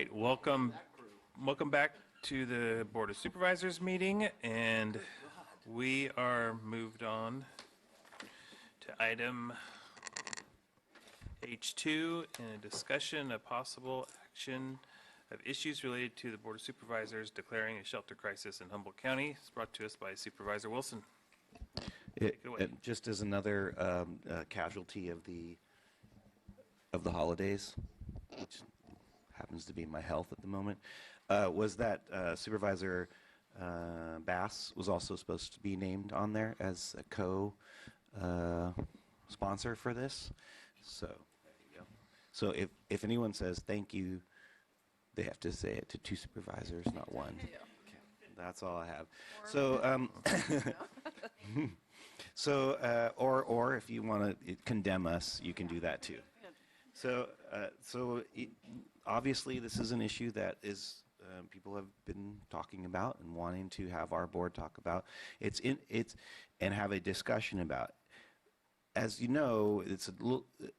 right, welcome back to the Board of Supervisors meeting, and we are moved on to item H2, in a discussion of possible action of issues related to the Board of Supervisors declaring a shelter crisis in Humboldt County. It's brought to us by Supervisor Wilson. Take it away. Just as another casualty of the holidays, which happens to be my health at the moment, was that Supervisor Bass was also supposed to be named on there as a co-sponsor for this. So there you go. So if anyone says thank you, they have to say it to two supervisors, not one. Okay. That's all I have. Or if you want to condemn us, you can do that too. Obviously, this is an issue that is people have been talking about and wanting to have our board talk about. And have a discussion about. As you know,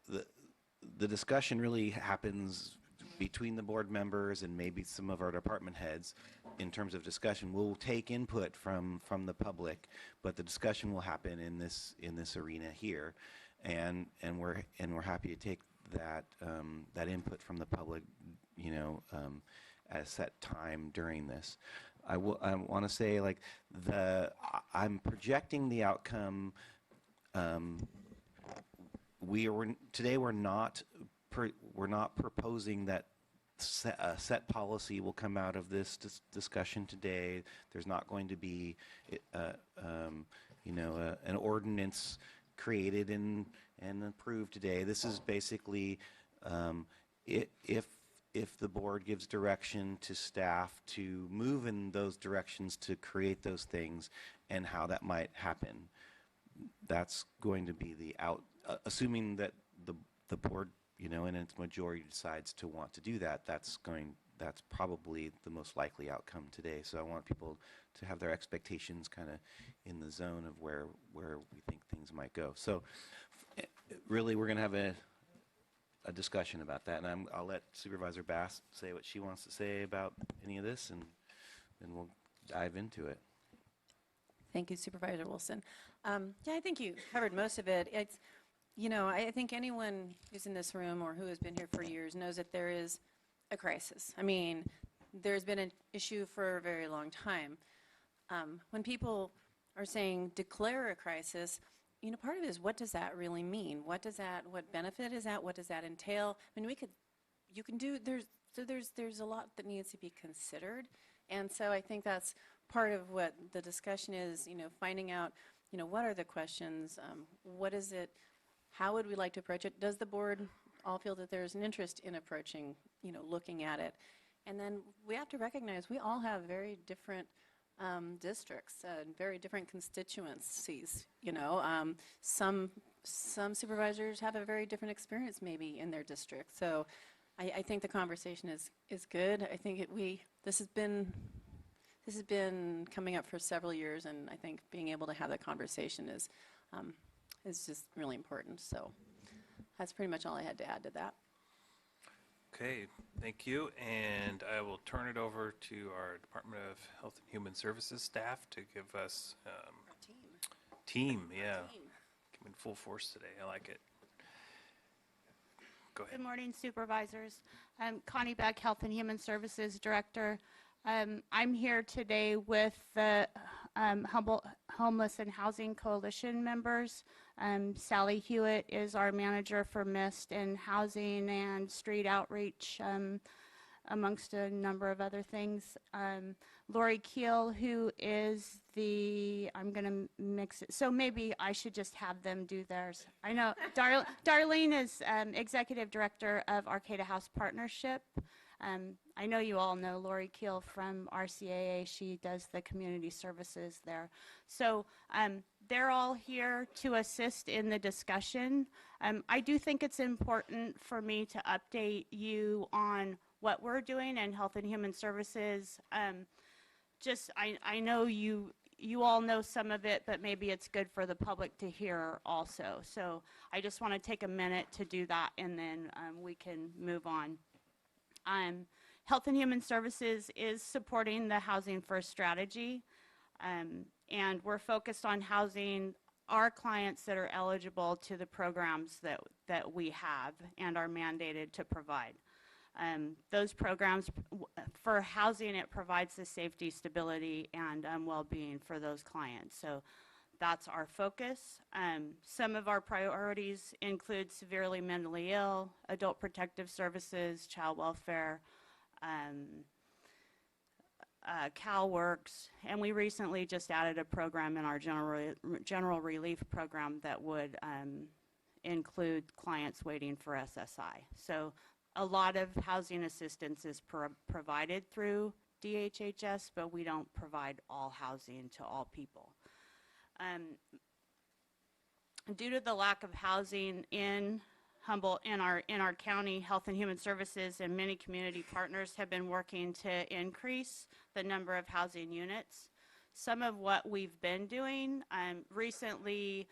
the discussion really happens between the board members and maybe some of our department heads. In terms of discussion, we'll take input from the public, but the discussion will happen in this arena here, and we're happy to take that input from the public, at a set time during this. I want to say, like, I'm projecting the outcome. Today we're not proposing that a set policy will come out of this discussion today. There's not going to be an ordinance created and approved today. This is basically if the board gives direction to staff to move in those directions to create those things and how that might happen. That's going to be the assuming that the board, in its majority decides to want to do that. That's probably the most likely outcome today. So I want people to have their expectations kind of in the zone of where we think things might go. So really, we're going to have a discussion about that, and I'll let Supervisor Bass say what she wants to say about any of this, and then we'll dive into it. Thank you, Supervisor Wilson. Yeah, I think you covered most of it. It's, I think anyone who's in this room or who has been here for years knows that there is a crisis. I mean, there's been an issue for a very long time. When people are saying declare a crisis, part of it is, what does that really mean? What benefit is that? What does that entail? I mean, there's a lot that needs to be considered. And so I think that's part of what the discussion is, finding out, what are the questions? What is it? How would we like to approach it? Does the board all feel that there's an interest in approaching, looking at it? And then we have to recognize we all have very different districts, very different constituencies. Some supervisors have a very different experience maybe in their district. So I think the conversation is good. I think this has been coming up for several years, and I think being able to have that conversation is just really important. So that's pretty much all I had to add to that. Okay, thank you. And I will turn it over to our Department of Health and Human Services staff to give us team. Coming full force today. I like it. Go ahead. Good morning, supervisors. I'm Connie Beck, Health and Human Services Director. I'm here today with the Humboldt Homeless and Housing Coalition members. Sally Hewitt is our manager for MIST and housing and street outreach, amongst a number of other things. Lori Keel, who is I'm going to mix it, so maybe I should just have them do theirs. I know Darlene is Executive Director of Arcata House Partnership. I know you all know Lori Keel from RCAA. She does the community services there. So they're all here to assist in the discussion. I do think it's important for me to update you on what we're doing in Health and Human Services. I know you all know some of it, but maybe it's good for the public to hear also. So I just want to take a minute to do that, and then we can move on. Health and Human Services is supporting the Housing First strategy, and we're focused on housing our clients that are eligible to the programs that we have and are mandated to provide. Those programs, for housing, it provides the safety, stability, and well-being for those clients. So that's our focus. Some of our priorities include severely mentally ill, adult protective services, child welfare, CalWorks, and we recently just added a program in our general relief program that would include clients waiting for SSI. So a lot of housing assistance is provided through DHHS, but we don't provide all housing to all people. Due to the lack of housing in Humboldt, in our county, Health and Human Services and many community partners have been working to increase the number of housing units. Some of what we've been doing, recently,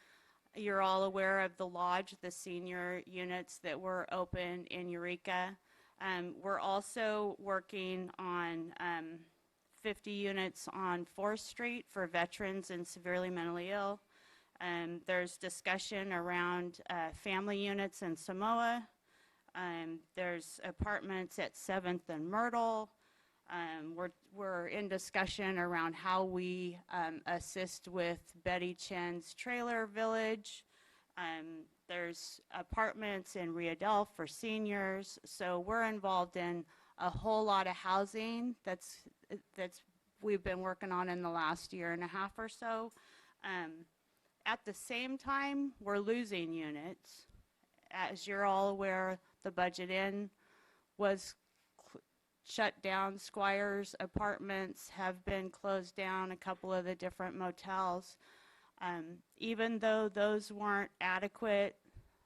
you're all aware of the Lodge, the senior units that were open in Eureka. We're also working on 50 units on 4th Street for veterans and severely mentally ill. There's discussion around family units in Samoa. There's apartments at 7th and Myrtle. We're in discussion around how we assist with Betty Chen's trailer village. There's apartments in Riadel for seniors. So we're involved in a whole lot of housing that's we've been working on in the last year and a half or so. At the same time, we're losing units. As you're all aware, the Budget Inn was shut down. Squires Apartments have been closed down, a couple of the different motels. Even though those weren't adequate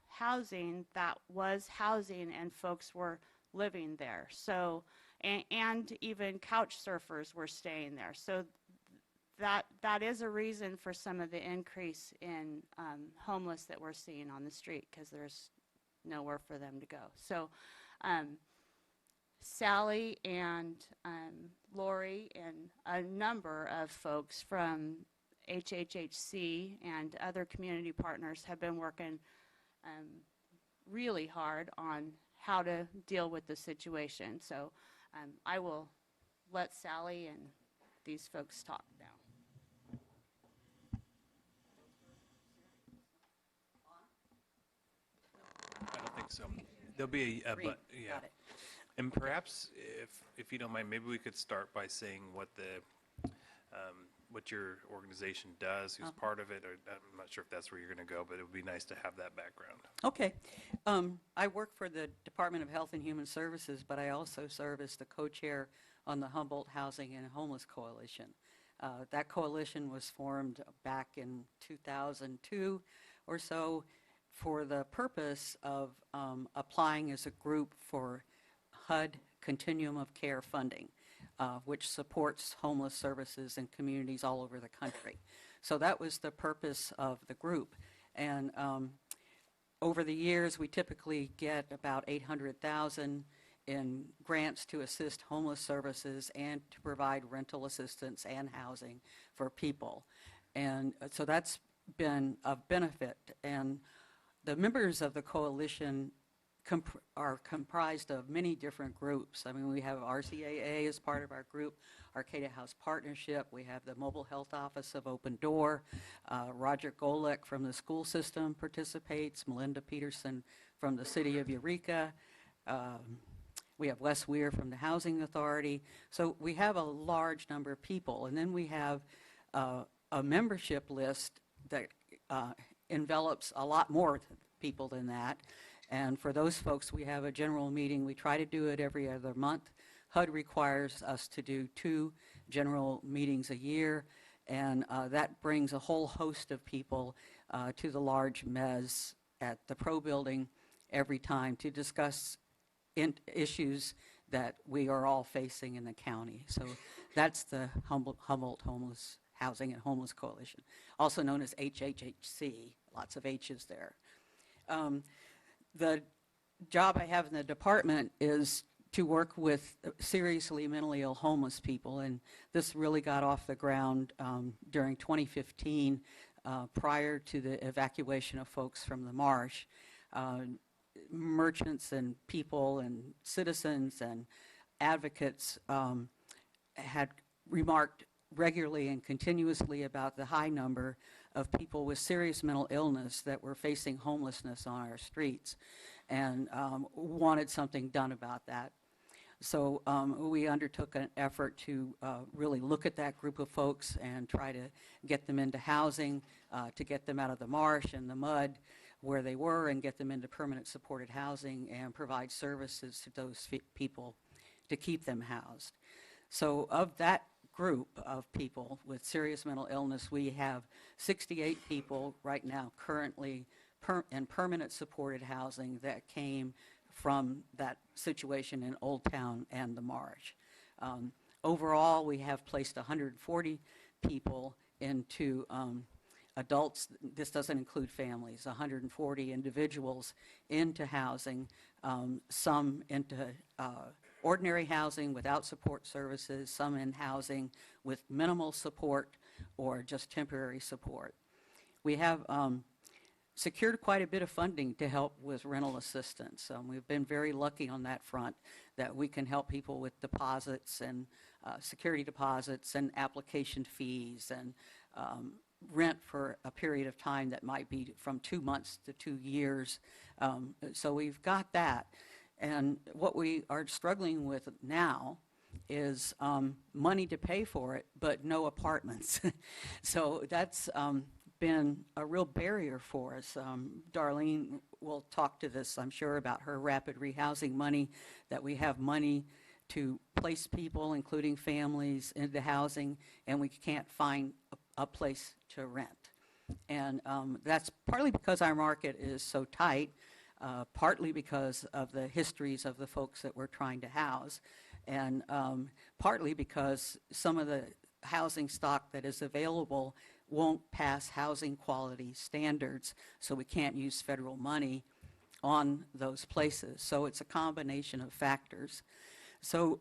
housing, that was housing and folks were living there. So, and even couch surfers were staying there. So that is a reason for some of the increase in homeless that we're seeing on the street, because there's nowhere for them to go. So Sally and Lori and a number of folks from HHHC and other community partners have been working really hard on how to deal with the situation. So I will let Sally and these folks talk now. I don't think so. There'll be a Green. but, yeah. Got it. And perhaps, if you don't mind, maybe we could start by saying what what your organization does, who's part of it, or I'm not sure if that's where you're going to go, but it would be nice to have that background. Okay. I work for the Department of Health and Human Services, but I also serve as the co-chair on the Humboldt Housing and Homeless Coalition. That coalition was formed back in 2002 or so for the purpose of applying as a group for HUD Continuum of Care funding, which supports homeless services in communities all over the country. So that was the purpose of the group. And over the years, we typically get about $800,000 in grants to assist homeless services and to provide rental assistance and housing for people. And so that's been of benefit. And the members of the coalition are comprised of many different groups. I mean, we have RCAA as part of our group, Arcata House Partnership. We have the Mobile Health Office of Open Door. Roger Golek from the school system participates. Melinda Peterson from the city of Eureka. We have Wes Weir from the Housing Authority. So we have a large number of people. And then we have a membership list that envelops a lot more people than that. And for those folks, we have a general meeting. We try to do it every other month. HUD requires us to do 2 general meetings a year, and that brings a whole host of people to the large mezz at the Pro Building every time to discuss issues that we are all facing in the county. So that's the Humboldt Homeless Housing and Homeless Coalition, also known as HHHC, lots of H's there. The job I have in the department is to work with seriously mentally ill homeless people, and this really got off the ground during 2015, prior to the evacuation of folks from the marsh. Merchants and people and citizens and advocates had remarked regularly and continuously about the high number of people with serious mental illness that were facing homelessness on our streets, and wanted something done about that. So we undertook an effort to really look at that group of folks and try to get them into housing, to get them out of the marsh and the mud where they were, and get them into permanent supported housing and provide services to those people to keep them housed. So of that group of people with serious mental illness, we have 68 people right now currently in permanent supported housing that came from that situation in Old Town and the Marsh. Overall, we have placed 140 people into adults, this doesn't include families, 140 individuals into housing, some into ordinary housing without support services, some in housing with minimal support or just temporary support. We have secured quite a bit of funding to help with rental assistance. We've been very lucky on that front that we can help people with deposits and security deposits and application fees and rent for a period of time that might be from 2 months to 2 years. So we've got that. And what we are struggling with now is money to pay for it, but no apartments. So that's been a real barrier for us. Darlene will talk to this, I'm sure, about her rapid rehousing money, that we have money to place people, including families, into housing, and we can't find a place to rent. And that's partly because our market is so tight, partly because of the histories of the folks that we're trying to house, and partly because some of the housing stock that is available won't pass housing quality standards, so we can't use federal money on those places. So it's a combination of factors. So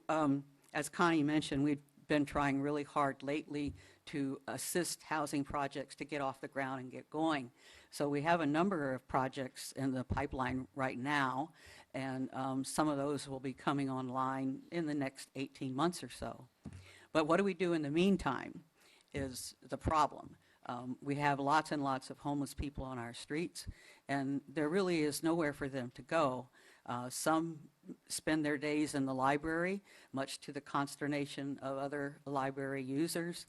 as Connie mentioned, we've been trying really hard lately to assist housing projects to get off the ground and get going. So we have a number of projects in the pipeline right now, and some of those will be coming online in the next 18 months or so. But what do we do in the meantime is the problem. We have lots and lots of homeless people on our streets, and there really is nowhere for them to go. Some spend their days in the library, much to the consternation of other library users.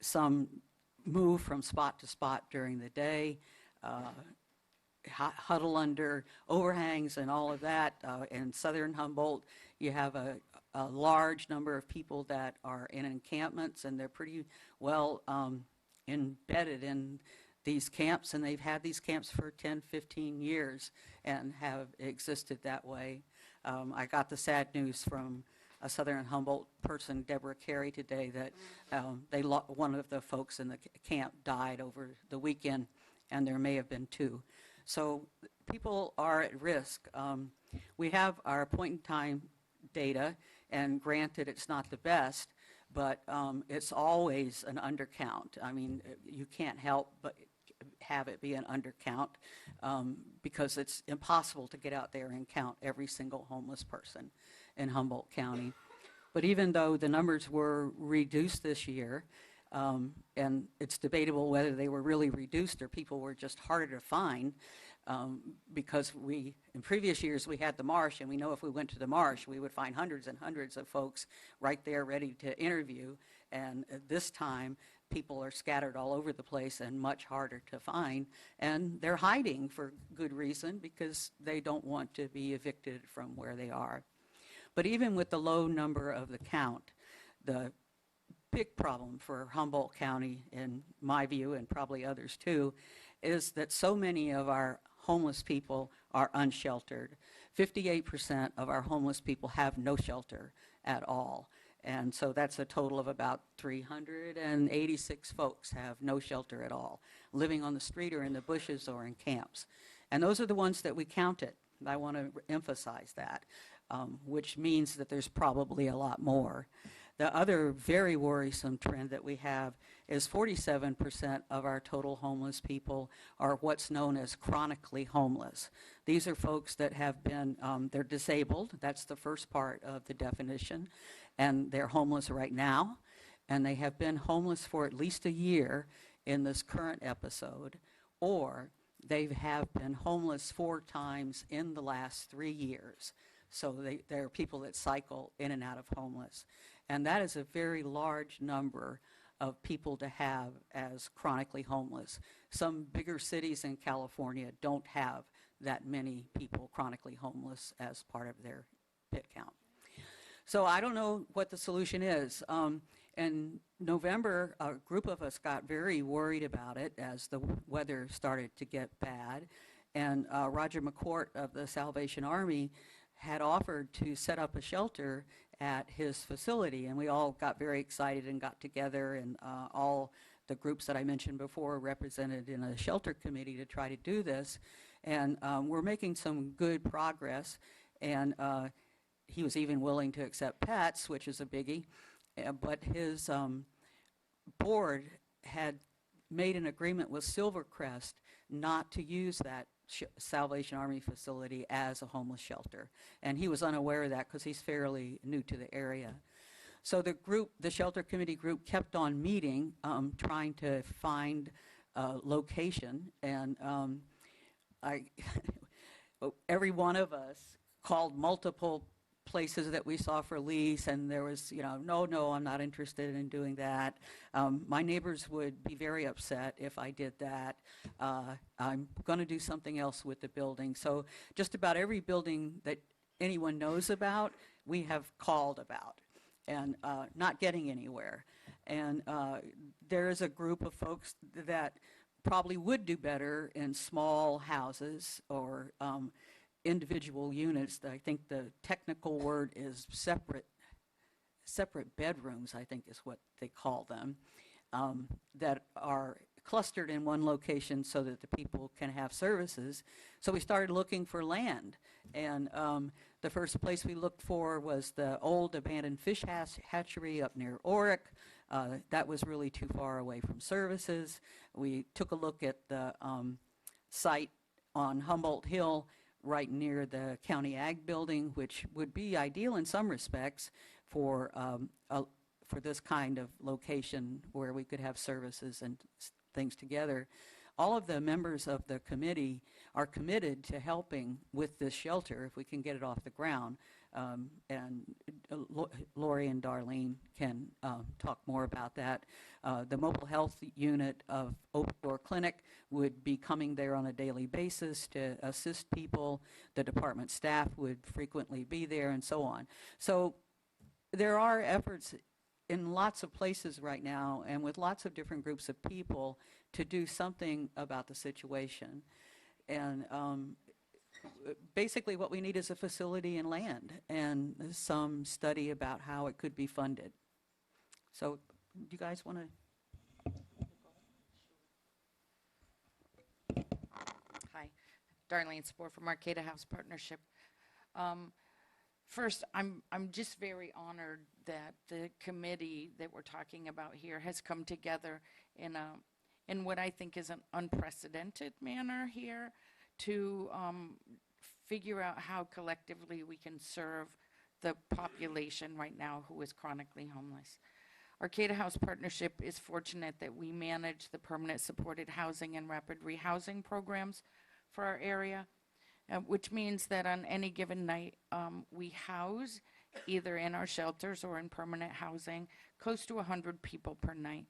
Some move from spot to spot during the day, huddle under overhangs and all of that. In southern Humboldt, you have a large number of people that are in encampments, and they're pretty well embedded in these camps, and they've had these camps for 10, 15 years and have existed that way. I got the sad news from a southern Humboldt person, Deborah Carey, today that one of the folks in the camp died over the weekend, and there may have been 2. So people are at risk. We have our point-in-time data, and granted, it's not the best, but it's always an undercount. I mean, you can't help but have it be an undercount because it's impossible to get out there and count every single homeless person in Humboldt County. But even though the numbers were reduced this year, and it's debatable whether they were really reduced or people were just harder to find, because in previous years we had the marsh, and we know if we went to the marsh we would find hundreds and hundreds of folks right there ready to interview, and this time people are scattered all over the place and much harder to find, and they're hiding for good reason because they don't want to be evicted from where they are. But even with the low number of the count, the big problem for Humboldt County, in my view, and probably others too, is that so many of our homeless people are unsheltered. 58% of our homeless people have no shelter at all. And so that's a total of about 386 folks have no shelter at all, living on the street or in the bushes or in camps. And those are the ones that we counted. I want to emphasize that. which means that there's probably a lot more. The other very worrisome trend that we have is 47% of our total homeless people are what's known as chronically homeless. These are folks that have been, they're disabled, that's the first part of the definition, and they're homeless right now, and they have been homeless for at least a year in this current episode, or they have been homeless 4 times in the last 3 years. So there are people that cycle in and out of homeless. And that is a very large number of people to have as chronically homeless. Some bigger cities in California don't have that many people chronically homeless as part of their pit count. So I don't know what the solution is. In November, a group of us got very worried about it as the weather started to get bad. And Roger McCourt of the Salvation Army had offered to set up a shelter at his facility, and we all got very excited and got together, and all the groups that I mentioned before represented in a shelter committee to try to do this, and we're making some good progress, and he was even willing to accept pets, which is a biggie, but his board had made an agreement with Silvercrest not to use that Salvation Army facility as a homeless shelter. And he was unaware of that because he's fairly new to the area. So the group, the shelter committee group, kept on meeting, trying to find a location. And every one of us called multiple places that we saw for lease, and there was, no, I'm not interested in doing that. My neighbors would be very upset if I did that. I'm going to do something else with the building. So just about every building that anyone knows about, we have called about, and not getting anywhere. And there is a group of folks that probably would do better in small houses or individual units. I think the technical word is separate bedrooms, I think is what they call them, that are clustered in one location so that the people can have services. So we started looking for land, and the first place we looked for was the old abandoned fish hatchery up near Oric. That was really too far away from services. We took a look at the site on Humboldt Hill right near the county ag building, which would be ideal in some respects for this kind of location where we could have services and things together. All of the members of the committee are committed to helping with this shelter if we can get it off the ground. And Lori and Darlene can talk more about that. The mobile health unit of Open Door Clinic would be coming there on a daily basis to assist people. The department staff would frequently be there, and so on. So there are efforts in lots of places right now and with lots of different groups of people to do something about the situation. And basically what we need is a facility and land and some study about how it could be funded. So do you guys want to? Hi, Darlene Spohr from Arcata House Partnership. First, I'm just very honored that the committee that we're talking about here has come together in what I think is an unprecedented manner here to figure out how collectively we can serve the population right now who is chronically homeless. Arcata House Partnership is fortunate that we manage the permanent supported housing and rapid rehousing programs for our area, which means that on any given night, we house, either in our shelters or in permanent housing, close to 100 people per night.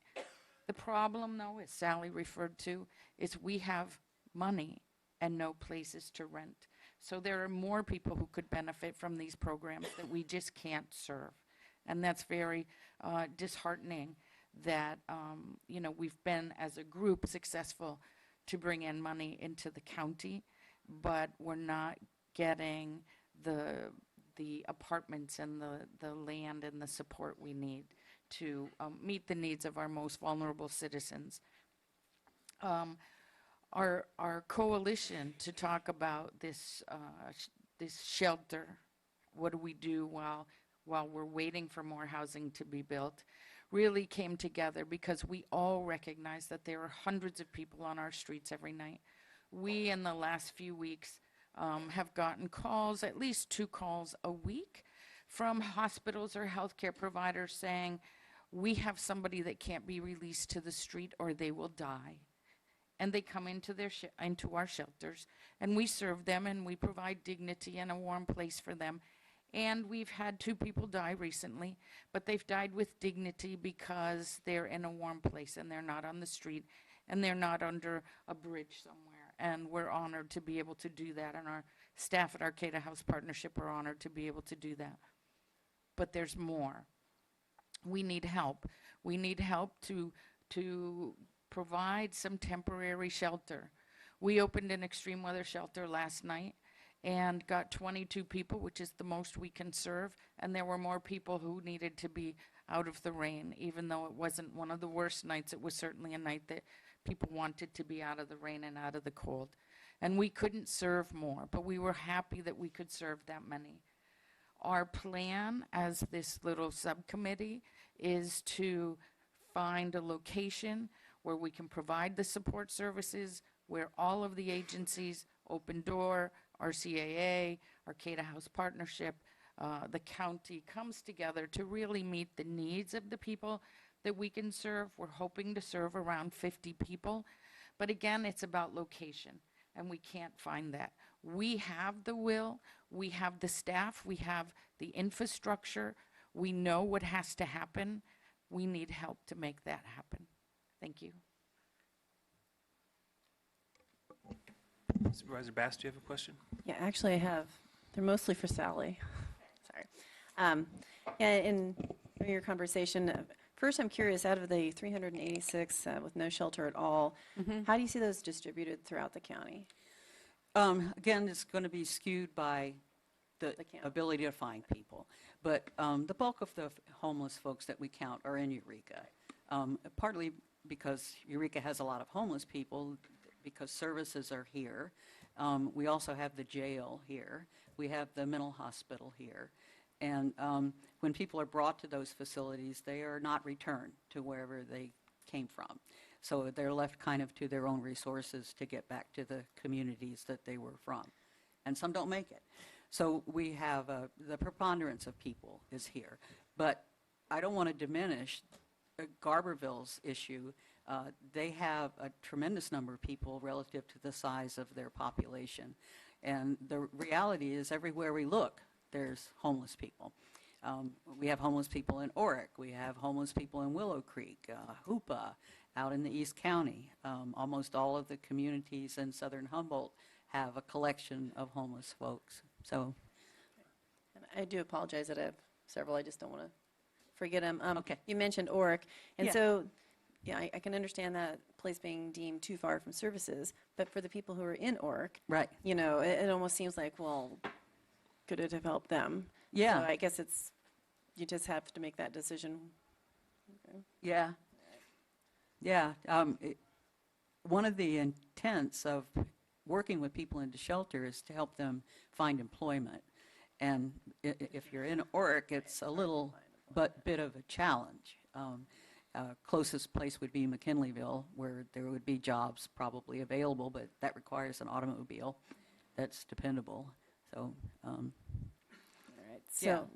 The problem, though, as Sally referred to, is we have money and no places to rent. So there are more people who could benefit from these programs that we just can't serve. And that's very disheartening that, we've been, as a group, successful to bring in money into the county, but we're not getting the apartments and the land and the support we need to meet the needs of our most vulnerable citizens. Our coalition to talk about this shelter what do we do while we're waiting for more housing to be built, really came together because we all recognize that there are hundreds of people on our streets every night. We, in the last few weeks, have gotten calls, at least 2 calls a week, from hospitals or healthcare providers saying, we have somebody that can't be released to the street or they will die. And they come into into our shelters, and we serve them, and we provide dignity and a warm place for them. And we've had 2 people die recently, but they've died with dignity because they're in a warm place and they're not on the street and they're not under a bridge somewhere. And we're honored to be able to do that, and our staff at Arcata House Partnership are honored to be able to do that. But there's more. We need help. We need help to provide some temporary shelter. We opened an extreme weather shelter last night and got 22 people, which is the most we can serve, and there were more people who needed to be out of the rain. Even though it wasn't one of the worst nights, it was certainly a night that people wanted to be out of the rain and out of the cold. And we couldn't serve more, but we were happy that we could serve that many. Our plan as this little subcommittee is to find a location where we can provide the support services, where all of the agencies, Open Door, RCAA, Arcata House Partnership, the county, comes together to really meet the needs of the people that we can serve. We're hoping to serve around 50 people. But again, it's about location, and we can't find that. We have the will, we have the staff, we have the infrastructure, we know what has to happen. We need help to make that happen. Thank you. Supervisor Bass, do you have a question? Yeah, actually I have. They're mostly for Sally. Sorry. Yeah, in your conversation, first I'm curious, out of the 386 with no shelter at all, how do you see those distributed throughout the county? Again, it's going to be skewed by the count. ability to find people. But the bulk of the homeless folks that we count are in Eureka, partly because Eureka has a lot of homeless people, because services are here. We also have the jail here. We have the mental hospital here. And when people are brought to those facilities, they are not returned to wherever they came from. So they're left kind of to their own resources to get back to the communities that they were from. And some don't make it. So we have the preponderance of people is here. But I don't want to diminish Garberville's issue. They have a tremendous number of people relative to the size of their population. And the reality is everywhere we look, there's homeless people. We have homeless people in Oric. We have homeless people in Willow Creek, Hoopa, out in the East County. Almost all of the communities in southern Humboldt have a collection of homeless folks. So, And I do apologize that I have several. I just don't want to forget them. Okay. You mentioned Oric, and Yeah. so yeah, I can understand that place being deemed too far from services, but for the people who are in Oric, right. you know, it almost seems like, well, could it have helped them? Yeah. So I guess you just have to make that decision. Yeah. Yeah. One of the intents of working with people into shelter is to help them find employment. And if you're in Oric, it's a little bit of a challenge. Closest place would be McKinleyville, where there would be jobs probably available, but that requires an automobile that's dependable. So, All right. Yeah. So,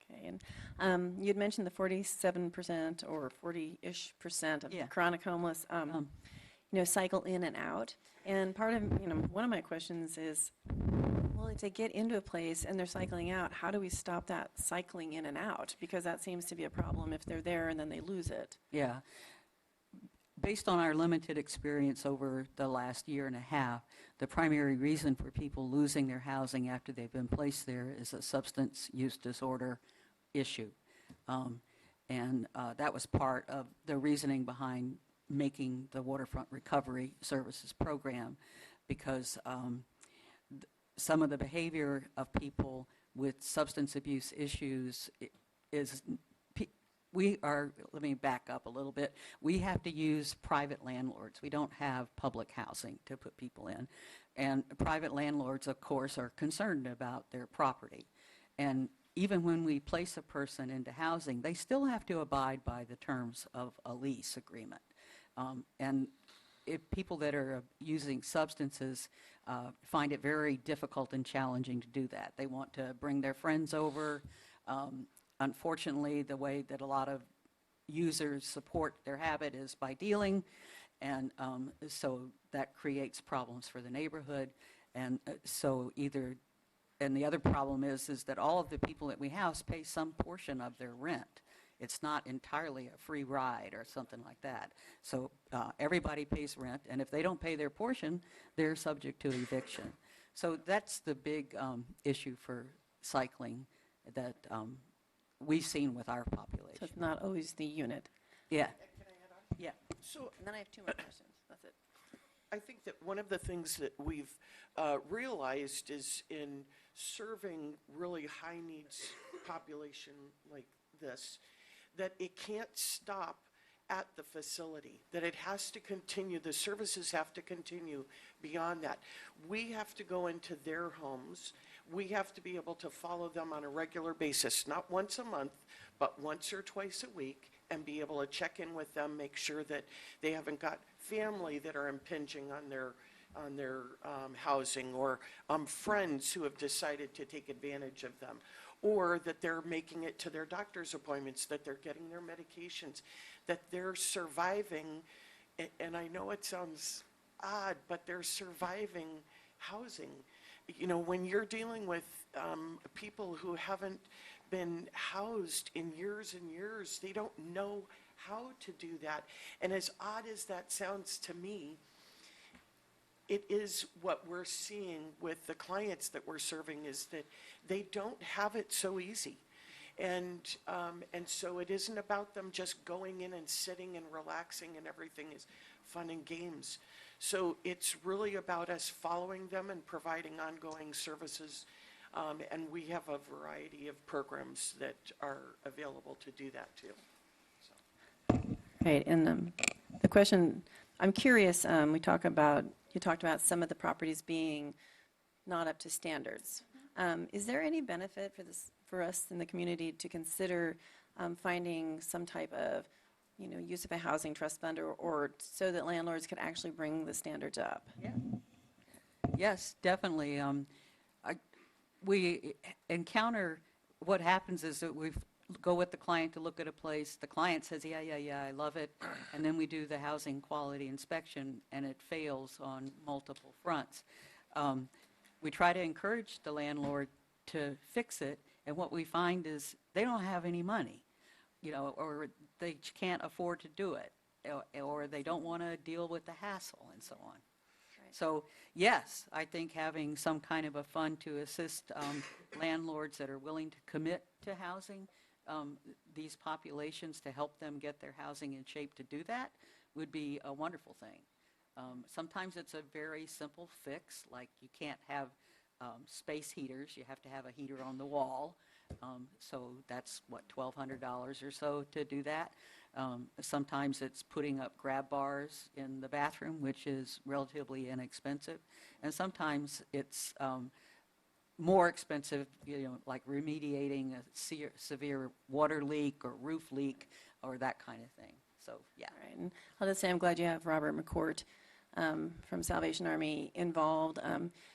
okay. And you had mentioned the 47% or 40-ish% of Yeah. chronic homeless, you know, cycle in and out. And part of, you know, one of my questions is, well, if they get into a place and they're cycling out, how do we stop that cycling in and out? Because that seems to be a problem if they're there and then they lose it. yeah. Based on our limited experience over the last year and a half, the primary reason for people losing their housing after they've been placed there is a substance use disorder issue. And that was part of the reasoning behind making the Waterfront Recovery Services program, because some of the behavior of people with substance abuse issues is, let me back up a little bit. We have to use private landlords. We don't have public housing to put people in. And private landlords, of course, are concerned about their property. And even when we place a person into housing, they still have to abide by the terms of a lease agreement. And if people that are using substances find it very difficult and challenging to do that. They want to bring their friends over. Unfortunately, the way that a lot of users support their habit is by dealing, and so that creates problems for the neighborhood. And and the other problem is that all of the people that we house pay some portion of their rent. It's not entirely a free ride or something like that. So everybody pays rent, and if they don't pay their portion, they're subject to eviction. So that's the big issue for cycling that we've seen with our So population. it's not always the unit. Yeah. Yeah. So And then I have two more questions. That's it. I think that one of the things that we've realized is in serving really high needs population like this, that it can't stop at the facility, that it has to continue, the services have to continue beyond that. We have to go into their homes. We have to be able to follow them on a regular basis, not once a month, but once or twice a week, and be able to check in with them, make sure that they haven't got family that are impinging on their housing, or friends who have decided to take advantage of them, or that they're making it to their doctor's appointments, that they're getting their medications, that they're surviving. And I know it sounds odd, but they're surviving housing. You know, when you're dealing with people who haven't been housed in years and years, they don't know how to do that. And as odd as that sounds to me, it is what we're seeing with the clients that we're serving, is that they don't have it so easy. And so it isn't about them just going in and sitting and relaxing and everything is fun and games. So it's really about us following them and providing ongoing services. And we have a variety of programs that are available to do that too. Right, and the question, I'm curious, you talked about some of the properties being not up to standards. Is there any benefit for us in the community to consider finding some type of, use of a housing trust fund, or so that landlords could actually bring the standards up? Yeah. Yes, definitely. We encounter, what happens is that we go with the client to look at a place. The client says, yeah, I love it. And then we do the housing quality inspection, and it fails on multiple fronts. We try to encourage the landlord to fix it, and what we find is they don't have any money, or they can't afford to do it, or they don't want to deal with the hassle and so on. So, yes, I think having some kind of a fund to assist landlords that are willing to commit to housing these populations, to help them get their housing in shape to do that, would be a wonderful thing. Sometimes it's a very simple fix, like you can't have space heaters. You have to have a heater on the wall. So that's, $1,200 or so to do that. Sometimes it's putting up grab bars in the bathroom, which is relatively inexpensive. And sometimes it's more expensive, like remediating a severe water leak or roof leak or that kind of thing. So, yeah. Right, and I'll just say I'm glad you have Robert McCourt from Salvation Army involved.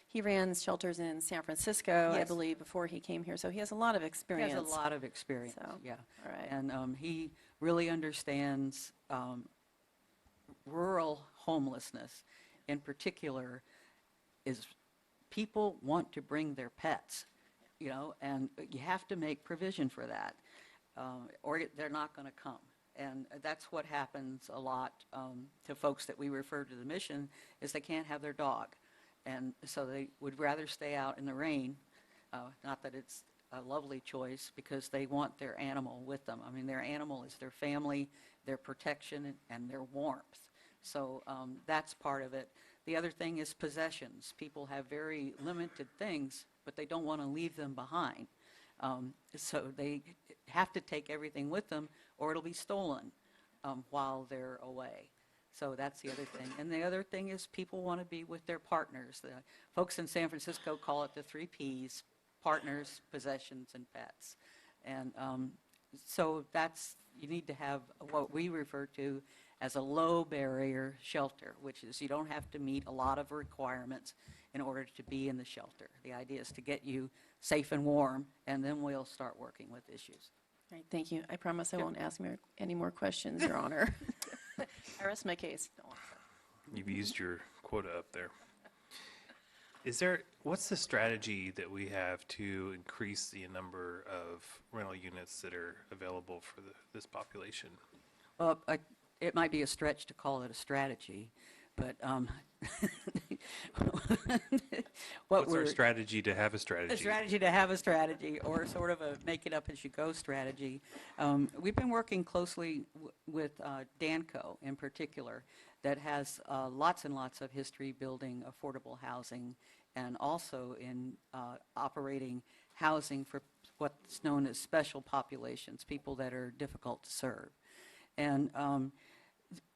He ran shelters in San Francisco, I Yes. believe, before he came here, so he has a lot of He experience. has a lot of experience, So, yeah. all right. And he really understands rural homelessness in particular. Is people want to bring their pets, and you have to make provision for that, or they're not going to come. And that's what happens a lot to folks that we refer to the mission, is they can't have their dog. And so they would rather stay out in the rain, not that it's a lovely choice, because they want their animal with them. I mean, their animal is their family, their protection, and their warmth. So that's part of it. The other thing is possessions. People have very limited things, but they don't want to leave them behind. So they have to take everything with them, or it'll be stolen while they're away. So that's the other thing. And the other thing is people want to be with their partners. The folks in San Francisco call it the 3 Ps: partners, possessions, and pets. And so you need to have what we refer to as a low barrier shelter, which is you don't have to meet a lot of requirements in order to be in the shelter. The idea is to get you safe and warm, and then we'll start working with issues. All right, thank you. I promise I won't ask any more questions, Your Honor. I rest my case. You've used your quota up there. What's the strategy that we have to increase the number of rental units that are available for this population? Well, it might be a stretch to call it a strategy, but What's our strategy to have a strategy? A strategy to have a strategy, or sort of a make-it-up-as-you-go strategy. We've been working closely with Danco in particular, that has lots and lots of history building affordable housing, and also in operating housing for what's known as special populations, people that are difficult to serve. And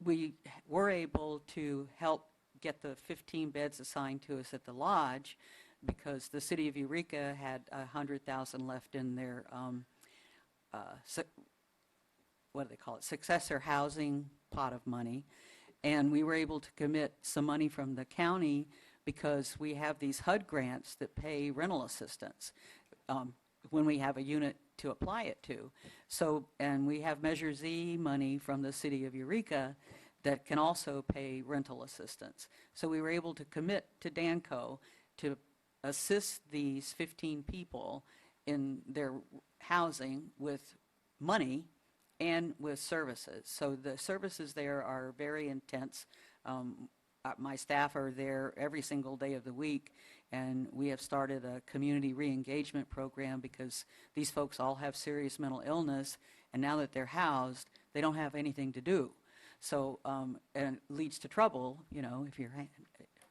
we were able to help get the 15 beds assigned to us at the lodge because the city of Eureka had 100,000 left in their, what do they call it, successor housing pot of money. And we were able to commit some money from the county because we have these HUD grants that pay rental assistance when we have a unit to apply it to. So, and we have Measure Z money from the city of Eureka that can also pay rental assistance. So we were able to commit to Danco to assist these 15 people in their housing with money and with services. So the services there are very intense. My staff are there every single day of the week, and we have started a community re-engagement program because these folks all have serious mental illness, and now that they're housed, they don't have anything to do. So, and it leads to trouble, you know, if you're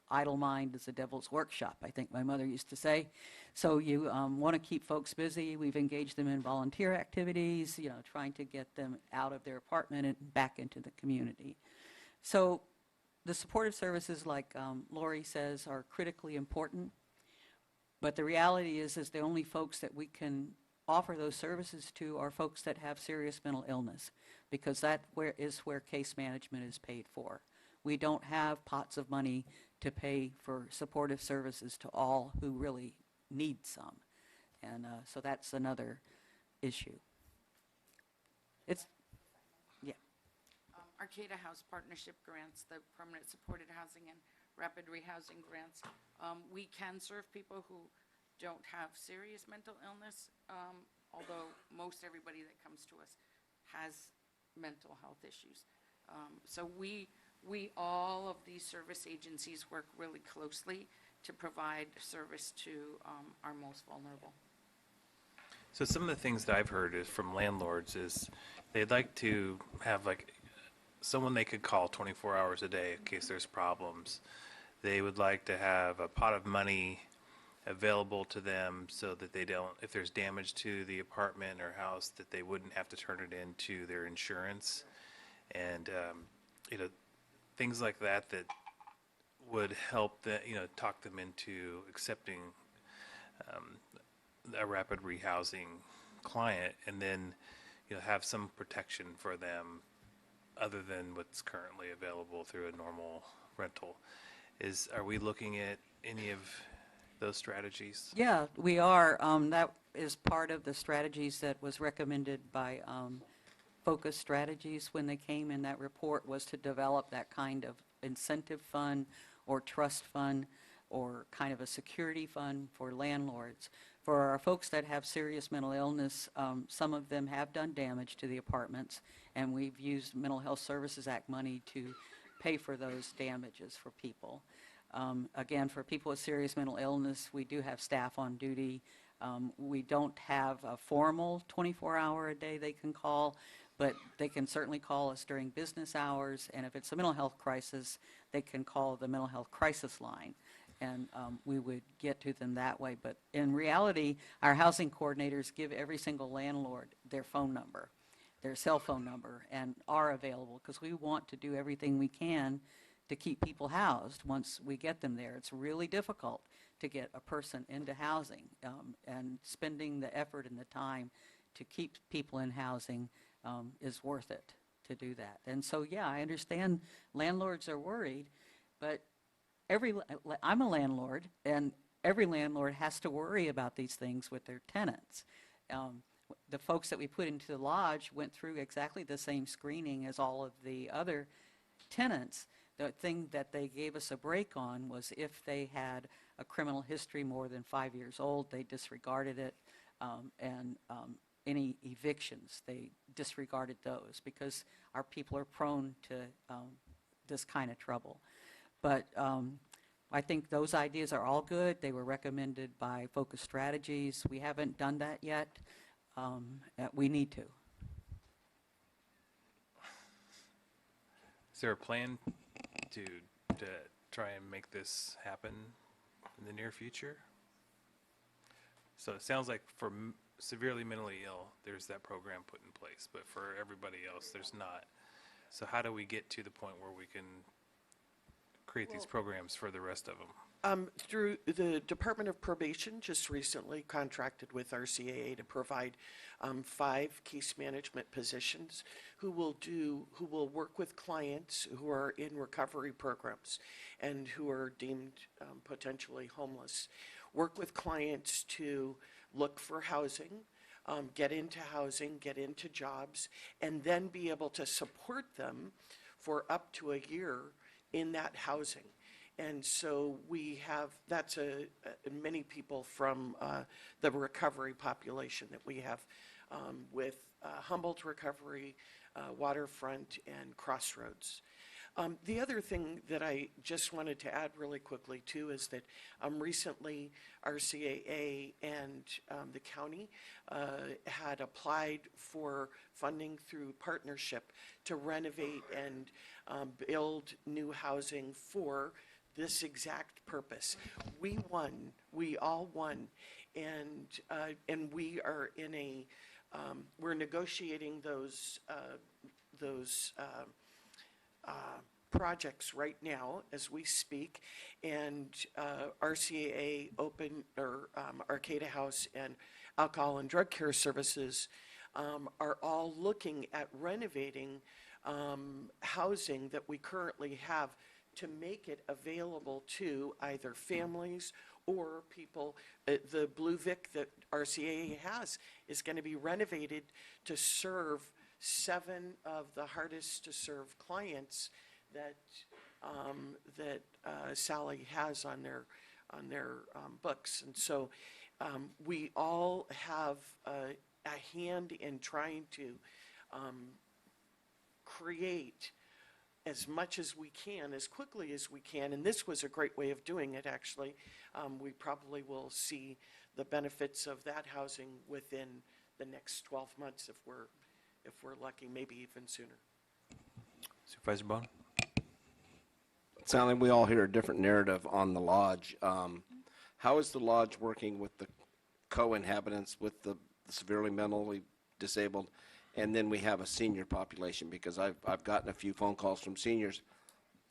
idle mind is the devil's workshop, I think my mother used to say. So you want to keep folks busy. We've engaged them in volunteer activities, you know, trying to get them out of their apartment and back into the community. So the supportive services, like Lori says, are critically important. But the reality is the only folks that we can offer those services to are folks that have serious mental illness, because that is where case management is paid for. We don't have pots of money to pay for supportive services to all who really need some. And so that's another issue. It's, yeah. Arcata House Partnership grants, the permanent supported housing and rapid rehousing grants, we can serve people who don't have serious mental illness, although most everybody that comes to us has mental health issues. So we all of these service agencies work really closely to provide service to our most vulnerable. So some of the things that I've heard is from landlords is they'd like to have like someone they could call 24 hours a day in case there's problems. They would like to have a pot of money available to them so that they don't, if there's damage to the apartment or house, that they wouldn't have to turn it into their insurance. And, you know, things like that that would help the, you know, talk them into accepting a rapid rehousing client, and then, you know, have some protection for them other than what's currently available through a normal rental. Are we looking at any of those strategies? Yeah, we are. That is part of the strategies that was recommended by Focus Strategies when they came in that report, was to develop that kind of incentive fund or trust fund or kind of a security fund for landlords. For our folks that have serious mental illness, some of them have done damage to the apartments, and we've used Mental Health Services Act money to pay for those damages for people. Again, for people with serious mental illness, we do have staff on duty. We don't have a formal 24-hour-a-day they can call, but they can certainly call us during business hours, and if it's a mental health crisis, they can call the mental health crisis line, and we would get to them that way. But in reality, our housing coordinators give every single landlord their phone number, their cell phone number, and are available, because we want to do everything we can to keep people housed once we get them there. It's really difficult to get a person into housing, and spending the effort and the time to keep people in housing is worth it to do that. And so, yeah, I understand landlords are worried, but I'm a landlord, and every landlord has to worry about these things with their tenants. The folks that we put into the lodge went through exactly the same screening as all of the other tenants. The thing that they gave us a break on was if they had a criminal history more than 5 years old, they disregarded it, and any evictions, they disregarded those because our people are prone to this kind of trouble. But I think those ideas are all good. They were recommended by Focus Strategies. We haven't done that yet. We need to. Is there a plan to try and make this happen in the near future? So it sounds like for severely mentally ill, there's that program put in place, but for everybody else, there's not. So how do we get to the point where we can create these programs for the rest of them? Through the Department of Probation just recently contracted with RCAA to provide 5 case management positions who will work with clients who are in recovery programs and who are deemed potentially homeless. Work with clients to look for housing, get into jobs, and then be able to support them for up to a year in that housing. And so we have, that's many people from the recovery population that we have with Humboldt Recovery, Waterfront, and Crossroads. The other thing that I just wanted to add really quickly too is that recently RCAA and the county had applied for funding through partnership to renovate and build new housing for this exact purpose. We won, we all won, and we are in a, we're negotiating those projects right now as we speak, and RCAA Arcata House and Alcohol and Drug Care Services are all looking at renovating housing that we currently have to make it available to either families or people. The Blue Vic that RCAA has is going to be renovated to serve 7 of the hardest to serve clients that Sally has on their books. And so we all have a hand in trying to create as much as we can, as quickly as we can, and this was a great way of doing it, actually. We probably will see the benefits of that housing within the next 12 months if we're lucky, maybe even sooner. Supervisor Bone? Sounding we all hear a different narrative on the lodge. How is the lodge working with the co-inhabitants, with the severely mentally disabled? And then we have a senior population, because I've gotten a few phone calls from seniors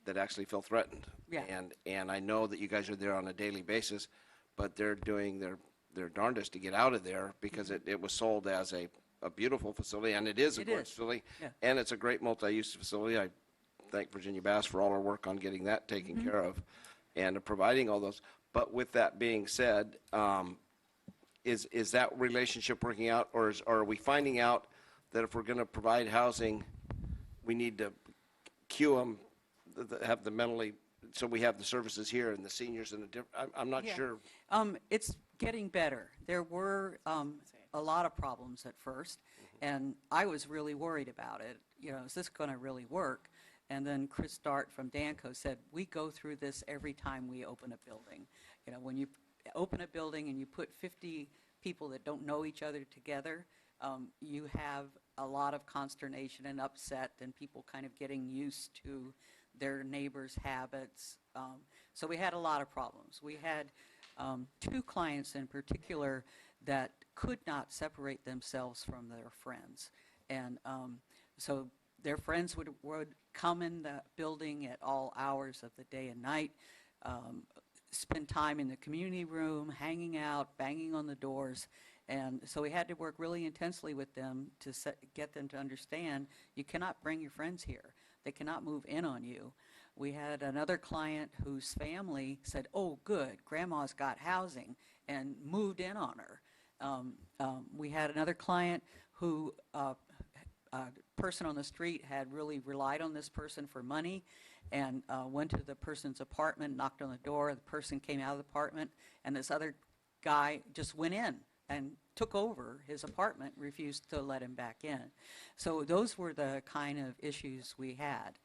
that actually feel threatened. Yeah. And I know that you guys are there on a daily basis, but they're doing their darndest to get out of there because it was sold as a beautiful facility, and it is a gorgeous facility, Yeah. and it's a great multi-use facility. I thank Virginia Bass for all her work on getting that taken care of and providing all those. But with that being said, is that relationship working out, or are we finding out that if we're going to provide housing, we need to queue them, have the mentally, so we have the services here and the seniors in a different, I'm not Yeah. sure. It's getting better. There were a lot of problems at first, and I was really worried about it. Is this going to really work? And then Chris Dart from Danco said, we go through this every time we open a building. When you open a building and you put 50 people that don't know each other together, you have a lot of consternation and upset and people kind of getting used to their neighbors' habits. So we had a lot of problems. We had 2 clients in particular that could not separate themselves from their friends. And so their friends would come in the building at all hours of the day and night. spend time in the community room, hanging out, banging on the doors. And so we had to work really intensely with them to get them to understand you cannot bring your friends here. They cannot move in on you. We had another client whose family said, oh, good, grandma's got housing, and moved in on her. We had another client who, a person on the street had really relied on this person for money and went to the person's apartment, knocked on the door, the person came out of the apartment, and this other guy just went in and took over his apartment, refused to let him back in. So those were the kind of issues we had.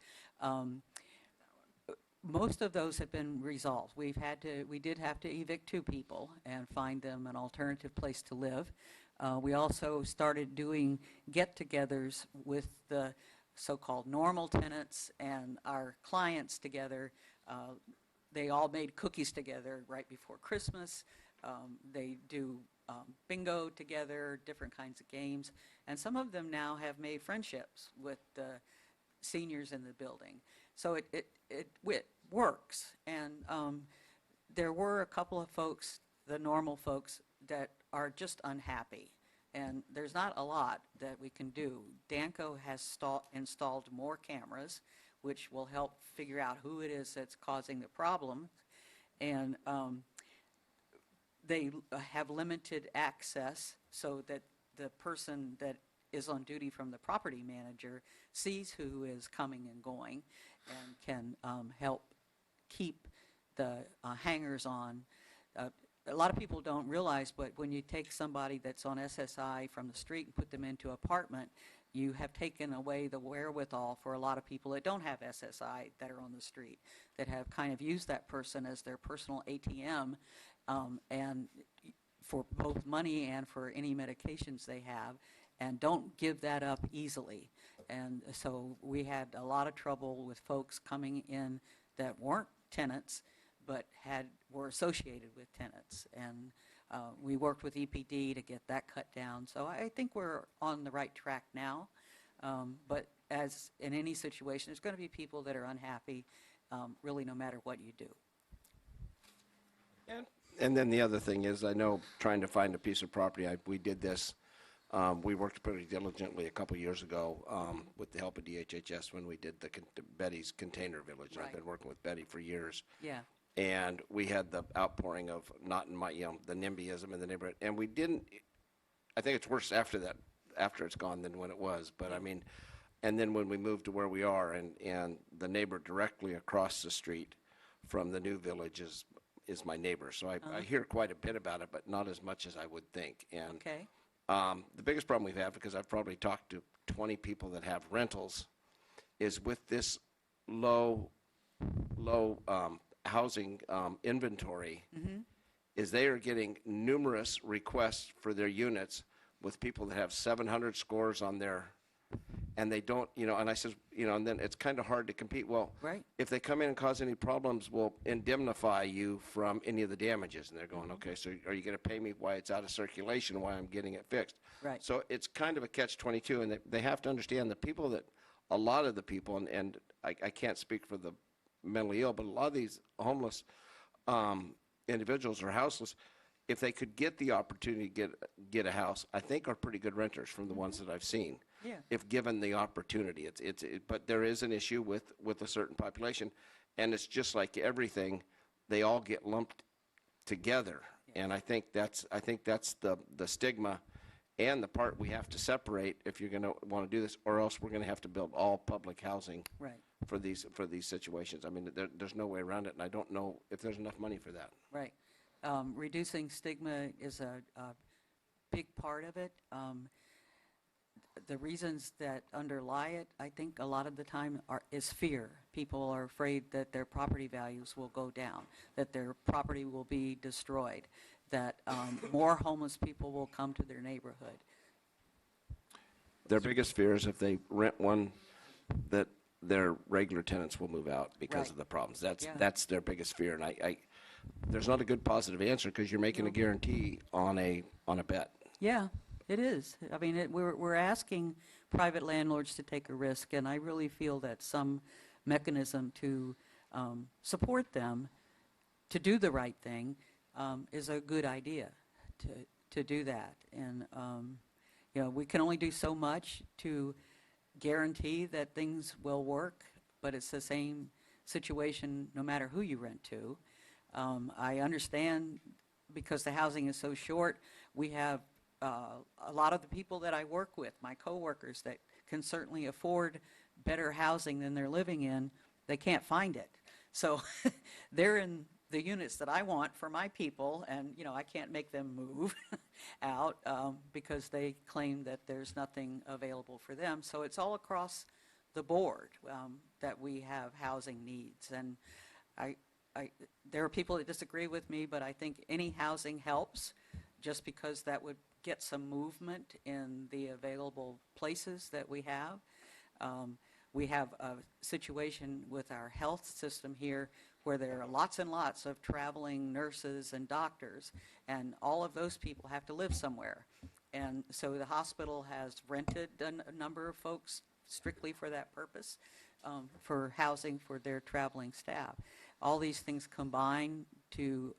Most of those have been resolved. We did have to evict 2 people and find them an alternative place to live. We also started doing get-togethers with the so-called normal tenants and our clients together. They all made cookies together right before Christmas. They do bingo together, different kinds of games. And some of them now have made friendships with the seniors in the building. So it works. And there were a couple of folks, the normal folks, that are just unhappy. And there's not a lot that we can do. Danco has installed more cameras, which will help figure out who it is that's causing the problem. And they have limited access so that the person that is on duty from the property manager sees who is coming and going and can help keep the hangers on. A lot of people don't realize, but when you take somebody that's on SSI from the street and put them into an apartment, you have taken away the wherewithal for a lot of people that don't have SSI that are on the street, that have kind of used that person as their personal ATM, and for both money and for any medications they have, and don't give that up easily. And so we had a lot of trouble with folks coming in that weren't tenants, but were associated with tenants. And we worked with EPD to get that cut down. So I think we're on the right track now. But as in any situation, there's going to be people that are unhappy, really no matter what you do. And then the other thing is, I know trying to find a piece of property, we did this, we worked pretty diligently a couple years ago with the help of DHHS when we did the Betty's Container Village. Right. I've been working with Betty for years. Yeah. And we had the outpouring of not in my, the NIMBYism in the neighborhood. And we didn't, I think it's worse after that, after it's gone than when it was. But I mean, and then when we moved to where we are and the neighbor directly across the street from the new village is my neighbor. So I hear quite a bit about it, but not as much as I would think. And Okay. the biggest problem we've had, because I've probably talked to 20 people that have rentals, is with this low housing inventory, is they are getting numerous requests for their units with people that have 700 scores on their, and they don't, and I says, and then it's kind of hard to compete. Well, Right. if they come in and cause any problems, we'll indemnify you from any of the damages. And they're going, okay, so are you going to pay me why it's out of circulation, why I'm getting it fixed? Right. So it's kind of a catch-22, and they have to understand the people that, a lot of the people, and I can't speak for the mentally ill, but a lot of these homeless individuals or houseless, if they could get the opportunity to get a house, I think are pretty good renters from the ones that I've seen. Yeah. If given the opportunity. But there is an issue with a certain population, and it's just like everything, they all get lumped together. And I think that's the stigma and the part we have to separate if you're going to want to do this, or else we're going to have to build all public housing Right. for these situations. I mean, there's no way around it, and I don't know if there's enough money for that. Right. Reducing stigma is a big part of it. The reasons that underlie it, I think a lot of the time is fear. People are afraid that their property values will go down, that their property will be destroyed, that more homeless people will come to their neighborhood. Their biggest fear is if they rent one, that their regular tenants will move out because Right. of the problems. Yeah. That's their biggest fear, and I there's not a good positive answer because you're making a guarantee on a bet. Yeah, it is. I mean, we're asking private landlords to take a risk, and I really feel that some mechanism to support them to do the right thing is a good idea to do that. And, you know, we can only do so much to guarantee that things will work, but it's the same situation no matter who you rent to. I understand because the housing is so short, we have a lot of the people that I work with, my coworkers, that can certainly afford better housing than they're living in, they can't find it. So they're in the units that I want for my people, and, you know, I can't make them move out because they claim that there's nothing available for them. So it's all across the board that we have housing needs. And there are people that disagree with me, but I think any housing helps, just because that would get some movement in the available places that we have. We have a situation with our health system here where there are lots and lots of traveling nurses and doctors, and all of those people have to live somewhere. And so the hospital has rented a number of folks strictly for that purpose, for housing for their traveling staff. All these things combine to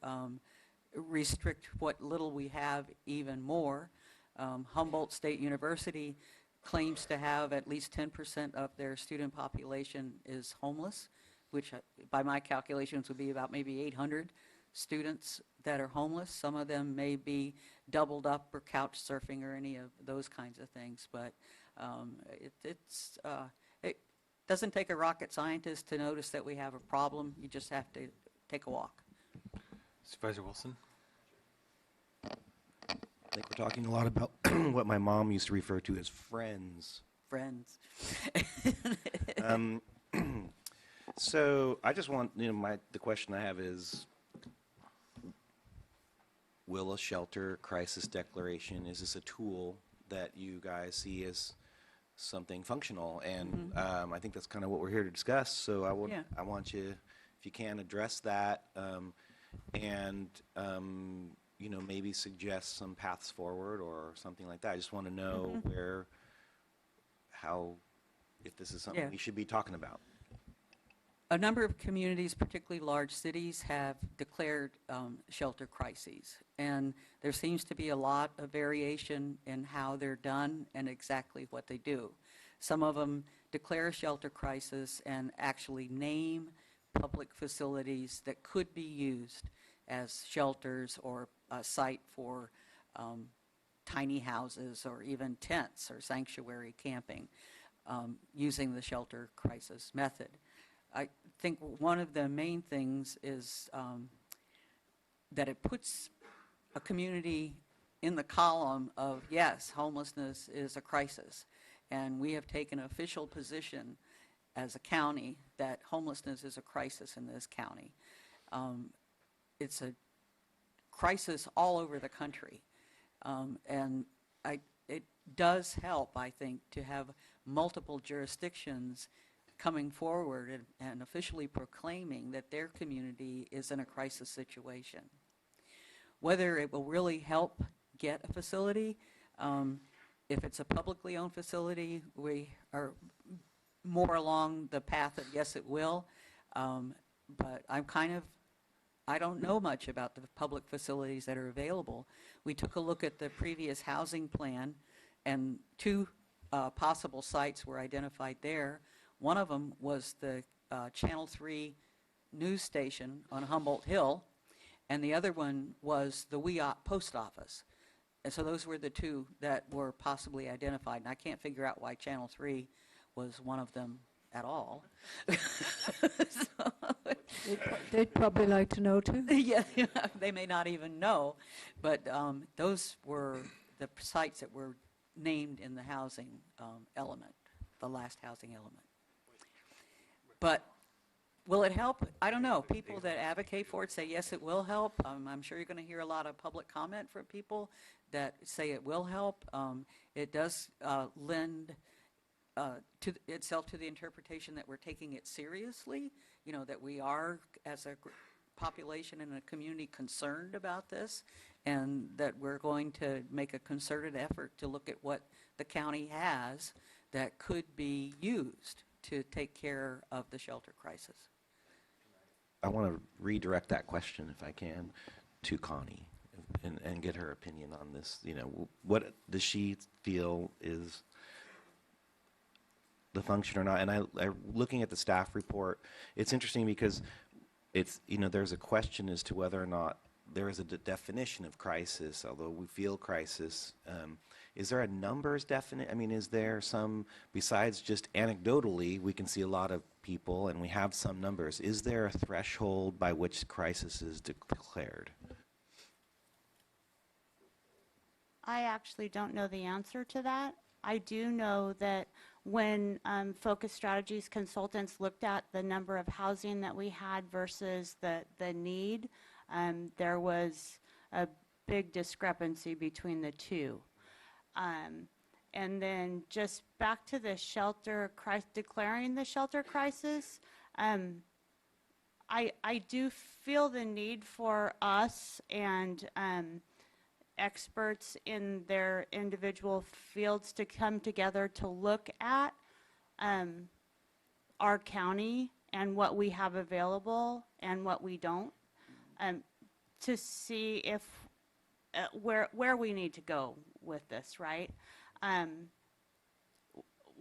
restrict what little we have even more. Humboldt State University claims to have at least 10% of their student population is homeless, which by my calculations would be about maybe 800 students that are homeless. Some of them may be doubled up or couch surfing or any of those kinds of things, but it doesn't take a rocket scientist to notice that we have a problem. You just have to take a walk. Supervisor Wilson? I think we're talking a lot about what my mom used to refer to as friends. Friends. So I just want, the question I have is, will a shelter crisis declaration, is this a tool that you guys see as something functional? And I think that's kind of what we're here to discuss. So I want you, if you can, address that and maybe suggest some paths forward or something like that. I just want to know if this is something we should be talking about. A number of communities, particularly large cities, have declared shelter crises, and there seems to be a lot of variation in how they're done and exactly what they do. Some of them declare a shelter crisis and actually name public facilities that could be used as shelters or a site for tiny houses or even tents or sanctuary camping using the shelter crisis method. I think one of the main things is that it puts a community in the column of, yes, homelessness is a crisis. And we have taken an official position as a county that homelessness is a crisis in this county. It's a crisis all over the country. And it does help, I think, to have multiple jurisdictions coming forward and officially proclaiming that their community is in a crisis situation. Whether it will really help get a facility, if it's a publicly owned facility, we are more along the path of yes, it will. But I don't know much about the public facilities that are available. We took a look at the previous housing plan, and two possible sites were identified there. One of them was the Channel 3 news station on Humboldt Hill, and the other one was the Wheelock Post Office. And so those were the two that were possibly identified. And I can't figure out why Channel 3 was one of them at all. They'd probably like to know too. Yeah, they may not even know. But those were the sites that were named in the housing element, the last housing element. But will it help? I don't know. People that advocate for it say, yes, it will help. I'm sure you're going to hear a lot of public comment from people that say it will help. It does lend itself to the interpretation that we're taking it seriously, that we are, as a population and a community, concerned about this, and that we're going to make a concerted effort to look at what the county has that could be used to take care of the shelter crisis. I want to redirect that question, if I can, to Connie and get her opinion on this. You know, what does she feel is the function or not? And looking at the staff report, it's interesting because it's, you know, there's a question as to whether or not there is a definition of crisis, although we feel crisis. Is there a numbers definite? I mean, is there some, besides just anecdotally, we can see a lot of people and we have some numbers. Is there a threshold by which crisis is declared? I actually don't know the answer to that. I do know that when Focus Strategies consultants looked at the number of housing that we had versus the need, there was a big discrepancy between the two. And then just back to the declaring the shelter crisis, I do feel the need for us and experts in their individual fields to come together to look at our county and what we have available and what we don't, to see if where we need to go with this, right?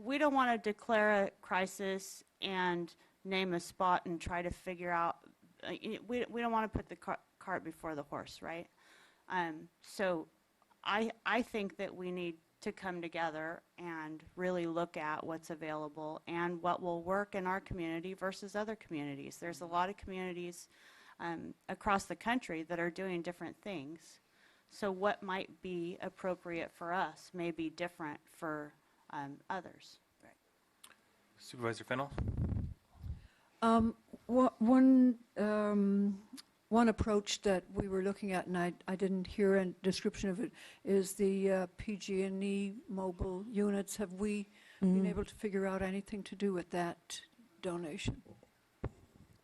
We don't want to declare a crisis and name a spot and try to figure out, we don't want to put the cart before the horse, right? So I think that we need to come together and really look at what's available and what will work in our community versus other communities. There's a lot of communities across the country that are doing different things. So what might be appropriate for us may be different for others. Supervisor Fennell? One approach that we were looking at, and I didn't hear a description of it, is the PG&E mobile units. Have we been able to figure out anything to do with that donation?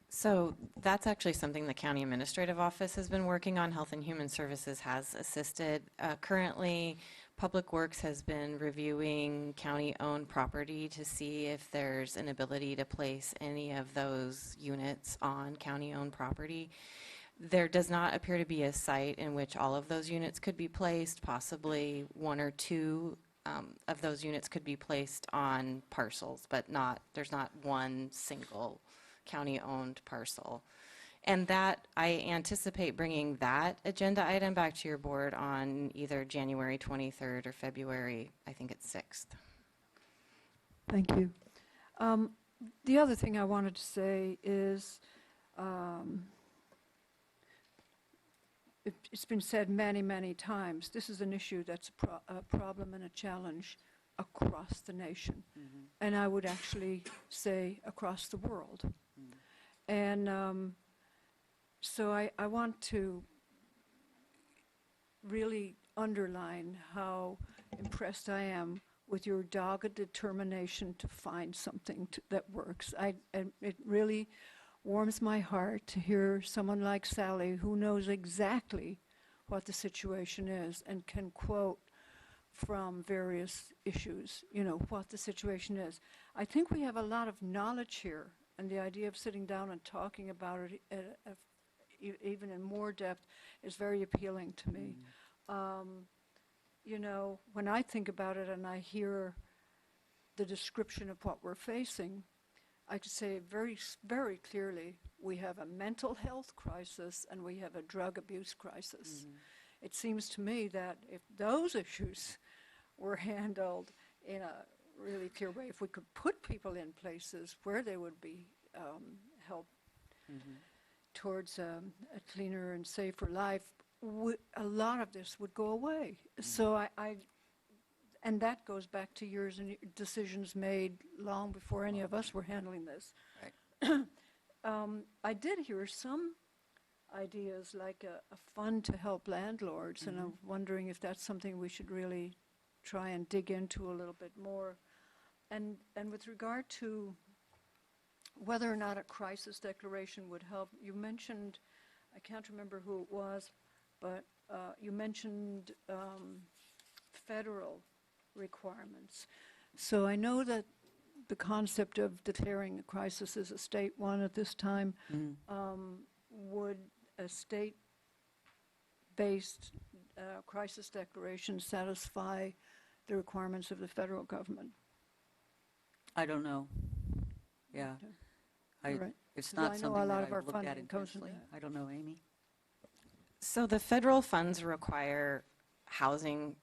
So that's actually something the County Administrative Office has been working on. Health and Human Services has assisted. Currently, Public Works has been reviewing county-owned property to see if there's an ability to place any of those units on county-owned property. There does not appear to be a site in which all of those units could be placed. Possibly one or two of those units could be placed on parcels, but there's not one single county-owned parcel. And that, I anticipate bringing that agenda item back to your board on either January 23rd or February, I think it's 6th. Thank you. The other thing I wanted to say is, it's been said many, many times, this is an issue that's a problem and a challenge across the nation. And I would actually say across the world. And so I want to really underline how impressed I am with your dogged determination to find something that works. And it really warms my heart to hear someone like Sally, who knows exactly what the situation is and can quote from various issues, you know, what the situation is. I think we have a lot of knowledge here, and the idea of sitting down and talking about it even in more depth is very appealing to me. You know, when I think about it and I hear the description of what we're facing, I could say very, very clearly we have a mental health crisis and we have a drug abuse crisis. It seems to me that if those issues were handled in a really clear way, if we could put people in places where they would be helped towards a cleaner and safer life, a lot of this would go away. So and that goes back to years and decisions made long before any of us were handling this. I did hear some ideas like a fund to help landlords, and I'm wondering if that's something we should really try and dig into a little bit more. And with regard to whether or not a crisis declaration would help, you mentioned, I can't remember who it was, but you mentioned federal requirements. So I know that the concept of declaring a crisis as a state one at this time. Would a state-based crisis declaration satisfy the requirements of the federal government? I don't know. Yeah. All right. It's 'Cause I not know a something lot that of our I've looked at funding comes from intensely. that. I don't know, Amy. So the federal funds require housing,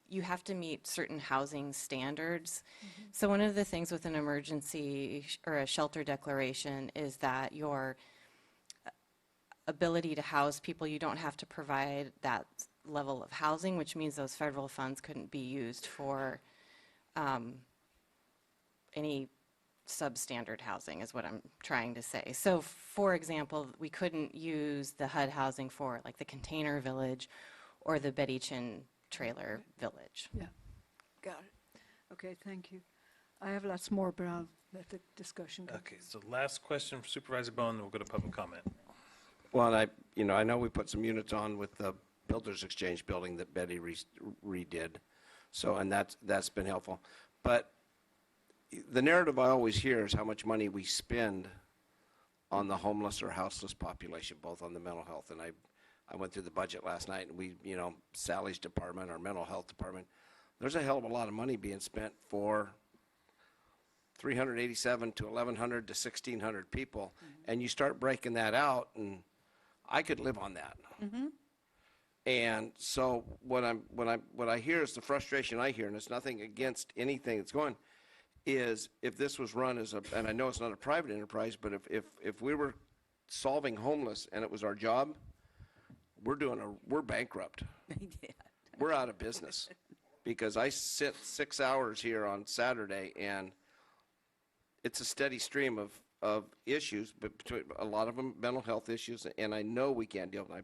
you have to meet certain housing standards. So one of the things with an emergency or a shelter declaration is that your ability to house people, you don't have to provide that level of housing, which means those federal funds couldn't be used for any substandard housing is what I'm trying to say. So for example, we couldn't use the HUD housing for like the container village or the Betty Chin trailer village. Yeah, got it. Okay, thank you. I have lots more, but I'll let the discussion go. Okay, so last question for Supervisor Bone, then we'll go to public comment. Well, and I know we put some units on with the Builders Exchange building that Betty redid. So, and that's been helpful. But the narrative I always hear is how much money we spend on the homeless or houseless population, both on the mental health. And I went through the budget last night, and we, Sally's department, our mental health department, there's a hell of a lot of money being spent for 387 to 1,100 to 1,600 people. And you start breaking that out, and I could live on that. And so what I hear is the frustration I hear, and it's nothing against anything that's going, is if this was run as a, and I know it's not a private enterprise, but if we were solving homeless and it was our job, we're bankrupt. We're out of business. Because I sit 6 hours here on Saturday, and it's a steady stream of issues, but between a lot of them mental health issues, and I know we can't deal with them.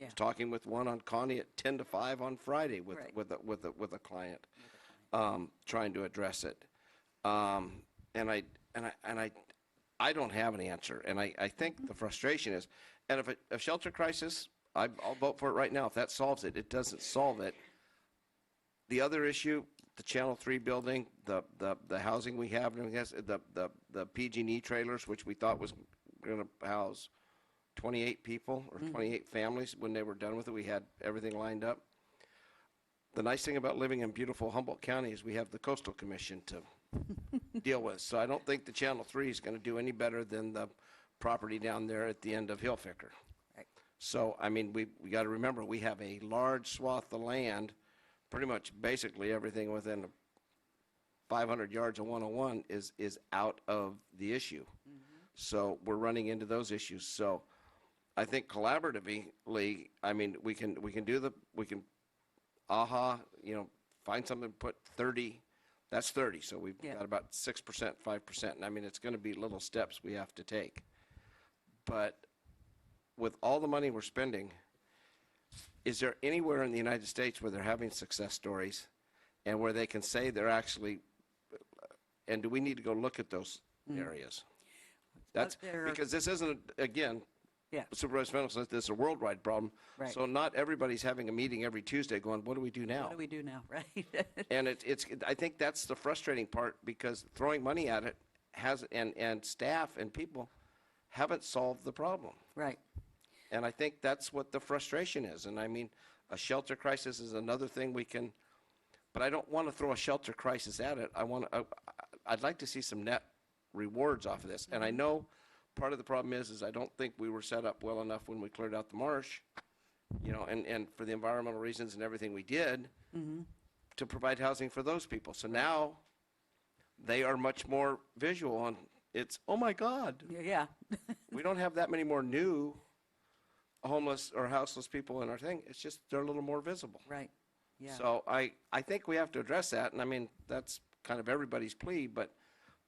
I was talking with one on Connie at 10 to 5 on Friday with a client, trying to address it. And I don't have an answer, and I think the frustration is, and if a shelter crisis, I'll vote for it right now. If that solves it, it doesn't solve it. The other issue, the Channel 3 building, the housing we have, and the PG&E trailers, which we thought was going to house 28 people or 28 families when they were done with it. We had everything lined up. The nice thing about living in beautiful Humboldt County is we have the Coastal Commission to deal with. So I don't think the Channel 3 is going to do any better than the property down there at the end of Hillficker. Right. So, I mean, we got to remember, we have a large swath of land, pretty much basically everything within 500 yards of 101 is out of the issue. So we're running into those issues. So I think collaboratively, I mean, we can find something, put 30, that's 30. So we've got about 6%, 5%. And I mean, it's going to be little steps we have to take. But with all the money we're spending, is there anywhere in the United States where they're having success stories and where they can say they're actually, and do we need to go look at those areas? That's because this isn't, again, Supervisor Fennell says this is a worldwide problem. Right. So not everybody's having a meeting every Tuesday going, what do we do now? What do we do now, right? And I think that's the frustrating part, because throwing money at it has, and staff and people haven't solved the problem. Right. And I think that's what the frustration is. And I mean, a shelter crisis is another thing we can, but I don't want to throw a shelter crisis at it. I'd like to see some net rewards off of this. And I know part of the problem is I don't think we were set up well enough when we cleared out the marsh, and for the environmental reasons and everything we did to provide housing for those people. So now they are much more visual on it's, oh my God, Yeah. we don't have that many more new homeless or houseless people in our thing. It's just they're a little more visible. Right. Yeah. So I think we have to address that, and I mean, that's kind of everybody's plea, but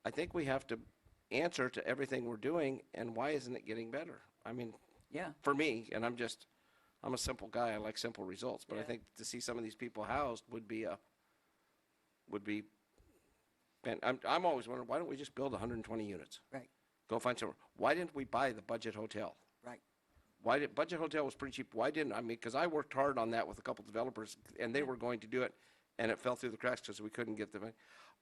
I think we have to answer to everything we're doing, and why isn't it getting better? I mean, Yeah. for me, and I'm a simple guy, I like simple results, but I think to see some of these people housed would be, and I'm always wondering, why don't we just build 120 units? Right. Go find somewhere. Why didn't we buy the Budget Hotel? Right. Budget Hotel was pretty cheap. Why didn't, because I worked hard on that with a couple developers, and they were going to do it, and it fell through the cracks because we couldn't get the money.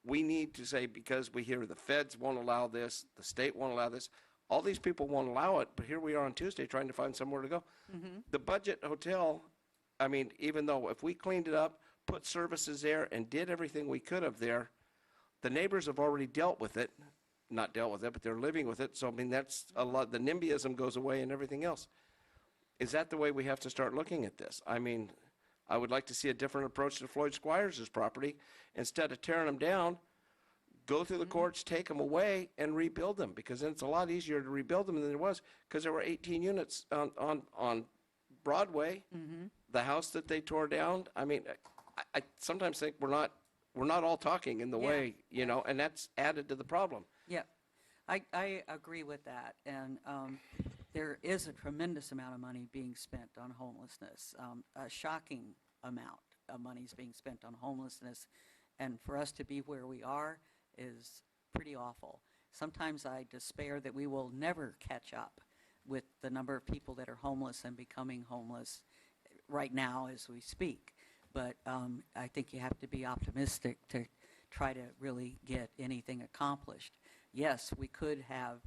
we need to say, because we hear the feds won't allow this, the state won't allow this, all these people won't allow it, but here we are on Tuesday trying to find somewhere to go. The budget hotel, I mean, even though if we cleaned it up, put services there and did everything we could have there, the neighbors have already dealt with it, not dealt with it, but they're living with it. So, I mean, that's a lot, the NIMBYism goes away and everything else. Is that the way we have to start looking at this? I mean, I would like to see a different approach to Floyd Squires' property. Instead of tearing them down, go through the courts, take them away, and rebuild them, because then it's a lot easier to rebuild them than it was, because there were 18 units on Broadway, the house that they tore down. I mean, I sometimes think we're not all talking in the way, you know, and that's added to the problem. Yeah, I agree with that. And there is a tremendous amount of money being spent on homelessness, a shocking amount of money is being spent on homelessness. And for us to be where we are is pretty awful. Sometimes I despair that we will never catch up with the number of people that are homeless and becoming homeless right now as we speak. But I think you have to be optimistic to try to really get anything accomplished. Yes, we could have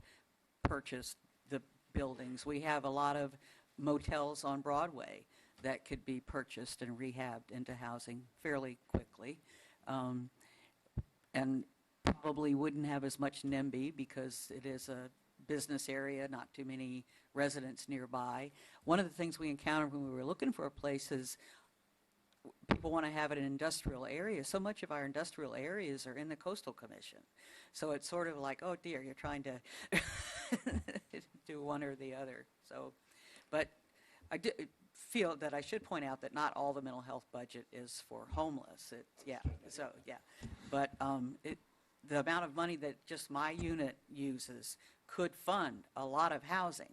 purchased the buildings. We have a lot of motels on Broadway that could be purchased and rehabbed into housing fairly quickly. And probably wouldn't have as much NIMBY because it is a business area, not too many residents nearby. One of the things we encountered when we were looking for a place is people want to have it in industrial areas. So much of our industrial areas are in the Coastal Commission. So it's sort of like, oh dear, you're trying to do one or the other. So, but I feel that I should point out that not all the mental health budget is for homeless. But the amount of money that just my unit uses could fund a lot of housing.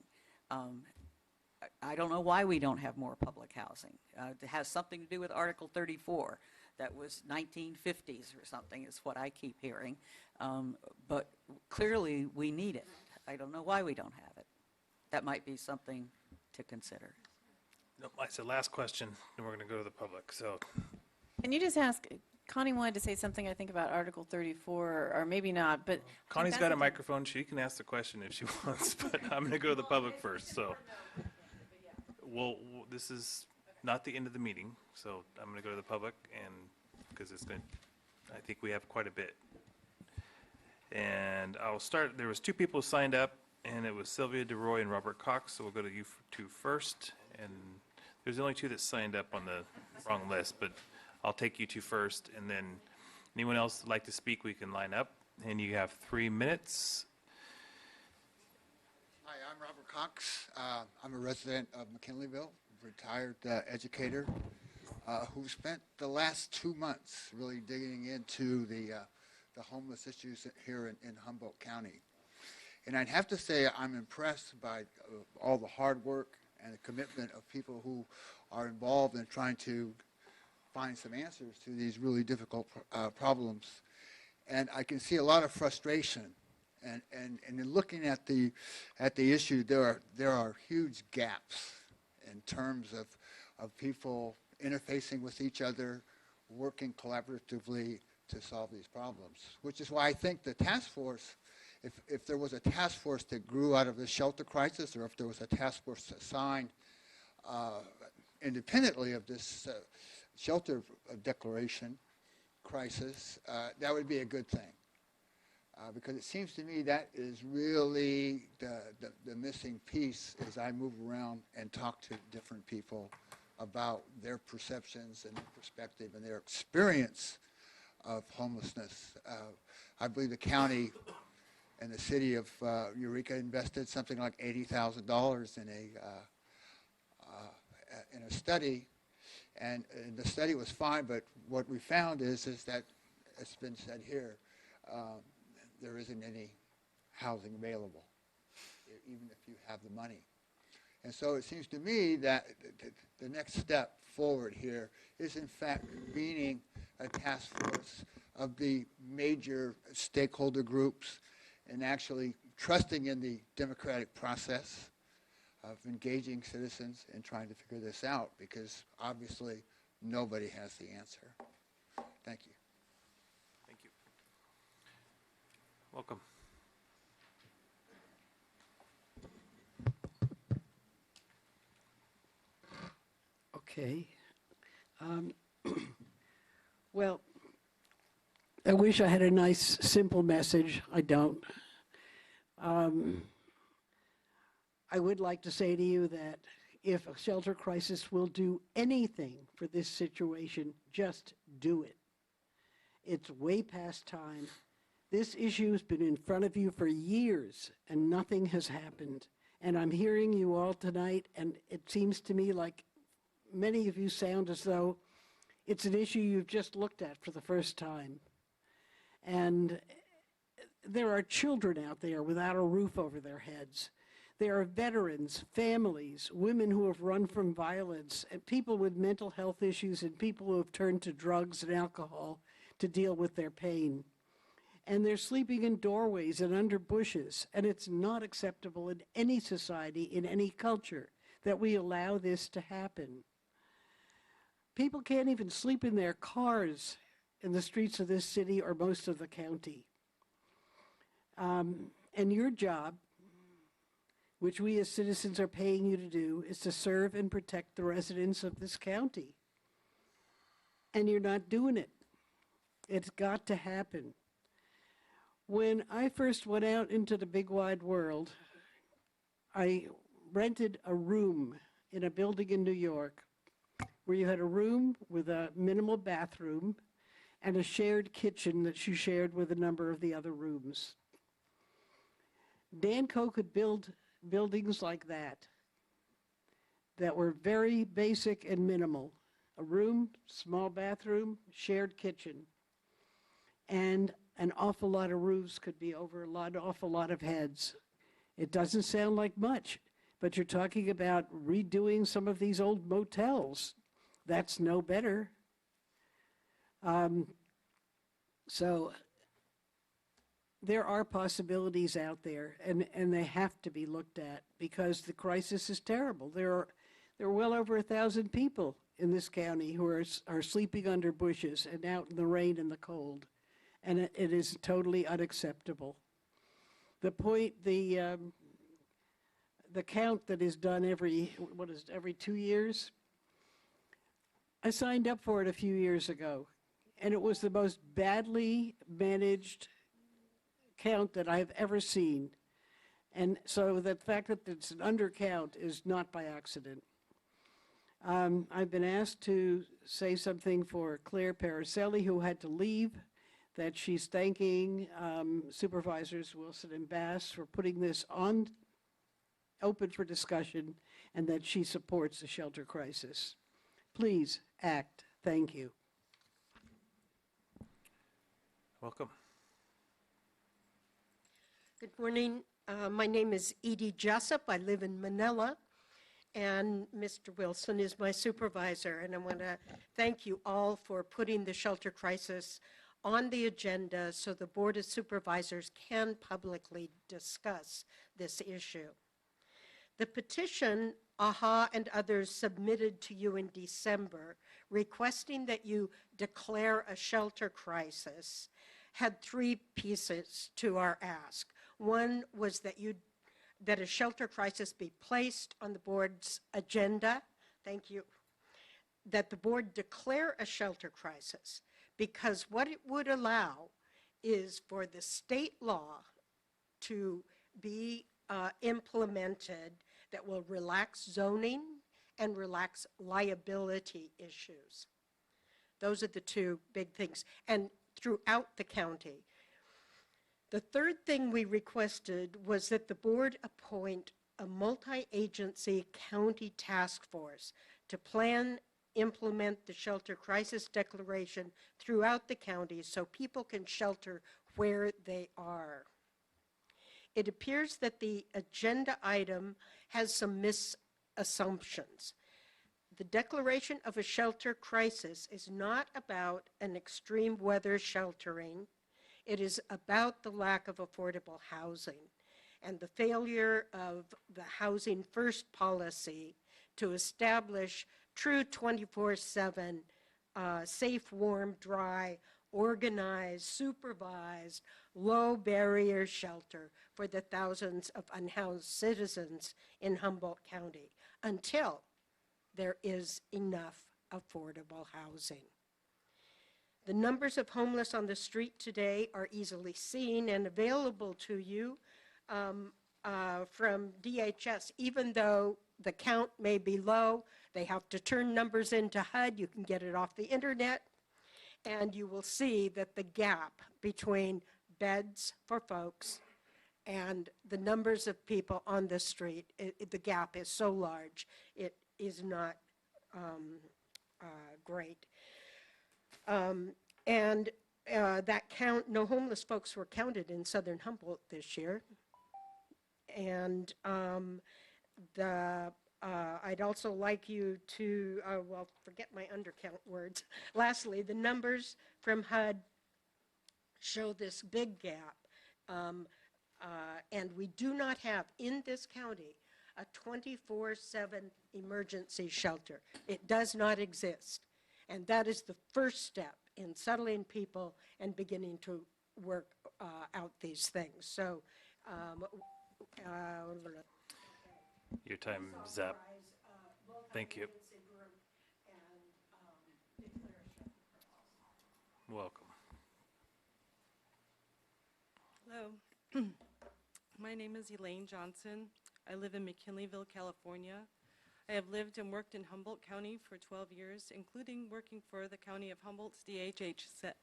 I don't know why we don't have more public housing. It has something to do with Article 34. That was 1950s or something is what I keep hearing. But clearly we need it. I don't know why we don't have it. That might be something to consider. No, I said last question, then we're going to go to the public. So, Can you just ask, Connie wanted to say something, I think, about Article 34, or maybe not, but. Connie's that's got a something- microphone. She can ask the question if she wants, but I'm going to go to the public first. So, well, this is not the end of the meeting, so I'm going to go to the public, and because it's going to, I think we have quite a bit. And I'll start. There was two people signed up, and it was Sylvia DeRoy and Robert Cox. So we'll go to you two first. And there's only two that signed up on the wrong list, but I'll take you two first, and then anyone else would like to speak, we can line up. And you have 3 minutes. Hi, I'm Robert Cox. I'm a resident of McKinleyville, retired educator, who spent the last 2 months really digging into the homeless issues here in Humboldt County. And I'd have to say I'm impressed by all the hard work and the commitment of people who are involved in trying to find some answers to these really difficult problems. And I can see a lot of frustration. And in looking at the issue, there are huge gaps in terms of people interfacing with each other, working collaboratively to solve these problems, which is why I think the task force, if there was a task force that grew out of the shelter crisis, or if there was a task force assigned independently of this shelter declaration crisis, that would be a good thing. Because it seems to me that is really the missing piece as I move around and talk to different people about their perceptions and their perspective and their experience of homelessness. I believe the county and the city of Eureka invested something like $80,000 in a study, and the study was fine, but what we found is that, it's been said here, there isn't any housing available, even if you have the money. And so it seems to me that the next step forward here is, in fact, convening a task force of the major stakeholder groups and actually trusting in the democratic process of engaging citizens and trying to figure this out, because obviously nobody has the answer. Thank you. Thank you. Welcome. Okay. Well, I wish I had a nice, simple message. I don't. I would like to say to you that if a shelter crisis will do anything for this situation, just do it. It's way past time. This issue has been in front of you for years, and nothing has happened. And I'm hearing you all tonight, and it seems to me like many of you sound as though it's an issue you've just looked at for the first time. And there are children out there without a roof over their heads. There are veterans, families, women who have run from violence, and people with mental health issues, and people who have turned to drugs and alcohol to deal with their pain. And they're sleeping in doorways and under bushes, and it's not acceptable in any society, in any culture, that we allow this to happen. People can't even sleep in their cars in the streets of this city or most of the county. And your job, which we as citizens are paying you to do, is to serve and protect the residents of this county. And you're not doing it. It's got to happen. When I first went out into the big wide world, I rented a room in a building in New York where you had a room with a minimal bathroom and a shared kitchen that you shared with a number of the other rooms. Danco could build buildings like that were very basic and minimal. A room, small bathroom, shared kitchen. And an awful lot of roofs could be over an awful lot of heads. It doesn't sound like much, but you're talking about redoing some of these old motels. That's no better. So there are possibilities out there, and they have to be looked at because the crisis is terrible. There are well over 1,000 people in this county who are sleeping under bushes and out in the rain and the cold, and it is totally unacceptable. The count that is done every 2 years, I signed up for it a few years ago, and it was the most badly managed count that I've ever seen. And so the fact that it's an undercount is not by accident. I've been asked to say something for Claire Paracelli, who had to leave, that she's thanking Supervisors Wilson and Bass for putting this on open for discussion, and that she supports the shelter crisis. Please act. Thank you. Welcome. Good morning. My name is Edie Jessup. I live in Manila, and Mr. Wilson is my supervisor. And I want to thank you all for putting the shelter crisis on the agenda so the Board of Supervisors can publicly discuss this issue. The petition AHA and others submitted to you in December requesting that you declare a shelter crisis had three pieces to our ask. One was that a shelter crisis be placed on the board's agenda. Thank you. That the board declare a shelter crisis, because what it would allow is for the state law to be implemented that will relax zoning and relax liability issues. Those are the two big things, and throughout the county. The third thing we requested was that the board appoint a multi-agency county task force to plan, implement the shelter crisis declaration throughout the county so people can shelter where they are. It appears that the agenda item has some misassumptions. The declaration of a shelter crisis is not about an extreme weather sheltering. It is about the lack of affordable housing and the failure of the Housing First policy to establish true 24/7 safe, warm, dry, organized, supervised, low-barrier shelter for the thousands of unhoused citizens in Humboldt County until there is enough affordable housing. The numbers of homeless on the street today are easily seen and available to you from DHS. Even though the count may be low, they have to turn numbers into HUD. You can get it off the internet, and you will see that the gap between beds for folks and the numbers of people on the street, the gap is so large, it is not great. That count, no homeless folks were counted in Southern Humboldt this year. And I'd also like you to, well, forget my undercount words. Lastly, the numbers from HUD show this big gap. And we do not have in this county a 24/7 emergency shelter. It does not exist. And that is the first step in settling people and beginning to work out these things. So, Your time is up. Thank you. Welcome. Hello. My name is Elaine Johnson. I live in McKinleyville, California. I have lived and worked in Humboldt County for 12 years, including working for the County of Humboldt's DHHS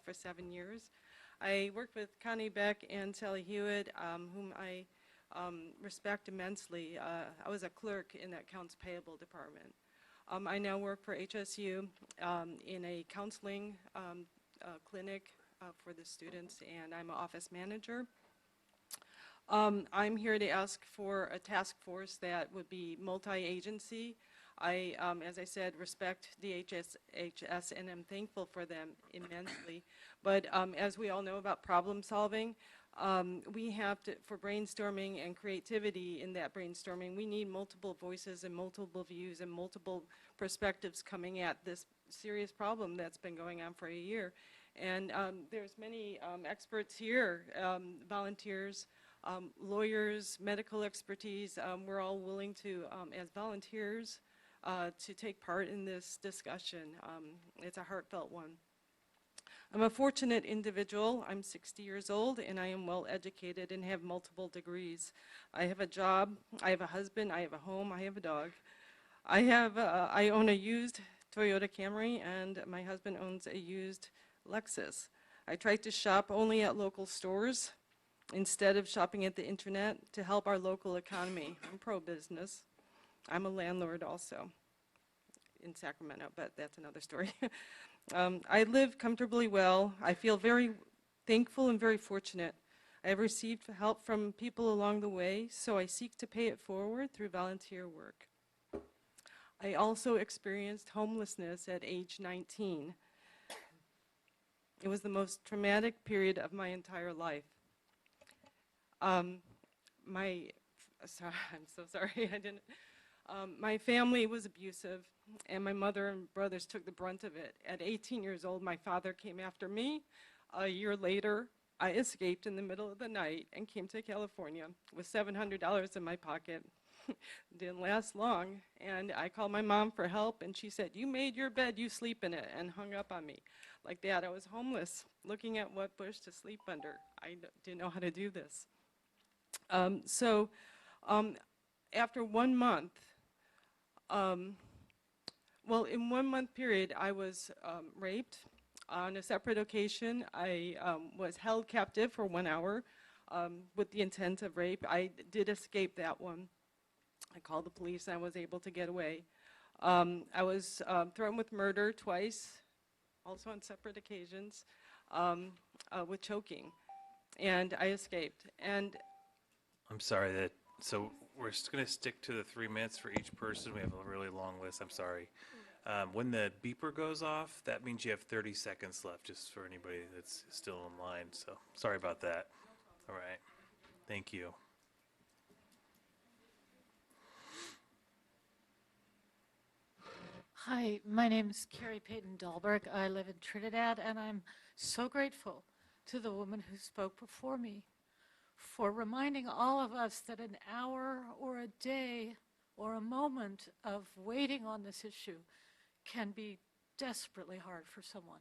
for 7 years. I worked with Connie Beck and Sally Hewitt, whom I respect immensely. I was a clerk in that accounts payable department. I now work for HSU in a counseling clinic for the students, and I'm an office manager. I'm here to ask for a task force that would be multi-agency. I, as I said, respect DHHS, and I'm thankful for them immensely. But as we all know about problem solving, we have to, for brainstorming and creativity in that brainstorming, we need multiple voices and multiple views and multiple perspectives coming at this serious problem that's been going on for a year. And there's many experts here, volunteers, lawyers, medical expertise. We're all willing to, as volunteers, to take part in this discussion. It's a heartfelt one. I'm a fortunate individual. I'm 60 years old, and I am well educated and have multiple degrees. I have a job, I have a husband, I have a home, I have a dog. I own a used Toyota Camry, and my husband owns a used Lexus. I try to shop only at local stores instead of shopping at the internet to help our local economy. I'm pro-business. I'm a landlord also in Sacramento, but that's another story. I live comfortably well. I feel very thankful and very fortunate. I have received help from people along the way, so I seek to pay it forward through volunteer work. I also experienced homelessness at age 19. It was the most traumatic period of my entire life. I'm so sorry, I didn't. My family was abusive, and my mother and brothers took the brunt of it. At 18 years old, my father came after me. A year later, I escaped in the middle of the night and came to California with $700 in my pocket. Didn't last long, and I called my mom for help, and she said, "You made your bed, you sleep in it," and hung up on me. Like that, I was homeless, looking at what bush to sleep under. I didn't know how to do this. After 1 month, well, in 1 month period, I was raped. On a separate occasion, I was held captive for 1 hour with the intent of rape. I did escape that one. I called the police, and I was able to get away. I was threatened with murder twice, also on separate occasions, with choking, and I escaped. And I'm sorry so we're just going to stick to the 3 minutes for each person. We have a really long list. I'm sorry. When the beeper goes off, that means you have 30 seconds left, just for anybody that's still in line. So sorry about that. All right. Thank you. Hi, my name is Carrie Payton Dahlberg. I live in Trinidad, and I'm so grateful to the woman who spoke before me for reminding all of us that an hour or a day or a moment of waiting on this issue can be desperately hard for someone.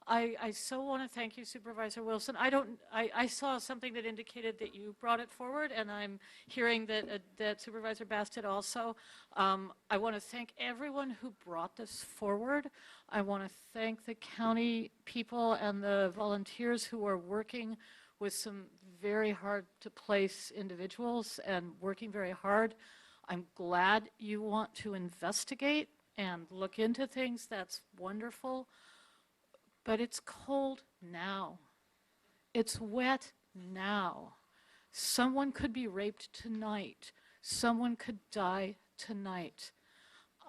I so want to thank you, Supervisor Wilson. I saw something that indicated that you brought it forward, and I'm hearing that Supervisor Bass did also. I want to thank everyone who brought this forward. I want to thank the county people and the volunteers who are working with some very hard to place individuals and working very hard. I'm glad you want to investigate and look into things. That's wonderful. But it's cold now. It's wet now. Someone could be raped tonight. Someone could die tonight.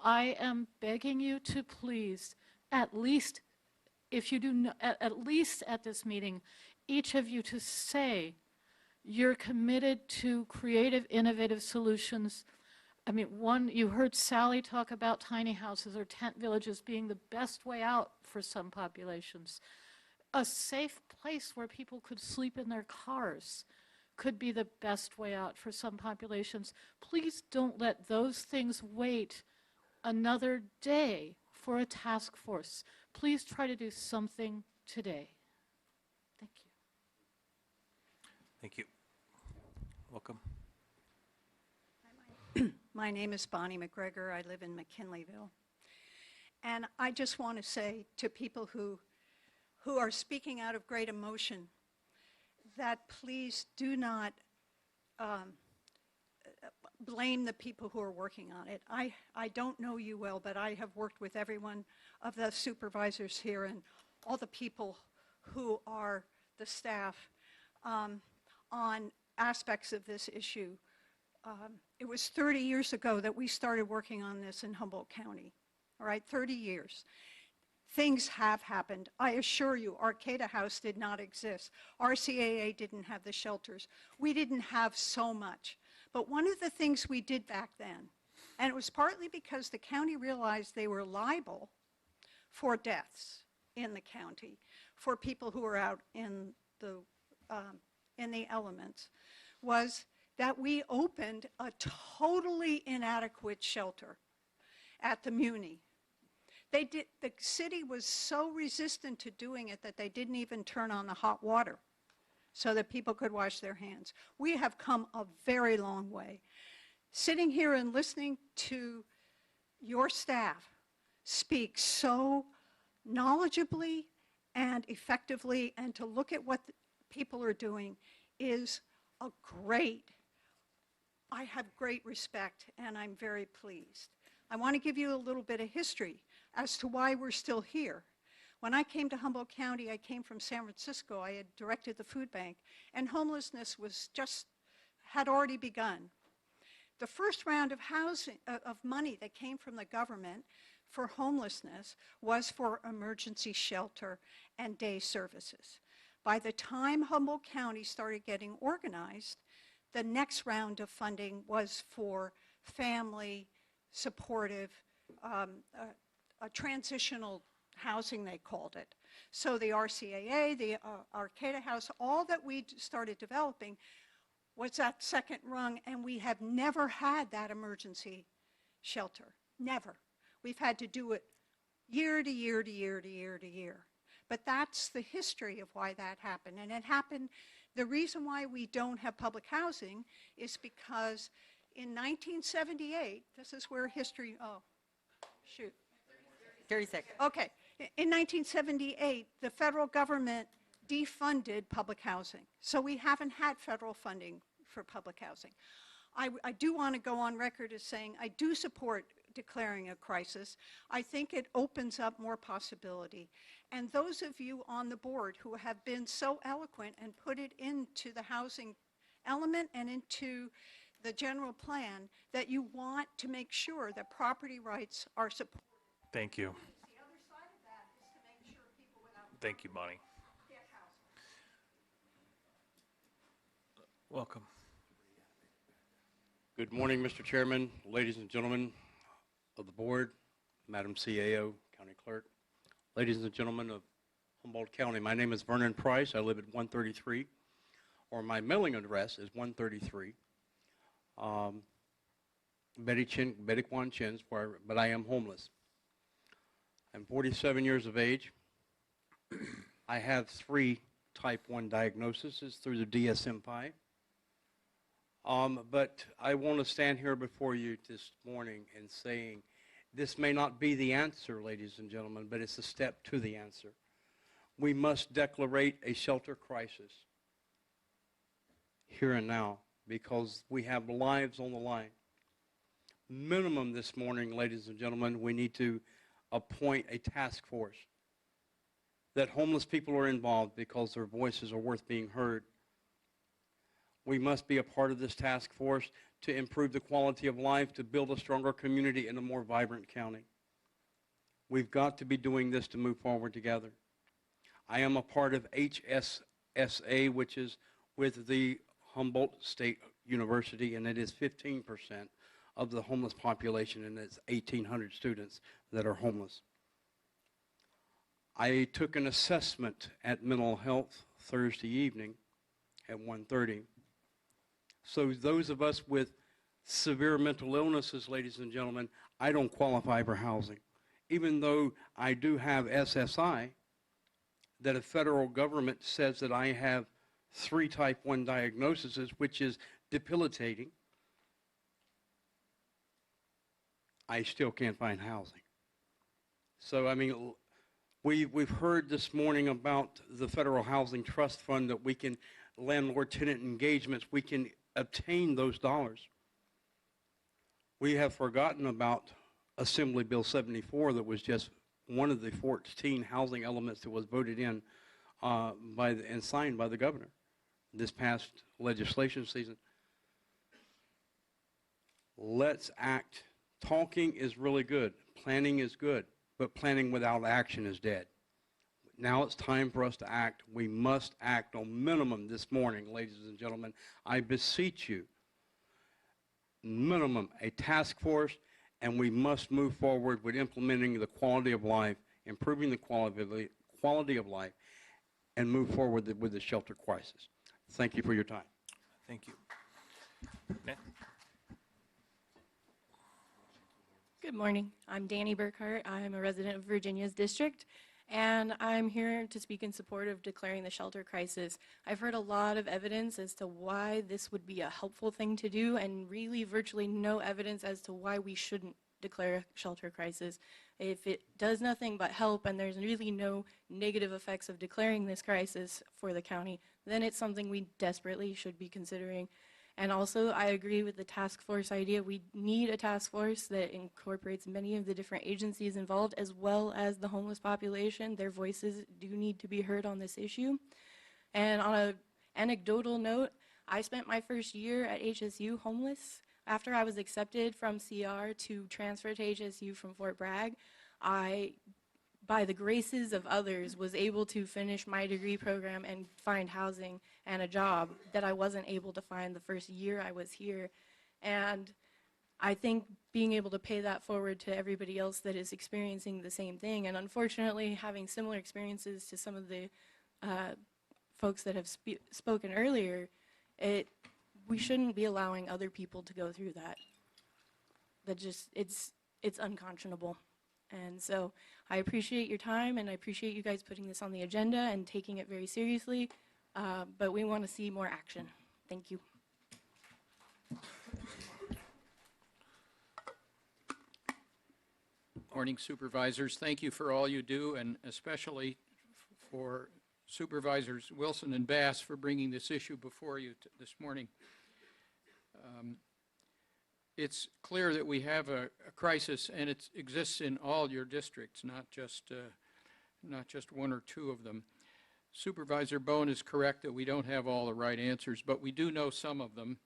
I am begging you to please, at least, if you do, at least at this meeting, each of you to say you're committed to creative, innovative solutions. I mean, you heard Sally talk about tiny houses or tent villages being the best way out for some populations. A safe place where people could sleep in their cars could be the best way out for some populations. Please don't let those things wait another day for a task force. Please try to do something today. Thank you. Thank you. Welcome. My name is Bonnie McGregor. I live in McKinleyville. And I just want to say to people who are speaking out of great emotion that please do not blame the people who are working on it. I don't know you well, but I have worked with every one of the supervisors here and all the people who are the staff on aspects of this issue. It was 30 years ago that we started working on this in Humboldt County, all right, 30 years. Things have happened. I assure you, Arcata House did not exist. RCAA didn't have the shelters. We didn't have so much. But one of the things we did back then, and it was partly because the county realized they were liable for deaths in the county, for people who were out in the elements, was that we opened a totally inadequate shelter at the Muni. The city was so resistant to doing it that they didn't even turn on the hot water so that people could wash their hands. We have come a very long way. Sitting here and listening to your staff speak so knowledgeably and effectively, and to look at what people are doing is a great, I have great respect, and I'm very pleased. I want to give you a little bit of history as to why we're still here. When I came to Humboldt County, I came from San Francisco. I had directed the food bank, and homelessness had already begun. The first round of money that came from the government for homelessness was for emergency shelter and day services. By the time Humboldt County started getting organized, the next round of funding was for family, supportive, a transitional housing, they called it. So the RCAA, the Arcata House, all that we started developing was that second rung, and we have never had that emergency shelter, never. We've had to do it year to year to year to year to year. But that's the history of why that happened. And it happened, the reason why we don't have public housing is because in 1978, this is where history, oh, shoot. 30 seconds. Okay. In 1978, the federal government defunded public housing. So we haven't had federal funding for public housing. I do want to go on record as saying I do support declaring a crisis. I think it opens up more possibility. And those of you on the board who have been so eloquent and put it into the housing element and into the general plan, that you want to make sure that property rights are supported. Thank you. The other side of that is to make sure people without Thank you, Bonnie. get housing. Welcome. Good morning, Mr. Chairman, ladies and gentlemen of the board, Madam CAO, County Clerk, ladies and gentlemen of Humboldt County. My name is Vernon Price. I live at 133, or my mailing address is 133 Betty Quan Chin's, but I am homeless. I'm 47 years of age. I have 3 type 1 diagnoses through the DSM-5. But I want to stand here before you this morning and saying, this may not be the answer, ladies and gentlemen, but it's a step to the answer. We must declarate a shelter crisis here and now because we have lives on the line. Minimum this morning, ladies and gentlemen, we need to appoint a task force that homeless people are involved because their voices are worth being heard. We must be a part of this task force to improve the quality of life, to build a stronger community and a more vibrant county. We've got to be doing this to move forward together. I am a part of HSSA, which is with the Humboldt State University, and it is 15% of the homeless population, and it's 1,800 students that are homeless. I took an assessment at mental health Thursday evening at 1:30. So those of us with severe mental illnesses, ladies and gentlemen, I don't qualify for housing. Even though I do have SSI, that a federal government says that I have 3 type 1 diagnoses, which is debilitating, I still can't find housing. So, I mean, we've heard this morning about the Federal Housing Trust Fund that we can, landlord-tenant engagements, we can obtain those dollars. We have forgotten about Assembly Bill 74 that was just one of the 14 housing elements that was voted in and signed by the governor this past legislation season. Let's act. Talking is really good. Planning is good, but planning without action is dead. Now it's time for us to act. We must act on minimum this morning, ladies and gentlemen. I beseech you, minimum a task force, and we must move forward with implementing the quality of life, improving the quality of life, and move forward with the shelter crisis. Thank you for your time. Thank you. Okay. Good morning. I'm Danny Burkhart. I'm a resident of Virginia's district, and I'm here to speak in support of declaring the shelter crisis. I've heard a lot of evidence as to why this would be a helpful thing to do, and really virtually no evidence as to why we shouldn't declare a shelter crisis. If it does nothing but help and there's really no negative effects of declaring this crisis for the county, then it's something we desperately should be considering. And also, I agree with the task force idea. We need a task force that incorporates many of the different agencies involved, as well as the homeless population. Their voices do need to be heard on this issue. And on an anecdotal note, I spent my first year at HSU homeless. After I was accepted from CR to transfer to HSU from Fort Bragg, I, by the graces of others, was able to finish my degree program and find housing and a job that I wasn't able to find the first year I was here. And I think being able to pay that forward to everybody else that is experiencing the same thing, and unfortunately having similar experiences to some of the folks that have spoken earlier, we shouldn't be allowing other people to go through that. That just, it's unconscionable. And so I appreciate your time, and I appreciate you guys putting this on the agenda and taking it very seriously, but we want to see more action. Thank you. Morning, supervisors. Thank you for all you do, and especially for Supervisors Wilson and Bass for bringing this issue before you this morning. It's clear that we have a crisis, and it exists in all your districts, not just one or two of them. Supervisor Bone is correct that we don't have all the right answers, but we do know some of them.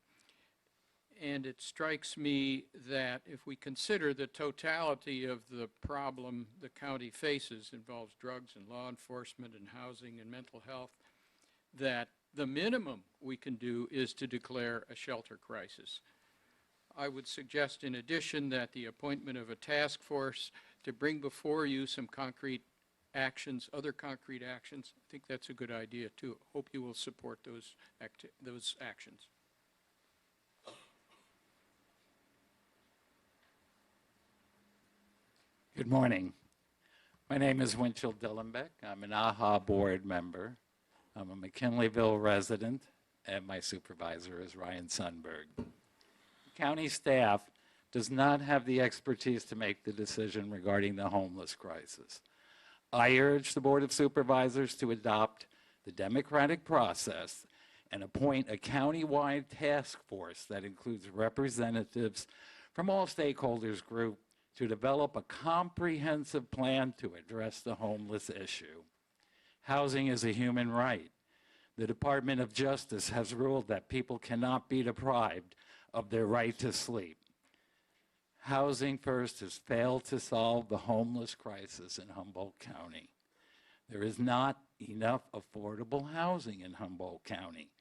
And it strikes me that if we consider the totality of the problem the county faces, involves drugs and law enforcement and housing and mental health, that the minimum we can do is to declare a shelter crisis. I would suggest in addition that the appointment of a task force to bring before you some concrete actions, other concrete actions. I think that's a good idea too. Hope you will support those actions. Good morning. My name is Winchell Dillenbeck. I'm an AHA board member. I'm a McKinleyville resident, and my supervisor is Ryan Sundberg. County staff does not have the expertise to make the decision regarding the homeless crisis. I urge the Board of Supervisors to adopt the democratic process and appoint a county-wide task force that includes representatives from all stakeholders group to develop a comprehensive plan to address the homeless issue. Housing is a human right. The Department of Justice has ruled that people cannot be deprived of their right to sleep. Housing First has failed to solve the homeless crisis in Humboldt County. There is not enough affordable housing in Humboldt County.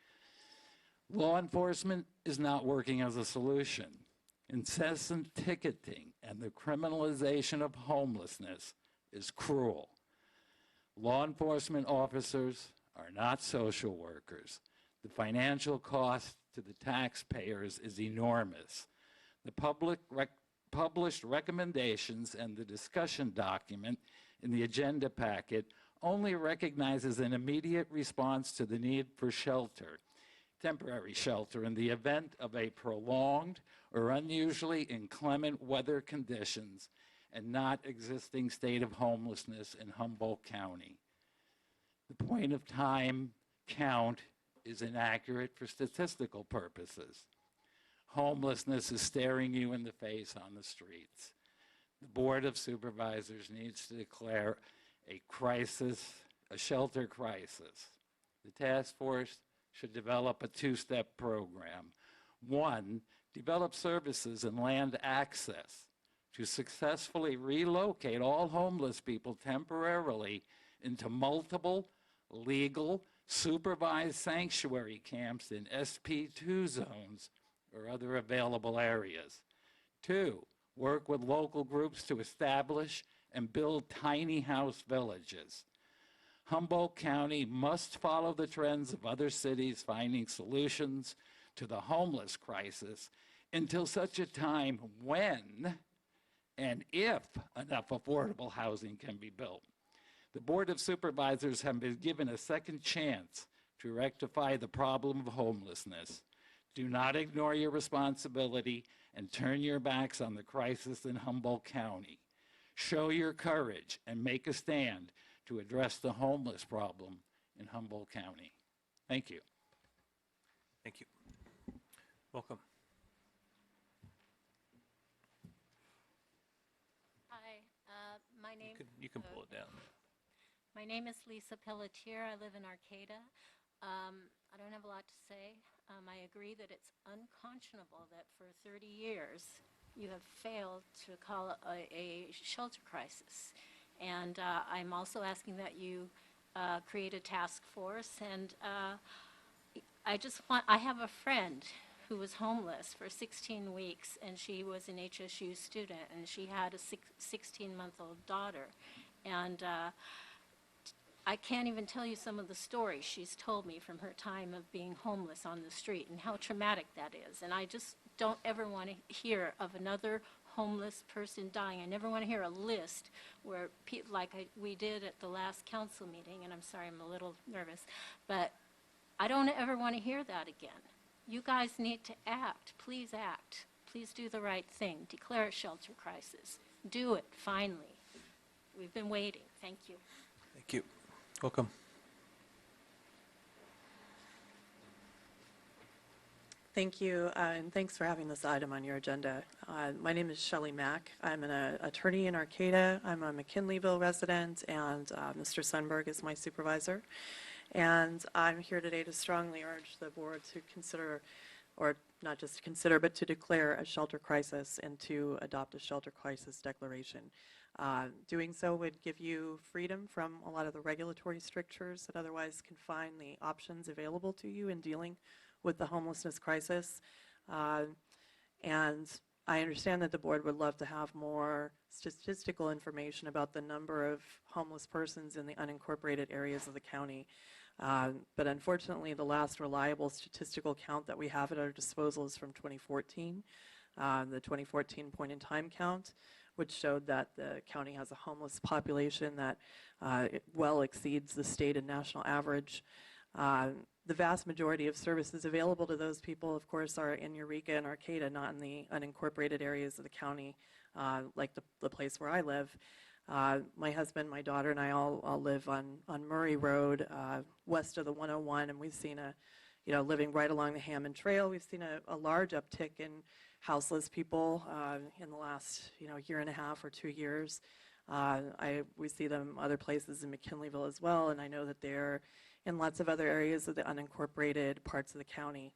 Law enforcement is not working as a solution. Incessant ticketing and the criminalization of homelessness is cruel. Law enforcement officers are not social workers. The financial cost to the taxpayers is enormous. The published recommendations and the discussion document in the agenda packet only recognizes an immediate response to the need for shelter, temporary shelter, in the event of a prolonged or unusually inclement weather conditions and not existing state of homelessness in Humboldt County. The point of time count is inaccurate for statistical purposes. Homelessness is staring you in the face on the streets. The Board of Supervisors needs to declare a crisis, a shelter crisis. The task force should develop a two-step program. One, develop services and land access to successfully relocate all homeless people temporarily into multiple legal supervised sanctuary camps in SP2 zones or other available areas. Two, work with local groups to establish and build tiny house villages. Humboldt County must follow the trends of other cities finding solutions to the homeless crisis until such a time when and if enough affordable housing can be built. The Board of Supervisors have been given a second chance to rectify the problem of homelessness. Do not ignore your responsibility and turn your backs on the crisis in Humboldt County. Show your courage and make a stand to address the homeless problem in Humboldt County. Thank you. Thank you. Welcome. Hi, my name. You can pull it down. My name is Lisa Pelletier. I live in Arcata. I don't have a lot to say. I agree that it's unconscionable that for 30 years you have failed to call a shelter crisis. And I'm also asking that you create a task force. And I have a friend who was homeless for 16 weeks, and she was an HSU student, and she had a 16-month-old daughter. And I can't even tell you some of the stories she's told me from her time of being homeless on the street and how traumatic that is. And I just don't ever want to hear of another homeless person dying. I never want to hear a list where, we did at the last council meeting, and I'm sorry, I'm a little nervous, but I don't ever want to hear that again. You guys need to act. Please act. Please do the right thing. Declare a shelter crisis. Do it, finally. We've been waiting. Thank you. Thank you. Welcome. Thank you, and thanks for having this item on your agenda. My name is Shelley Mack. I'm an attorney in Arcata. I'm a McKinleyville resident, and Mr. Sundberg is my supervisor. And I'm here today to strongly urge the board to consider, or not just to consider, but to declare a shelter crisis and to adopt a shelter crisis declaration. Doing so would give you freedom from a lot of the regulatory strictures that otherwise confine the options available to you in dealing with the homelessness crisis. And I understand that the board would love to have more statistical information about the number of homeless persons in the unincorporated areas of the county. But unfortunately, the last reliable statistical count that we have at our disposal is from 2014, the 2014 point in time count, which showed that the county has a homeless population that it well exceeds the state and national average. The vast majority of services available to those people, of course, are in Eureka and Arcata, not in the unincorporated areas of the county, like the place where I live. My husband, my daughter, and I all live on Murray Road, west of the 101, and we've seen living right along the Hammond Trail, we've seen a large uptick in houseless people in the last, year and a half or 2 years. We see them other places in McKinleyville as well, and I know that they're in lots of other areas of the unincorporated parts of the county.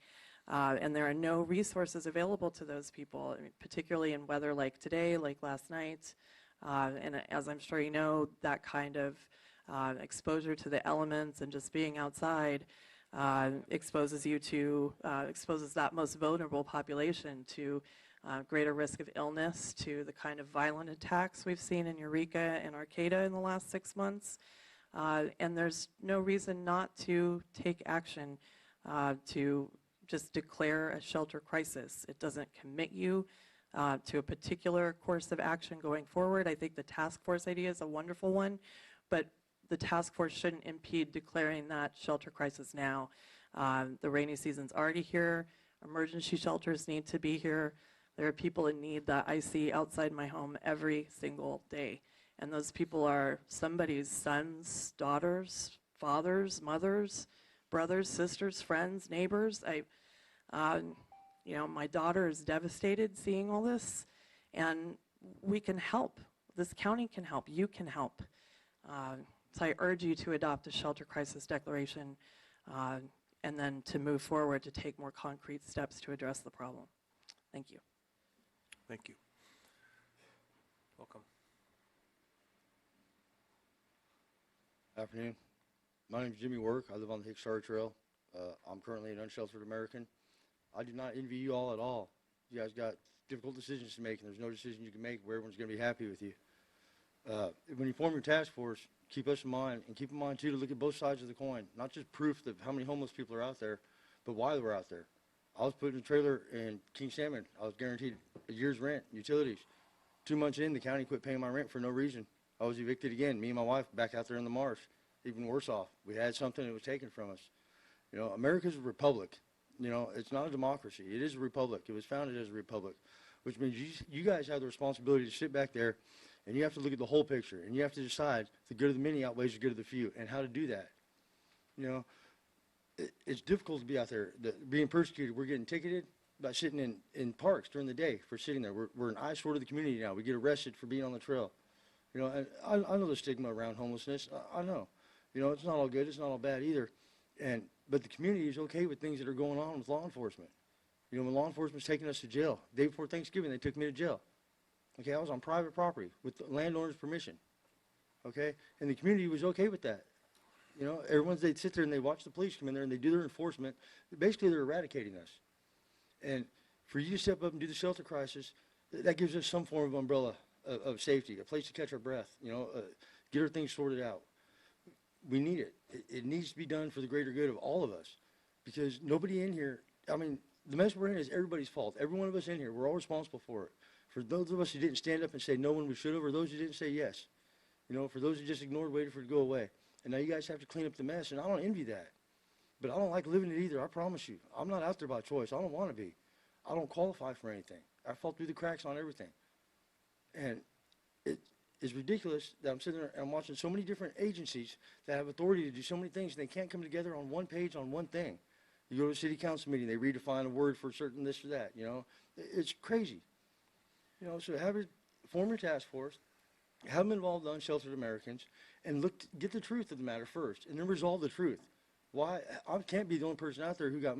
And there are no resources available to those people, particularly in weather like today, like last night. And as I'm sure you know, that kind of exposure to the elements and just being outside exposes that most vulnerable population to greater risk of illness, to the kind of violent attacks we've seen in Eureka and Arcata in the last 6 months. And there's no reason not to take action to just declare a shelter crisis. It doesn't commit you to a particular course of action going forward. I think the task force idea is a wonderful one, but the task force shouldn't impede declaring that shelter crisis now. The rainy season's already here. Emergency shelters need to be here. There are people in need that I see outside my home every single day. And those people are somebody's sons, daughters, fathers, mothers, brothers, sisters, friends, neighbors. My daughter is devastated seeing all this, and we can help. This county can help. You can help. So I urge you to adopt a shelter crisis declaration and then to move forward to take more concrete steps to address the problem. Thank you. Thank you. Welcome. Afternoon. My name is Jimmy Work. I live on the Hicks Charter Trail. I'm currently an unsheltered American. I do not envy you all at all. You guys got difficult decisions to make, and there's no decision you can make where everyone's going to be happy with you. When you form your task force, keep us in mind, and keep in mind, too, to look at both sides of the coin, not just proof of how many homeless people are out there, but why they're out there. I was put in a trailer in King Salmon. I was guaranteed a year's rent, utilities. 2 months in, the county quit paying my rent for no reason. I was evicted again. Me and my wife back out there in the marsh, even worse off. We had something that was taken from us. America's a republic. It's not a democracy. It is a republic. It was founded as a republic, which means you guys have the responsibility to sit back there, and you have to look at the whole picture, and you have to decide the good of the many outweighs the good of the few, and how to do that. It's difficult to be out there. Being persecuted, we're getting ticketed by sitting in parks during the day for sitting there. We're an eyesore to the community now. We get arrested for being on the trail. And I know the stigma around homelessness. I know. It's not all good. It's not all bad either. But the community is okay with things that are going on with law enforcement. When law enforcement's taking us to jail, the day before Thanksgiving, they took me to jail. Okay, I was on private property with the landowner's permission. Okay, and the community was okay with that. They'd sit there and they watch the police come in there and they do their enforcement. Basically, they're eradicating us. And for you to step up and do the shelter crisis, that gives us some form of umbrella of safety, a place to catch our breath, get our things sorted out. We need it. It needs to be done for the greater good of all of us, because nobody in here, the mess we're in is everybody's fault. Every one of us in here, we're all responsible for it. For those of us who didn't stand up and say no when we should have, or those who didn't say yes, for those who just ignored, waited for it to go away. And now you guys have to clean up the mess, and I don't envy that. But I don't like living it either, I promise you. I'm not out there by choice. I don't want to be. I don't qualify for anything. I fall through the cracks on everything. And it's ridiculous that I'm sitting there and I'm watching so many different agencies that have authority to do so many things, and they can't come together on one page on one thing. You go to a city council meeting, they redefine a word for certain this or that, It's crazy. So form your task force, have them involve the unsheltered Americans, and get the truth of the matter first, and then resolve the truth. Why? I can't be the only person out there who got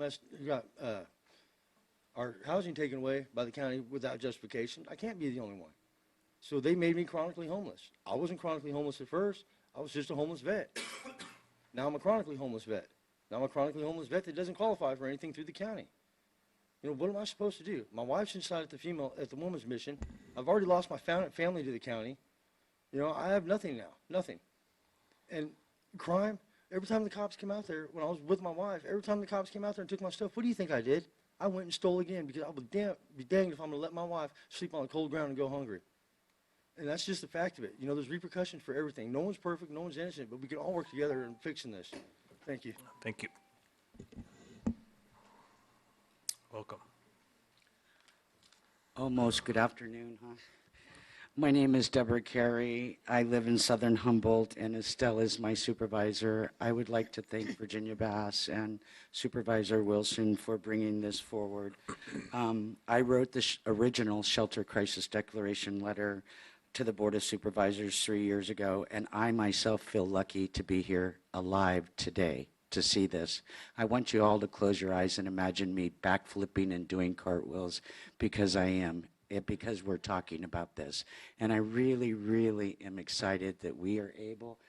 our housing taken away by the county without justification. I can't be the only one. So they made me chronically homeless. I wasn't chronically homeless at first. I was just a homeless vet. Now I'm a chronically homeless vet. Now I'm a chronically homeless vet that doesn't qualify for anything through the county. You know, what am I supposed to do? My wife's inside at the women's mission. I've already lost my family to the county. You know, I have nothing now, nothing. And crime, every time the cops came out there, when I was with my wife, every time the cops came out there and took my stuff, what do you think I did? I went and stole again because I would be danged if I'm going to let my wife sleep on the cold ground and go hungry. And that's just the fact of it. You know, there's repercussions for everything. No one's perfect, no one's innocent, but we can all work together in fixing this. Thank you. Thank you. Welcome. Almost good afternoon, huh? My name is Deborah Carey. I live in Southern Humboldt, and Estelle is my supervisor. I would like to thank Virginia Bass and Supervisor Wilson for bringing this forward. I wrote the original shelter crisis declaration letter to the Board of Supervisors 3 years ago, and I myself feel lucky to be here alive today to see this. I want you all to close your eyes and imagine me backflipping and doing cartwheels because I am. Because we're talking about this. And I really, really am excited that we are able.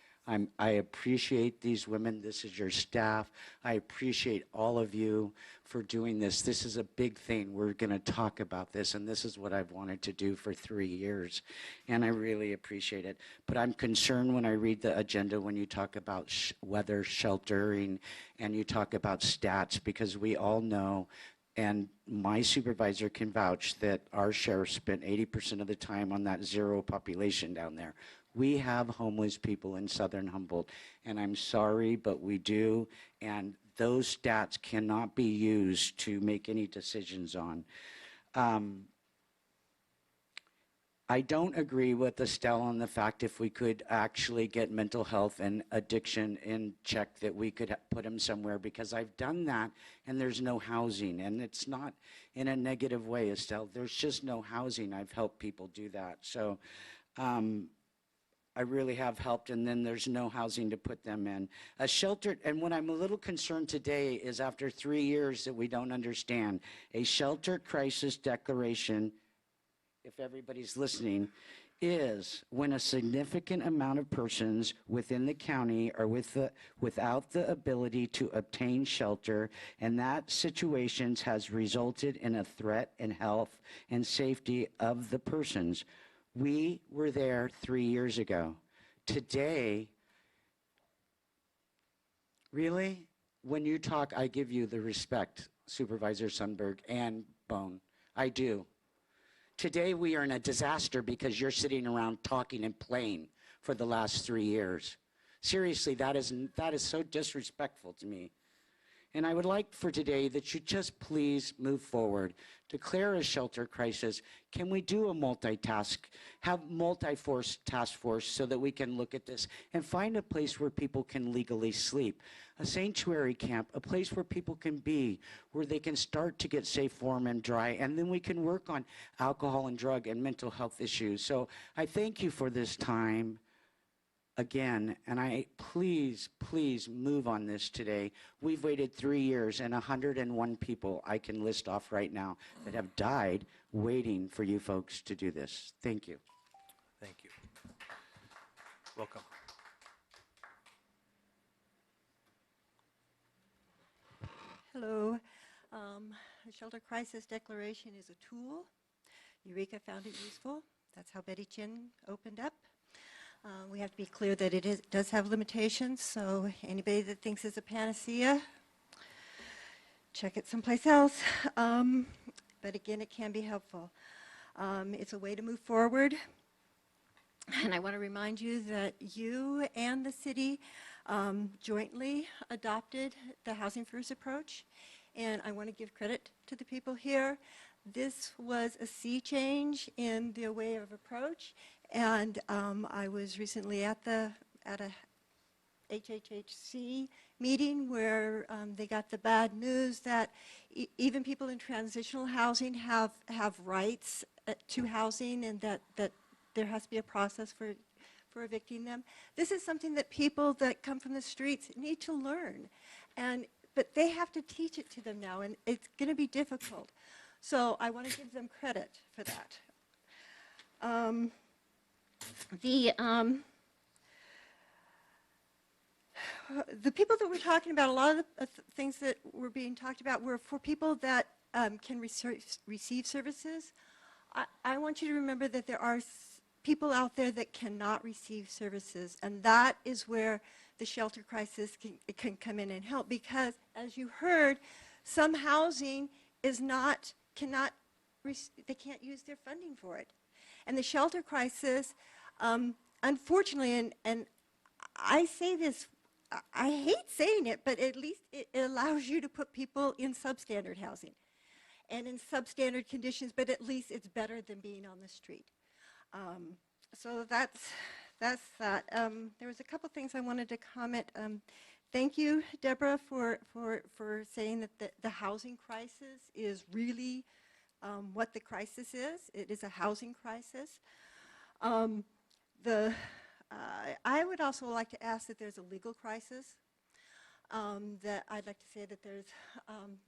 I appreciate these women. This is your staff. I appreciate all of you for doing this. This is a big thing. We're going to talk about this, and this is what I've wanted to do for 3 years. And I really appreciate it. But I'm concerned when I read the agenda when you talk about weather sheltering and you talk about stats, because we all know, and my supervisor can vouch, that our sheriff spent 80% of the time on that zero population down there. We have homeless people in Southern Humboldt, and I'm sorry, but we do, and those stats cannot be used to make any decisions on. I don't agree with Estelle on the fact if we could actually get mental health and addiction in check that we could put them somewhere, because I've done that and there's no housing, and it's not in a negative way, Estelle. There's just no housing. I've helped people do that. So I really have helped, and then there's no housing to put them in. A shelter, and what I'm a little concerned today is after 3 years that we don't understand, a shelter crisis declaration, if everybody's listening, is when a significant amount of persons within the county are without the ability to obtain shelter, and that situations has resulted in a threat in health and safety of the persons. We were there 3 years ago. Today, really, when you talk, I give you the respect, Supervisor Sundberg and Bone. I do. Today we are in a disaster because you're sitting around talking and playing for the last 3 years. Seriously, that is so disrespectful to me. And I would like for today that you just please move forward. Declare a shelter crisis. Can we do a multi-force task force so that we can look at this and find a place where people can legally sleep? A sanctuary camp, a place where people can be, where they can start to get safe, warm, and dry, and then we can work on alcohol and drug and mental health issues. So I thank you for this time again, and I please move on this today. We've waited 3 years, and 101 people I can list off right now that have died waiting for you folks to do this. Thank you. Thank you. Welcome. Hello. The Shelter Crisis Declaration is a tool. Eureka found it useful. That's how Betty Chin opened up. We have to be clear that it does have limitations, so anybody that thinks it's a panacea, check it someplace else. But again, it can be helpful. It's a way to move forward. And I want to remind you that you and the city jointly adopted the Housing First approach, and I want to give credit to the people here. This was a sea change in the way of approach, and I was recently at a HHHC meeting where they got the bad news that even people in transitional housing have rights to housing, and that there has to be a process for evicting them. This is something that people that come from the streets need to learn, but they have to teach it to them now, and it's going to be difficult. So I want to give them credit for that. The people that we're talking about, a lot of the things that were being talked about were for people that can receive services, I want you to remember that there are people out there that cannot receive services, and that is where the shelter crisis can come in and help, because as you heard, some housing is they can't use their funding for it. And the shelter crisis, unfortunately, and I say this, I hate saying it, but at least it allows you to put people in substandard housing and in substandard conditions, but at least it's better than being on the street. So that's that. There was a couple things I wanted to comment. Thank you, Deborah, for saying that the housing crisis is really what the crisis is. It is a housing crisis. I would also like to ask that there's a legal crisis. That I'd like to say that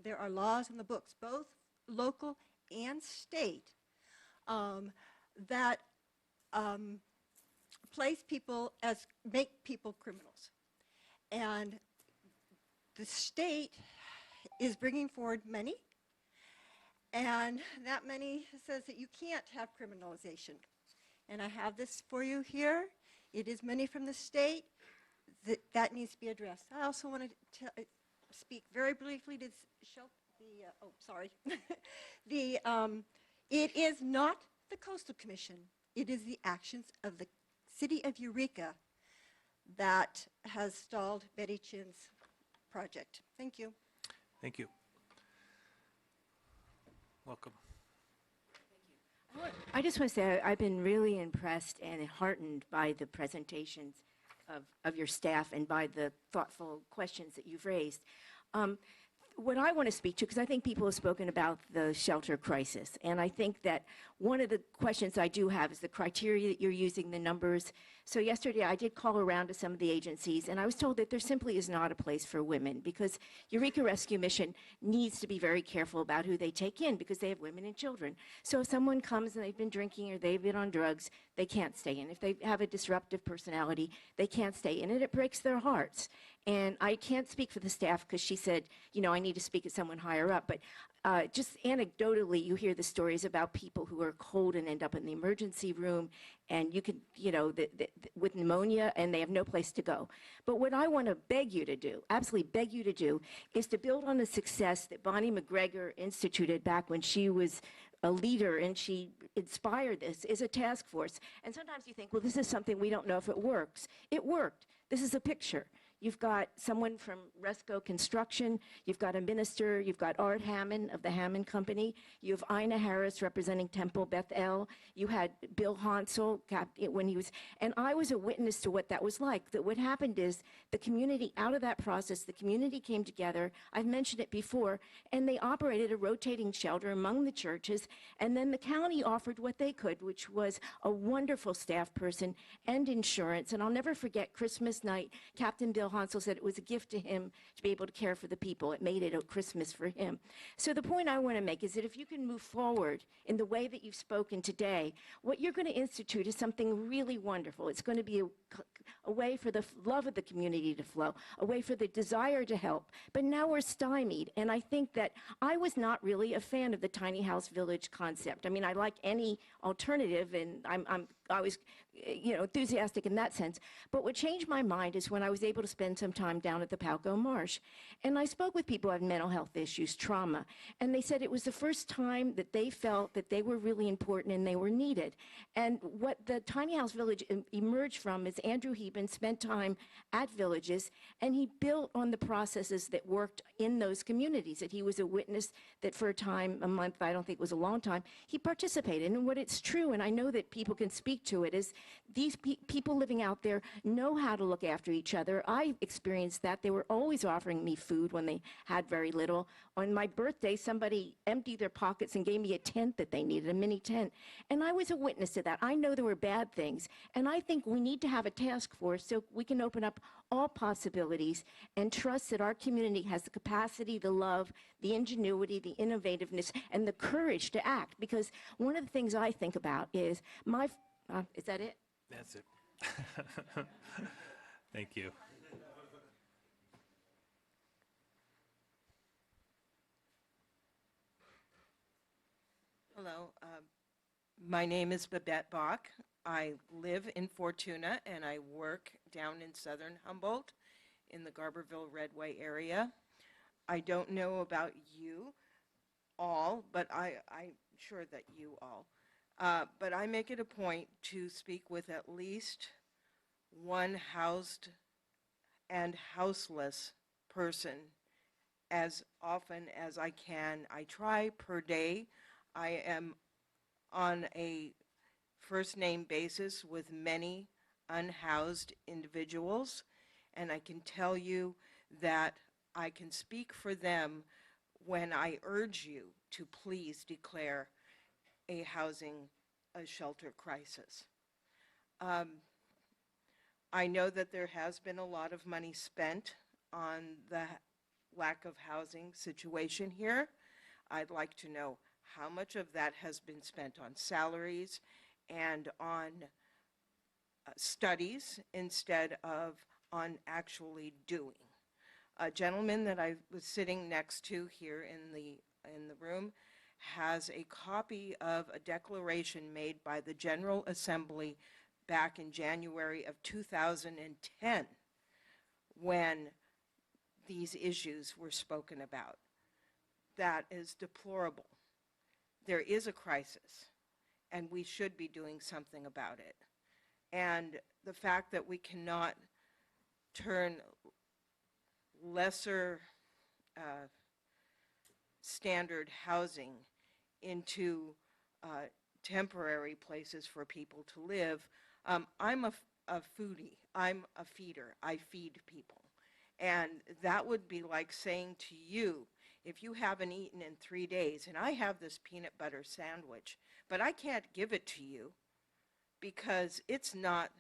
there are laws in the books, both local and state, that make people criminals. And the state is bringing forward money, and that money says that you can't have criminalization. And I have this for you here. It is money from the state that needs to be addressed. I also want to speak very briefly to it is not the Coastal Commission. It is the actions of the city of Eureka that has stalled Betty Chin's project. Thank you. Thank you. Welcome. I just want to say I've been really impressed and heartened by the presentations of your staff and by the thoughtful questions that you've raised. What I want to speak to, because I think people have spoken about the shelter crisis, and I think that one of the questions I do have is the criteria that you're using, the numbers. So yesterday I did call around to some of the agencies, and I was told that there simply is not a place for women, because Eureka Rescue Mission needs to be very careful about who they take in, because they have women and children. So if someone comes and they've been drinking or they've been on drugs, they can't stay in. If they have a disruptive personality, they can't stay in, and it breaks their hearts. And I can't speak for the staff because she said, you know, I need to speak to someone higher up. But just anecdotally, you hear the stories about people who are cold and end up in the emergency room, and you can, you know, with pneumonia, and they have no place to go. But what I want to beg you to do, absolutely beg you to do, is to build on the success that Bonnie McGregor instituted back when she was a leader and she inspired this, is a task force. And sometimes you think, well, this is something we don't know if it works. It worked. This is a picture. You've got someone from Resco Construction, you've got a minister, you've got Art Hammond of the Hammond Company, you have Ina Harris representing Temple Beth El, you had Bill Hansel when he was, and I was a witness to what that was like. That what happened is the community, out of that process, the community came together, I've mentioned it before, and they operated a rotating shelter among the churches, and then the county offered what they could, which was a wonderful staff person and insurance. And I'll never forget Christmas night, Captain Bill Hansel said it was a gift to him to be able to care for the people. It made it a Christmas for him. So the point I want to make is that if you can move forward in the way that you've spoken today, what you're going to institute is something really wonderful. It's going to be a way for the love of the community to flow, a way for the desire to help. But now we're stymied, and I think that I was not really a fan of the tiny house village concept. I mean, I like any alternative, and I was, you know, enthusiastic in that sense. But what changed my mind is when I was able to spend some time down at the Palco Marsh. And I spoke with people who have mental health issues, trauma, and they said it was the first time that they felt that they were really important and they were needed. And what the tiny house village emerged from is Andrew Heben spent time at villages, and he built on the processes that worked in those communities, that he was a witness that for a time, a month, I don't think it was a long time, he participated. And what it's true, and I know that people can speak to it, is these people living out there know how to look after each other. I experienced that. They were always offering me food when they had very little. On my birthday, somebody emptied their pockets and gave me a tent that they needed, a mini tent. And I was a witness to that. I know there were bad things. And I think we need to have a task force so we can open up all possibilities and trust that our community has the capacity, the love, the ingenuity, the innovativeness, and the courage to act. Because one of the things I think about is is that it? That's it. Thank you. Hello, my name is Babette Bach. I live in Fortuna and I work down in southern Humboldt in the Garberville Redway area. I don't know about you all, but I'm sure that you all. But I make it a point to speak with at least one housed and houseless person as often as I can. I try per day. I am on a first name basis with many unhoused individuals, and I can tell you that I can speak for them when I urge you to please declare a shelter crisis. I know that there has been a lot of money spent on the lack of housing situation here. I'd like to know how much of that has been spent on salaries and on studies instead of on actually doing. A gentleman that I was sitting next to here in the room has a copy of a declaration made by the General Assembly back in January of 2010 when these issues were spoken about. That is deplorable. There is a crisis, and we should be doing something about it. And the fact that we cannot turn lesser standard housing into temporary places for people to live. I'm a foodie. I'm a feeder. I feed people. And that would be like saying to you, if you haven't eaten in 3 days, and I have this peanut butter sandwich, but I can't give it to you because it's not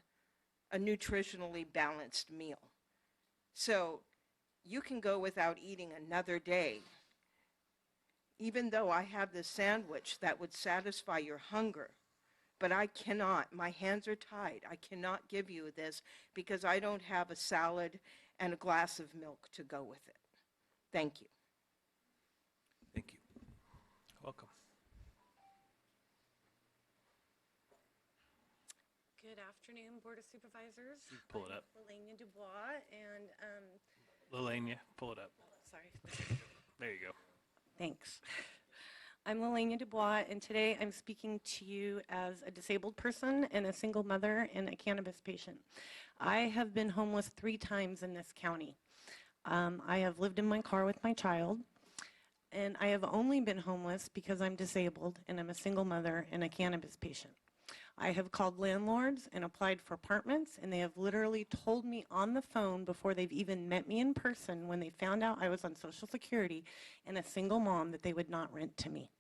a nutritionally balanced meal. So you can go without eating another day, even though I have this sandwich that would satisfy your hunger. But I cannot. My hands are tied. I cannot give you this because I don't have a salad and a glass of milk to go with it. Thank you. Thank you. Welcome. Good afternoon, Board of Supervisors. Pull it up. I'm Lelania Dubois, and Lelania, pull it up. sorry. There you go. Thanks. I'm Lelania Dubois, and today I'm speaking to you as a disabled person and a single mother and a cannabis patient. I have been homeless 3 times in this county. I have lived in my car with my child, and I have only been homeless because I'm disabled and I'm a single mother and a cannabis patient. I have called landlords and applied for apartments, and they have literally told me on the phone before they've even met me in person when they found out I was on Social Security and a single mom that they would not rent to me.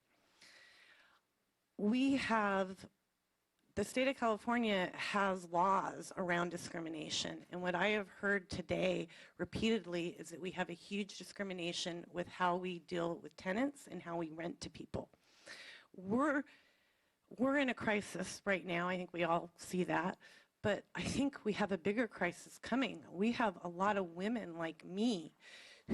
The state of California has laws around discrimination, and what I have heard today repeatedly is that we have a huge discrimination with how we deal with tenants and how we rent to people. We're in a crisis right now. I think we all see that. But I think we have a bigger crisis coming. We have a lot of women like me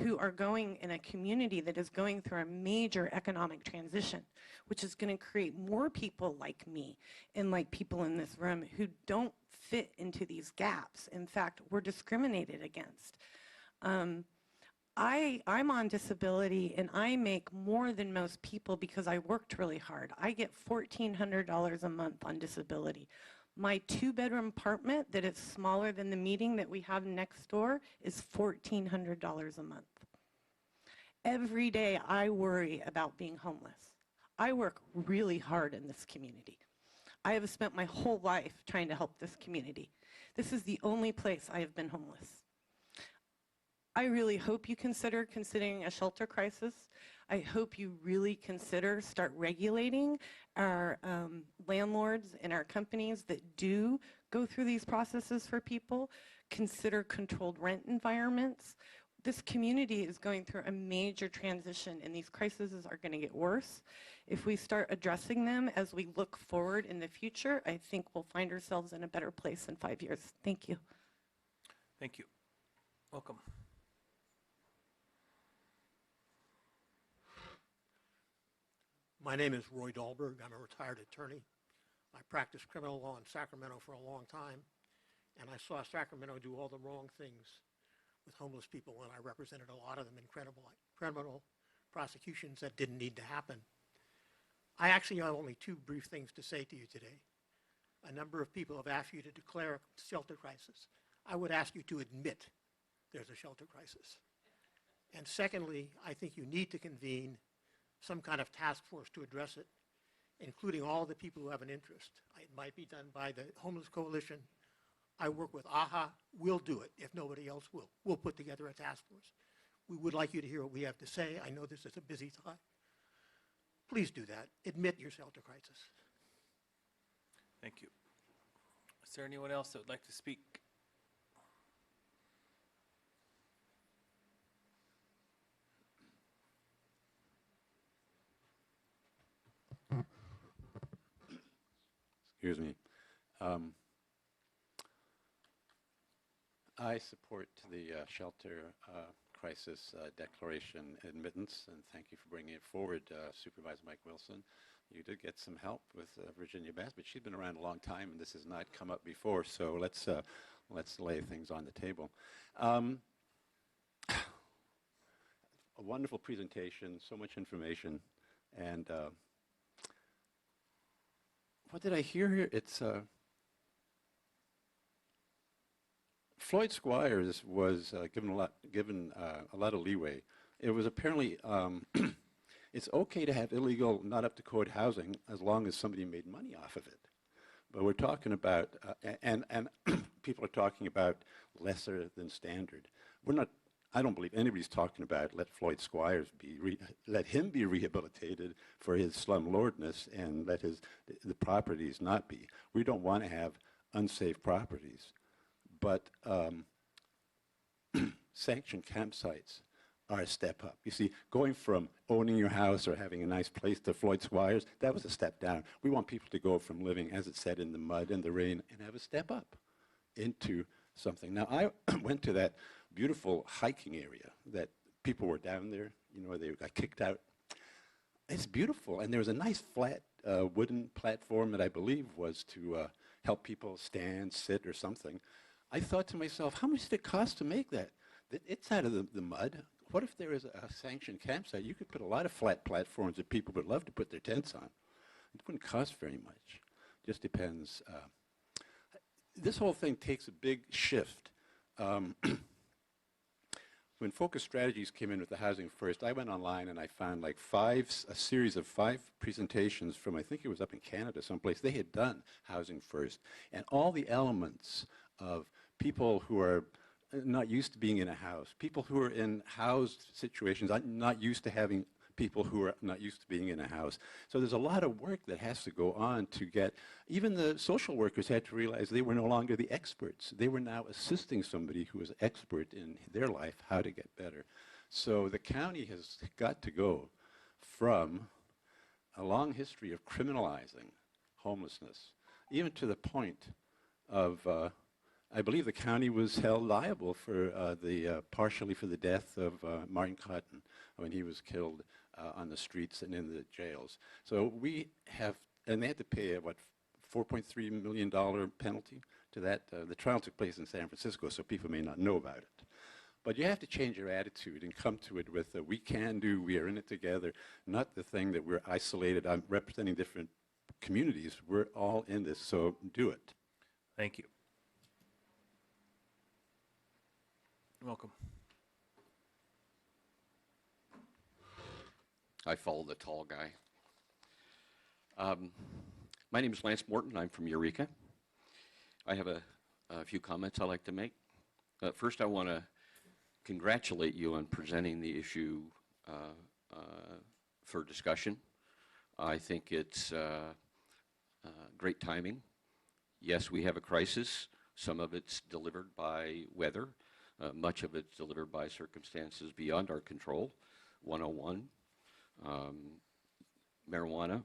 who are going in a community that is going through a major economic transition, which is going to create more people like me and like people in this room who don't fit into these gaps. In fact, we're discriminated against. I'm on disability and I make more than most people because I worked really hard. I get $1,400 a month on disability. My 2-bedroom apartment that is smaller than the meeting that we have next door is $1,400 a month. Every day I worry about being homeless. I work really hard in this community. I have spent my whole life trying to help this community. This is the only place I have been homeless. I really hope you consider considering a shelter crisis. I hope you really start regulating our landlords and our companies that do go through these processes for people. Consider controlled rent environments. This community is going through a major transition, and these crises are going to get worse. If we start addressing them as we look forward in the future, I think we'll find ourselves in a better place in 5 years. Thank you. Thank you. Welcome. My name is Roy Dahlberg. I'm a retired attorney. I practiced criminal law in Sacramento for a long time, and I saw Sacramento do all the wrong things with homeless people, and I represented a lot of them in criminal prosecutions that didn't need to happen. I actually have only two brief things to say to you today. A number of people have asked you to declare a shelter crisis. I would ask you to admit there's a shelter crisis. And secondly, I think you need to convene some kind of task force to address it, including all the people who have an interest. It might be done by the Homeless Coalition. I work with AHA. We'll do it if nobody else will. We'll put together a task force. We would like you to hear what we have to say. I know this is a busy time. Please do that. Admit your shelter crisis. Thank you. Is there anyone else that would like to speak? Excuse me. I support the shelter crisis declaration admittance, and thank you for bringing it forward, Supervisor Mike Wilson. You did get some help with Virginia Bass, but she's been around a long time, and this has not come up before, so let's lay things on the table. A wonderful presentation, so much information, and what did I hear here? It's Floyd Squires was given a lot of leeway. It was apparently it's okay to have illegal, not up to code housing as long as somebody made money off of it. But we're talking about and people are talking about lesser than standard. We're not. I don't believe anybody's talking about let Floyd Squires let him be rehabilitated for his slumlordness and let the properties not be. We don't want to have unsafe properties, but sanctioned campsites are a step up. You see, going from owning your house or having a nice place to Floyd Squires, that was a step down. We want people to go from living, as it said, in the mud and the rain and have a step up into something. Now, I went to that beautiful hiking area that people were down there, you know, they got kicked out. It's beautiful, and there was a nice flat wooden platform that I believe was to help people stand, sit, or something. I thought to myself, how much did it cost to make that? It's out of the mud. What if there was a sanctioned campsite? You could put a lot of flat platforms that people would love to put their tents on. It wouldn't cost very much. Just depends. This whole thing takes a big shift. When Focus Strategies came in with the Housing First, I went online and I found like a series of 5 presentations from, I think it was up in Canada someplace. They had done Housing First. And all the elements of people who are not used to being in a house, people who are in housed situations, not used to having people who are not used to being in a house. So there's a lot of work that has to go on to get, even the social workers had to realize they were no longer the experts. They were now assisting somebody who was expert in their life how to get better. So the county has got to go from a long history of criminalizing homelessness, even to the point of, I believe the county was held liable for partially for the death of Martin Cotton when he was killed on the streets and in the jails. So we have, and they had to pay a, what, $4.3 million penalty to that. The trial took place in San Francisco, so people may not know about it. But you have to change your attitude and come to it with we can do, we are in it together, not the thing that we're isolated. I'm representing different communities. We're all in this, so do it. Thank you. You're welcome. I follow the tall guy. My name is Lance Morton. I'm from Eureka. I have a few comments I'd like to make. First, I want to congratulate you on presenting the issue for discussion. I think it's great timing. Yes, we have a crisis. Some of it's delivered by weather. Much of it's delivered by circumstances beyond our control. 101. Marijuana,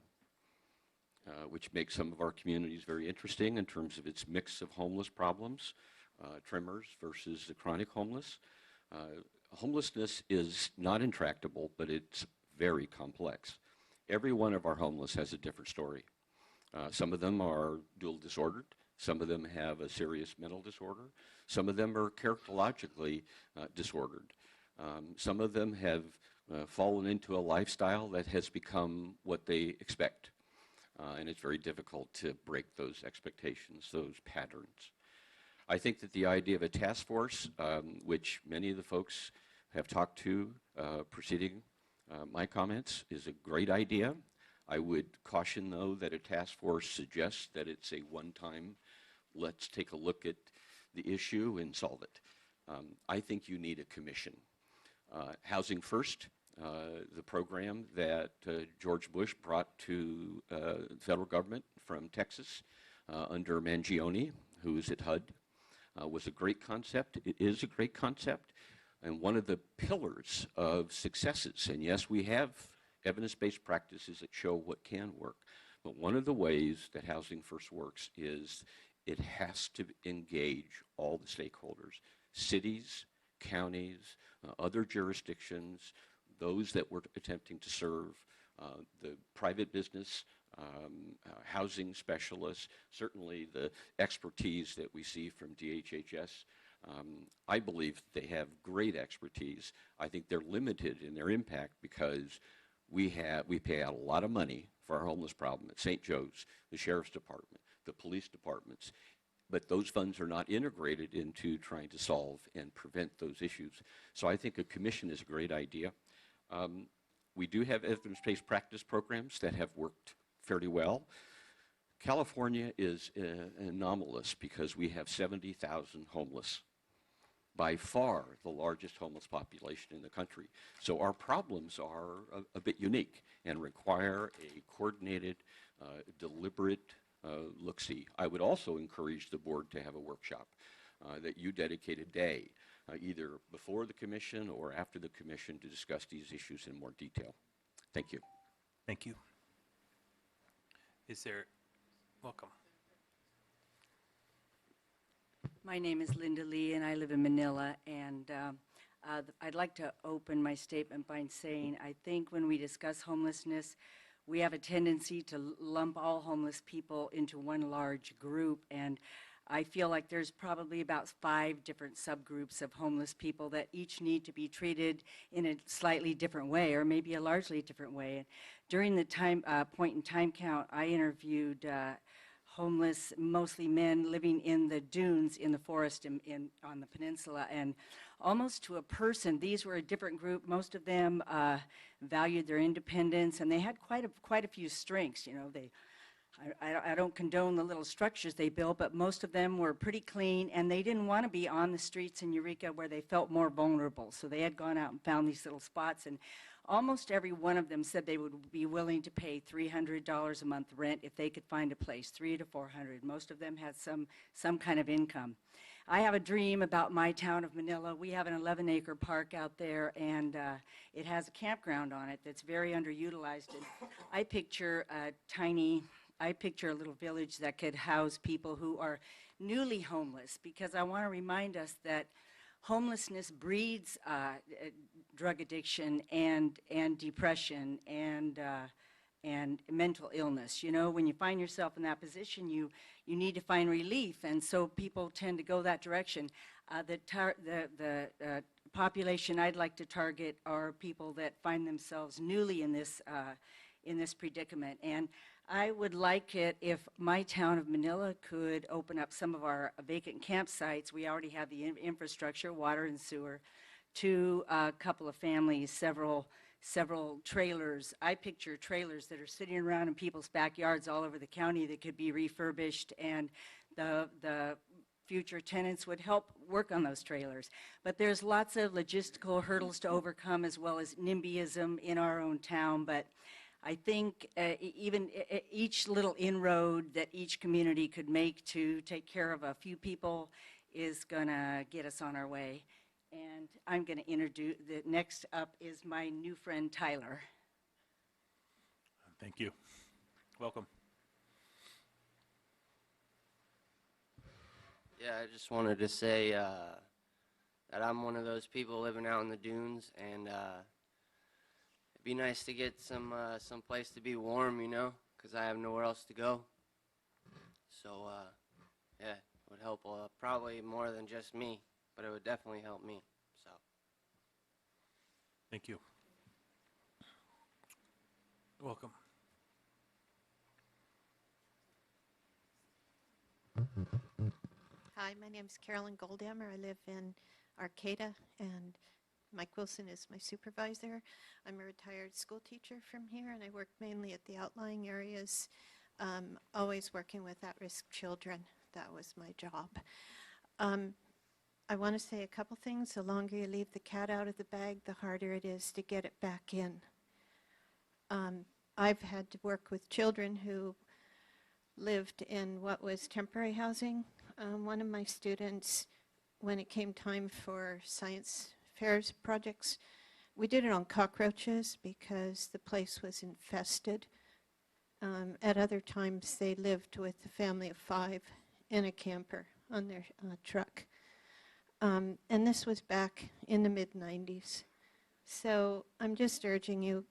which makes some of our communities very interesting in terms of its mix of homeless problems, tremors versus the chronic homeless. Homelessness is not intractable, but it's very complex. Every one of our homeless has a different story. Some of them are dual disordered. Some of them have a serious mental disorder. Some of them are characterologically disordered. Some of them have fallen into a lifestyle that has become what they expect. And it's very difficult to break those expectations, those patterns. I think that the idea of a task force, which many of the folks have talked to preceding my comments, is a great idea. I would caution, though, that a task force suggests that it's a one-time, let's take a look at the issue and solve it. I think you need a commission. Housing First, the program that George Bush brought to the federal government from Texas under Mangione, who's at HUD, was a great concept. It is a great concept. And one of the pillars of successes, and yes, we have evidence-based practices that show what can work, but one of the ways that Housing First works is it has to engage all the stakeholders, cities, counties, other jurisdictions, those that we're attempting to serve, the private business, housing specialists, certainly the expertise that we see from DHHS. I believe they have great expertise. I think they're limited in their impact because we pay out a lot of money for our homeless problem at St. Joe's, the Sheriff's Department, the police departments, but those funds are not integrated into trying to solve and prevent those issues. So I think a commission is a great idea. We do have evidence-based practice programs that have worked fairly well. California is anomalous because we have 70,000 homeless, by far the largest homeless population in the country. So our problems are a bit unique and require a coordinated, deliberate look-see. I would also encourage the board to have a workshop that you dedicate a day, either before the commission or after the commission, to discuss these issues in more detail. Thank you. Thank you. Is there, welcome. My name is Linda Lee, and I live in Manila. And I'd like to open my statement by saying I think when we discuss homelessness, we have a tendency to lump all homeless people into one large group. And I feel like there's probably about 5 different subgroups of homeless people that each need to be treated in a slightly different way, or maybe a largely different way. And during the point in time count, I interviewed homeless, mostly men, living in the dunes in the forest on the peninsula. And almost to a person, these were a different group. Most of them valued their independence, and they had quite a few strengths. You know, I don't condone the little structures they built, but most of them were pretty clean, and they didn't want to be on the streets in Eureka where they felt more vulnerable. So they had gone out and found these little spots, and almost every one of them said they would be willing to pay $300 a month rent if they could find a place, $300 to $400. Most of them had some kind of income. I have a dream about my town of Manila. We have an 11-acre park out there, and it has a campground on it that's very underutilized. And I picture a little village that could house people who are newly homeless, because I want to remind us that homelessness breeds drug addiction and depression and mental illness. You know, when you find yourself in that position, you need to find relief, and so people tend to go that direction. The population I'd like to target are people that find themselves newly in this predicament. And I would like it if my town of Manila could open up some of our vacant campsites. We already have the infrastructure, water and sewer, to a couple of families, several trailers. I picture trailers that are sitting around in people's backyards all over the county that could be refurbished, and the future tenants would help work on those trailers. But there's lots of logistical hurdles to overcome, as well as NIMBYism in our own town. But I think even each little inroad that each community could make to take care of a few people is going to get us on our way. And I'm going to introduce, the next up is my new friend Tyler. Thank you. Welcome. Yeah, I just wanted to say that I'm one of those people living out in the dunes, and it'd be nice to get some place to be warm, you know, because I have nowhere else to go. So, yeah, it would help probably more than just me, but it would definitely help me. So. Thank you. Welcome. Hi, my name is Carolyn Goldhammer. I live in Arcata, and Mike Wilson is my supervisor. I'm a retired school teacher from here, and I work mainly at the outlying areas, always working with at-risk children. That was my job. I want to say a couple things. The longer you leave the cat out of the bag, the harder it is to get it back in. I've had to work with children who lived in what was temporary housing. One of my students, when it came time for science fairs projects, we did it on cockroaches because the place was infested. At other times, they lived with a family of 5 in a camper on their truck. And this was back in the mid-90s. So I'm just urging you,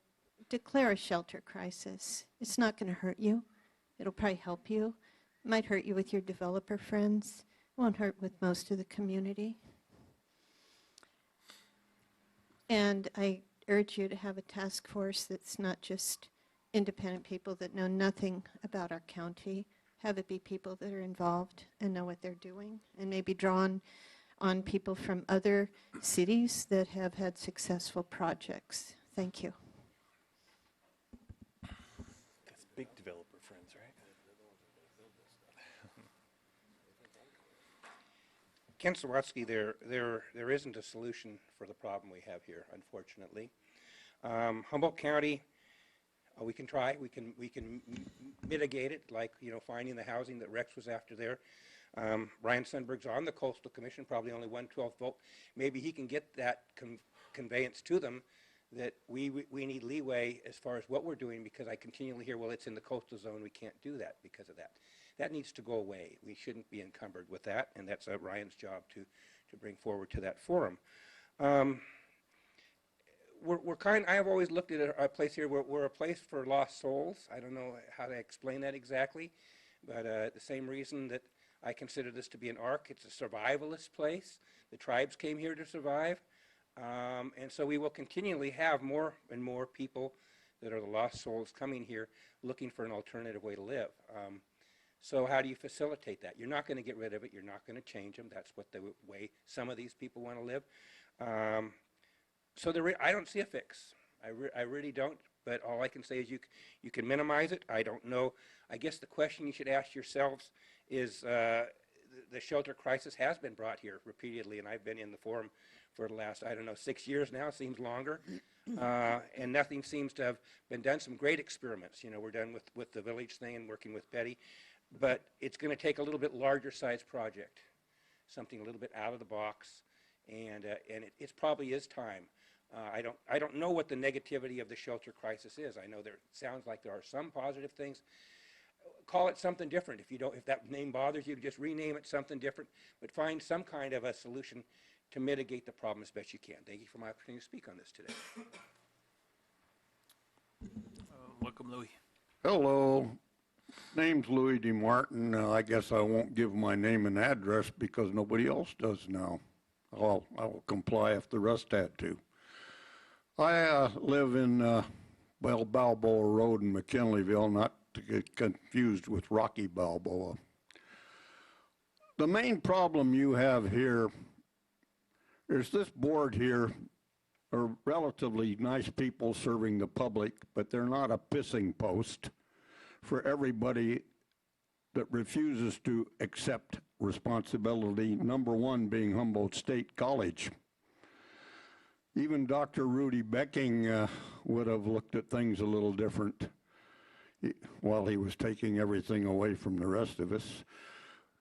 declare a shelter crisis. It's not going to hurt you. It'll probably help you. It might hurt you with your developer friends. It won't hurt with most of the community. And I urge you to have a task force that's not just independent people that know nothing about our county. Have it be people that are involved and know what they're doing, and maybe draw on people from other cities that have had successful projects. Thank you. That's big developer friends, right? Ken Sawatsky, there isn't a solution for the problem we have here, unfortunately. Humboldt County, we can try. We can mitigate it, like, you know, finding the housing that Rex was after there. Ryan Sundberg's on the Coastal Commission, probably only 1/12 vote. Maybe he can get that conveyance to them that we need leeway as far as what we're doing, because I continually hear, well, it's in the coastal zone, we can't do that because of that. That needs to go away. We shouldn't be encumbered with that, and that's Ryan's job to bring forward to that forum. I have always looked at a place here, we're a place for lost souls. I don't know how to explain that exactly, but the same reason that I consider this to be an ark, it's a survivalist place. The tribes came here to survive, and so we will continually have more and more people that are the lost souls coming here looking for an alternative way to live. So how do you facilitate that? You're not going to get rid of it. You're not going to change them. That's what the way some of these people want to live. So I don't see a fix. I really don't. But all I can say is you can minimize it. I don't know. I guess the question you should ask yourselves is the shelter crisis has been brought here repeatedly, and I've been in the forum for the last, I don't know, 6 years now. Seems longer. And nothing seems to have been done. Some great experiments. You know, we're done with the village thing and working with Betty. But it's going to take a little bit larger size project, something a little bit out of the box, and it probably is time. I don't know what the negativity of the shelter crisis is. I know it sounds like there are some positive things. Call it something different. If that name bothers you, just rename it something different, but find some kind of a solution to mitigate the problem as best you can. Thank you for my opportunity to speak on this today. Welcome, Louis. Hello. Name's Louis D. Martin. I guess I won't give my name and address because nobody else does now. I will comply if the rest had to. I live in Balboa Road in McKinleyville, not to get confused with Rocky Balboa. The main problem you have here is this board here are relatively nice people serving the public, but they're not a pissing post for everybody that refuses to accept responsibility, number one being Humboldt State College. Even Dr. Rudy Becking would have looked at things a little different while he was taking everything away from the rest of us.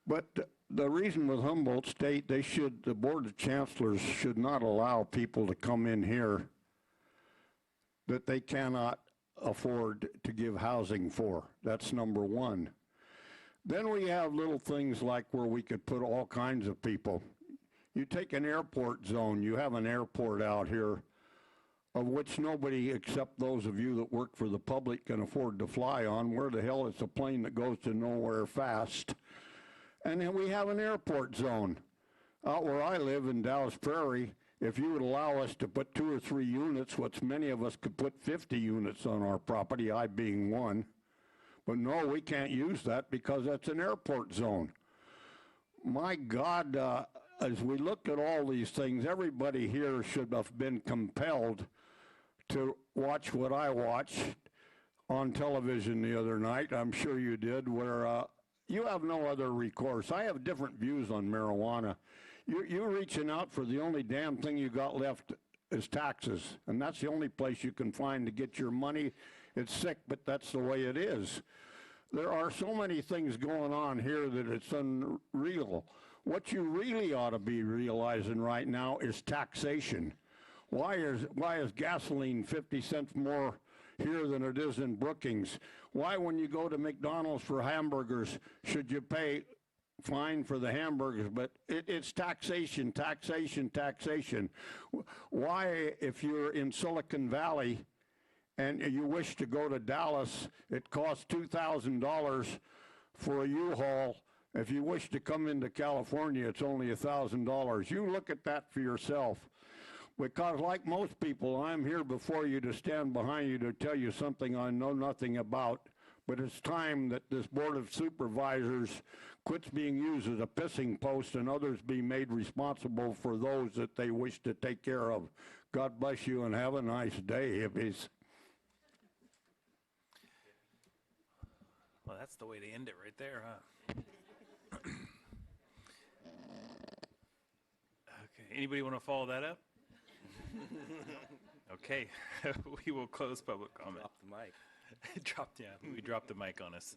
But the reason with Humboldt State, the Board of Chancellors should not allow people to come in here that they cannot afford to give housing for. That's number one. Then we have little things like where we could put all kinds of people. You take an airport zone, you have an airport out here of which nobody except those of you that work for the public can afford to fly on. Where the hell is a plane that goes to nowhere fast? And then we have an airport zone. Out where I live in Dallas Prairie, if you would allow us to put 2 or 3 units, which many of us could put 50 units on our property, I being one. But no, we can't use that because that's an airport zone. My God, as we look at all these things, everybody here should have been compelled to watch what I watched on television the other night. I'm sure you did, where you have no other recourse. I have different views on marijuana. You're reaching out for the only damn thing you got left is taxes, and that's the only place you can find to get your money. It's sick, but that's the way it is. There are so many things going on here that it's unreal. What you really ought to be realizing right now is taxation. Why is gasoline 50 cents more here than it is in Brookings? Why, when you go to McDonald's for hamburgers, should you pay fine for the hamburgers? But it's taxation, taxation, taxation. Why, if you're in Silicon Valley and you wish to go to Dallas, it costs $2,000 for a U-Haul. If you wish to come into California, it's only $1,000. You look at that for yourself. Because like most people, I'm here before you to stand behind you to tell you something I know nothing about. But it's time that this Board of Supervisors quits being used as a pissing post and others be made responsible for those that they wish to take care of. God bless you and have a nice day, hippies. Well, that's the way to end it right there, huh? Okay, anybody want to follow that up? Okay, we will close public comment. Drop the mic. We dropped the mic on us.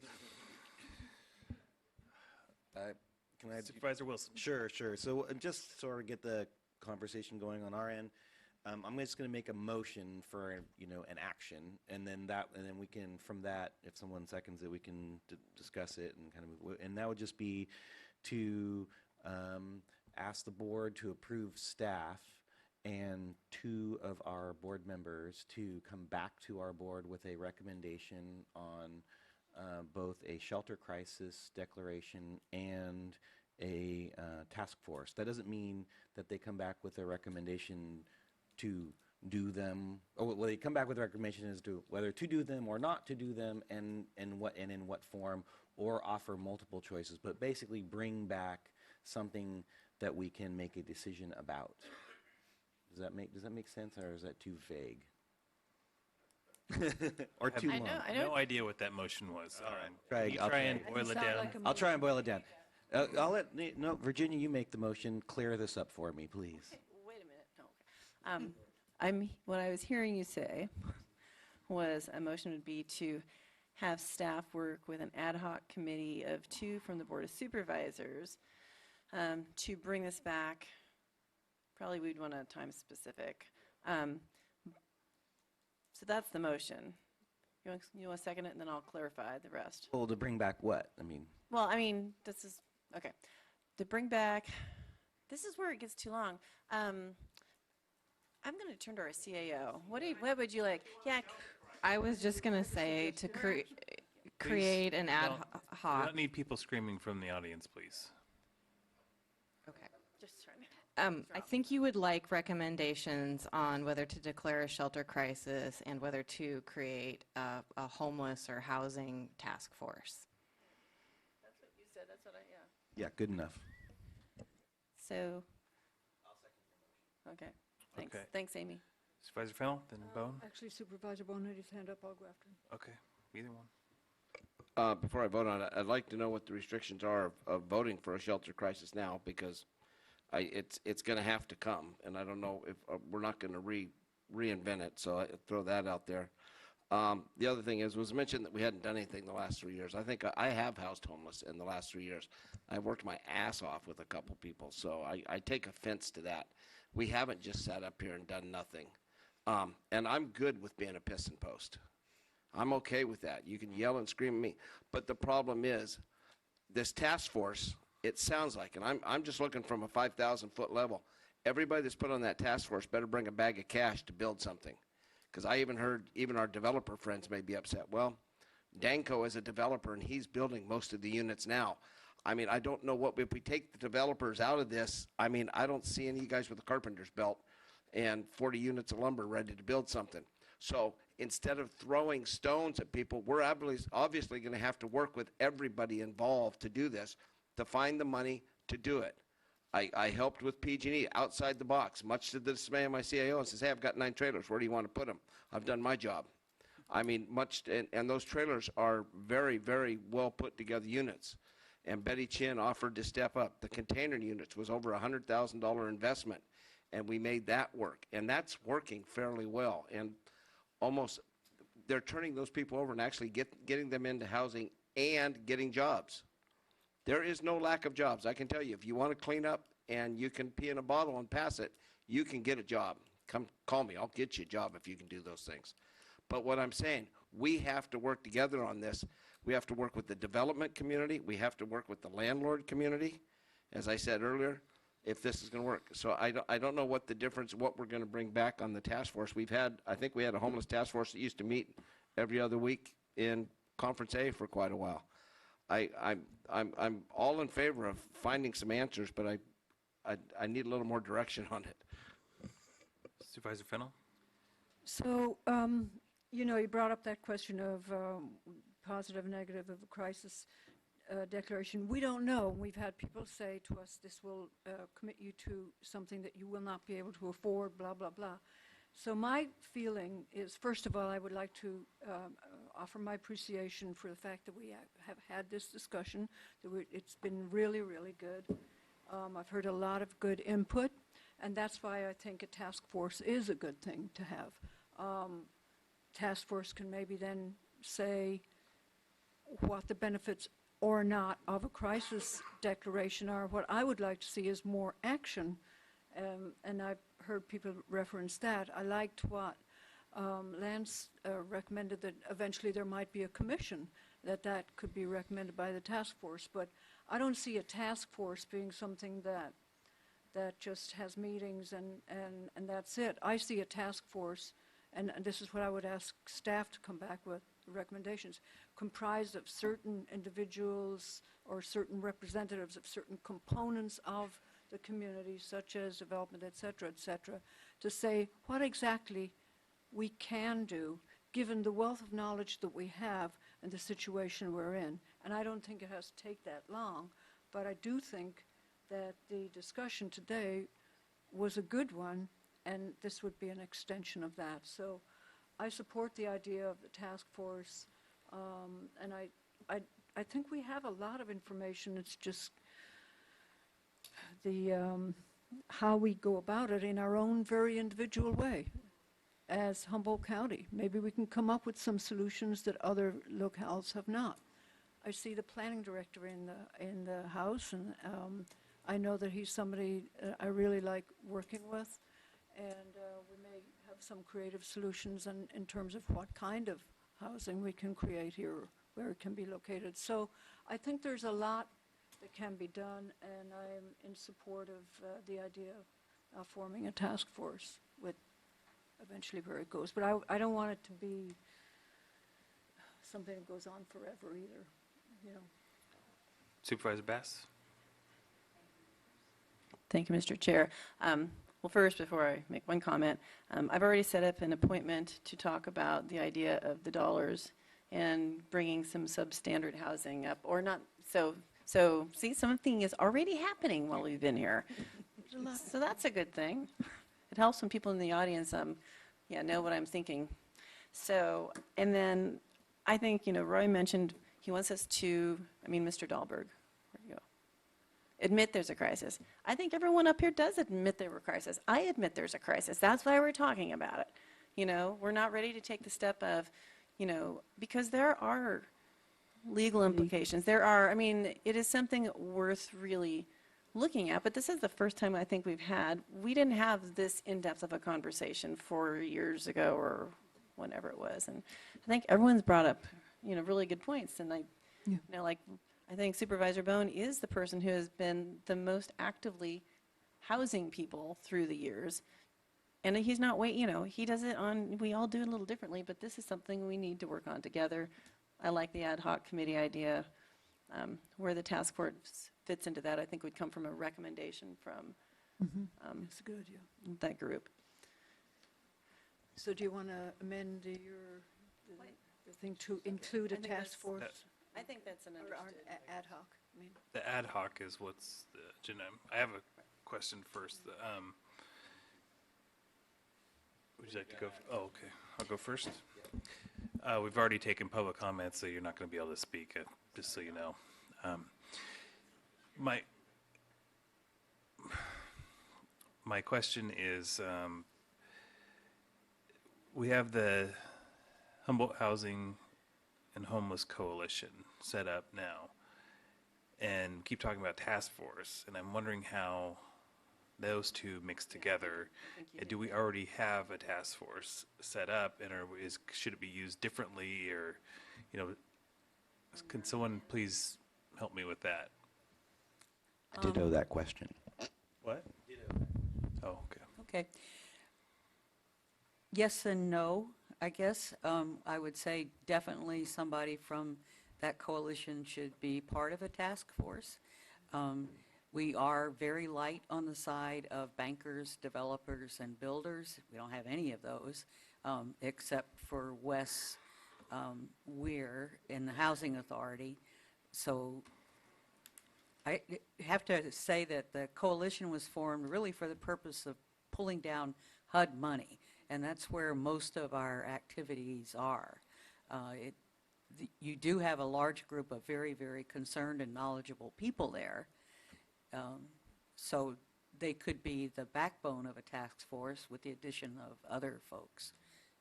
Can I? Supervisor Wilson. Sure. So just sort of get the conversation going on our end. I'm just going to make a motion for an action, and then we can, from that, if someone seconds it, we can discuss it and kind of move. And that would just be to ask the board to approve staff and 2 of our board members to come back to our board with a recommendation on both a shelter crisis declaration and a task force. That doesn't mean that they come back with a recommendation to do them, or well, they come back with a recommendation as to whether to do them or not to do them, and in what form, or offer multiple choices, but basically bring back something that we can make a decision about. Does that make sense, or is that too vague? Or too long? I have no idea what that motion was. Craig, Can you try and boil it down? I'll try and boil it down. Virginia, you make the motion. Clear this up for me, please. Wait a minute. No. What I was hearing you say was a motion would be to have staff work with an ad hoc committee of 2 from the Board of Supervisors to bring this back. Probably we'd want a time specific. So that's the motion. You want to second it, and then I'll clarify the rest. Well, to bring back what? Well, this is, okay. To bring back, this is where it gets too long. I'm going to turn to our CAO. What would you like? Yeah. I was just going to say to create an ad hoc. We don't need people screaming from the audience, please. Okay. Just trying. I think you would like recommendations on whether to declare a shelter crisis and whether to create a homeless or housing task force. That's what you said. That's what Yeah, good enough. So. Okay. Thanks. Okay. Thanks, Amy. Supervisor Fennell, then Bone. Actually, Supervisor Bone had his hand up. I'll go after him. Okay, either one. Before I vote on it, I'd like to know what the restrictions are of voting for a shelter crisis now, because it's going to have to come, and I don't know if we're not going to reinvent it, so I throw that out there. The other thing was mentioned that we hadn't done anything the last 3 years. I think I have housed homeless in the last 3 years. I've worked my ass off with a couple people, so I take offense to that. We haven't just sat up here and done nothing. And I'm good with being a piston post. I'm okay with that. You can yell and scream at me. But the problem is, this task force, it sounds like, and I'm just looking from a 5,000-foot level, everybody that's put on that task force better bring a bag of cash to build something. Because I even heard even our developer friends may be upset. Well, Danco is a developer, and he's building most of the units now. I mean, I don't know what, if we take the developers out of this, I mean, I don't see any of you guys with a carpenter's belt and 40 units of lumber ready to build something. So instead of throwing stones at people, we're obviously going to have to work with everybody involved to do this, to find the money to do it. I helped with PG&E outside the box, much to the dismay of my CIO, and says, hey, I've got 9 trailers. Where do you want to put them? I've done my job. I mean, and those trailers are very, very well put together units. And Betty Chin offered to step up. The container units was over a $100,000 investment, and we made that work. And that's working fairly well. And almost, they're turning those people over and actually getting them into housing and getting jobs. There is no lack of jobs. I can tell you, if you want to clean up and you can pee in a bottle and pass it, you can get a job. Come call me. I'll get you a job if you can do those things. But what I'm saying, we have to work together on this. We have to work with the development community. We have to work with the landlord community, as I said earlier, if this is going to work. So I don't know what the difference, what we're going to bring back on the task force. I think we had a homeless task force that used to meet every other week in Conference A for quite a while. I'm all in favor of finding some answers, but I need a little more direction on it. Supervisor Fennell? So, you know, you brought up that question of positive, negative of a crisis declaration. We don't know. We've had people say to us, this will commit you to something that you will not be able to afford, blah, blah, blah. So my feeling is, first of all, I would like to offer my appreciation for the fact that we have had this discussion. It's been really, really good. I've heard a lot of good input, and that's why I think a task force is a good thing to have. Task force can maybe then say what the benefits or not of a crisis declaration are. What I would like to see is more action, and I've heard people reference that. I liked what Lance recommended, that eventually there might be a commission, that could be recommended by the task force. But I don't see a task force being something that just has meetings and that's it. I see a task force, and this is what I would ask staff to come back with recommendations, comprised of certain individuals or certain representatives of certain components of the community, such as development, et cetera, to say what exactly we can do given the wealth of knowledge that we have and the situation we're in. And I don't think it has to take that long, but I do think that the discussion today was a good one, and this would be an extension of that. So I support the idea of the task force, and I think we have a lot of information. It's just the how we go about it in our own very individual way as Humboldt County. Maybe we can come up with some solutions that other locales have not. I see the planning director in the House, and I know that he's somebody I really like working with, and we may have some creative solutions in terms of what kind of housing we can create here, where it can be located. So I think there's a lot that can be done, and I'm in support of the idea of forming a task force with eventually where it goes. But I don't want it to be something that goes on forever either, you know. Supervisor Bass? Thank you, Mr. Chair. Well, first, before I make one comment, I've already set up an appointment to talk about the idea of the dollars and bringing some substandard housing up, or not. So see, something is already happening while we've been here. So that's a good thing. It helps when people in the audience, know what I'm thinking. So, and then I think, Roy mentioned he wants us to, Mr. Dahlberg, where'd you go? Admit there's a crisis. I think everyone up here does admit there were a crisis. I admit there's a crisis. That's why we're talking about it. We're not ready to take the step of, because there are legal implications. There are, it is something worth really looking at, but this is the first time I think we didn't have this in-depth of a conversation 4 years ago or whenever it was. And I think everyone's brought up, really good points. And I think Supervisor Bone is the person who has been the most actively housing people through the years. And he's not he does it we all do it a little differently, but this is something we need to work on together. I like the ad hoc committee idea. Where the task force fits into that, I think would come from a recommendation from That's good, yeah. that group. So do you want to amend the thing to include a I think task that's- force? I think that's an Or understood. ad hoc, I mean. The ad hoc is what's the agenda. I have a question first. Would you like to go? Oh, okay. I'll go first. We've already taken public comments, so you're not going to be able to speak, just so you know. My question is, we have the Humboldt Housing and Homeless Coalition set up now, and keep talking about task force, and I'm wondering how those two mix together. Do we already have a task force set up, and should it be used differently, or, can someone please help me with that? Ditto that question. What? Oh, okay. Okay. Yes and no, I guess. I would say definitely somebody from that coalition should be part of a task force. We are very light on the side of bankers, developers, and builders. We don't have any of those, except for Wes Weir in the Housing Authority. So I have to say that the coalition was formed really for the purpose of pulling down HUD money, and that's where most of our activities are. You do have a large group of very, very concerned and knowledgeable people there, so they could be the backbone of a task force with the addition of other folks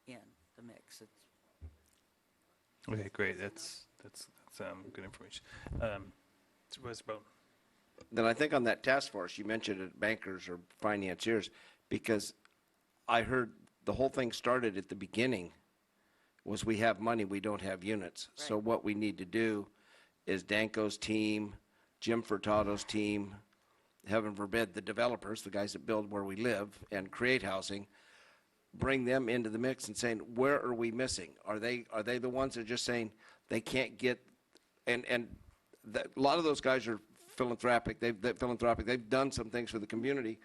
in the mix. Okay, great. That's good information. Supervisor Bowden. Then I think on that task force, you mentioned it, bankers or financiers, because I heard the whole thing started at the beginning was we have money, we don't have units. So what we need to do is Danko's team, Jim Furtado's team, heaven forbid, the developers, the guys that build where we live and create housing, bring them into the mix and saying, where are we missing? Are they the ones that are just saying they can't get, and a lot of those guys are philanthropic. They've done some things for the community,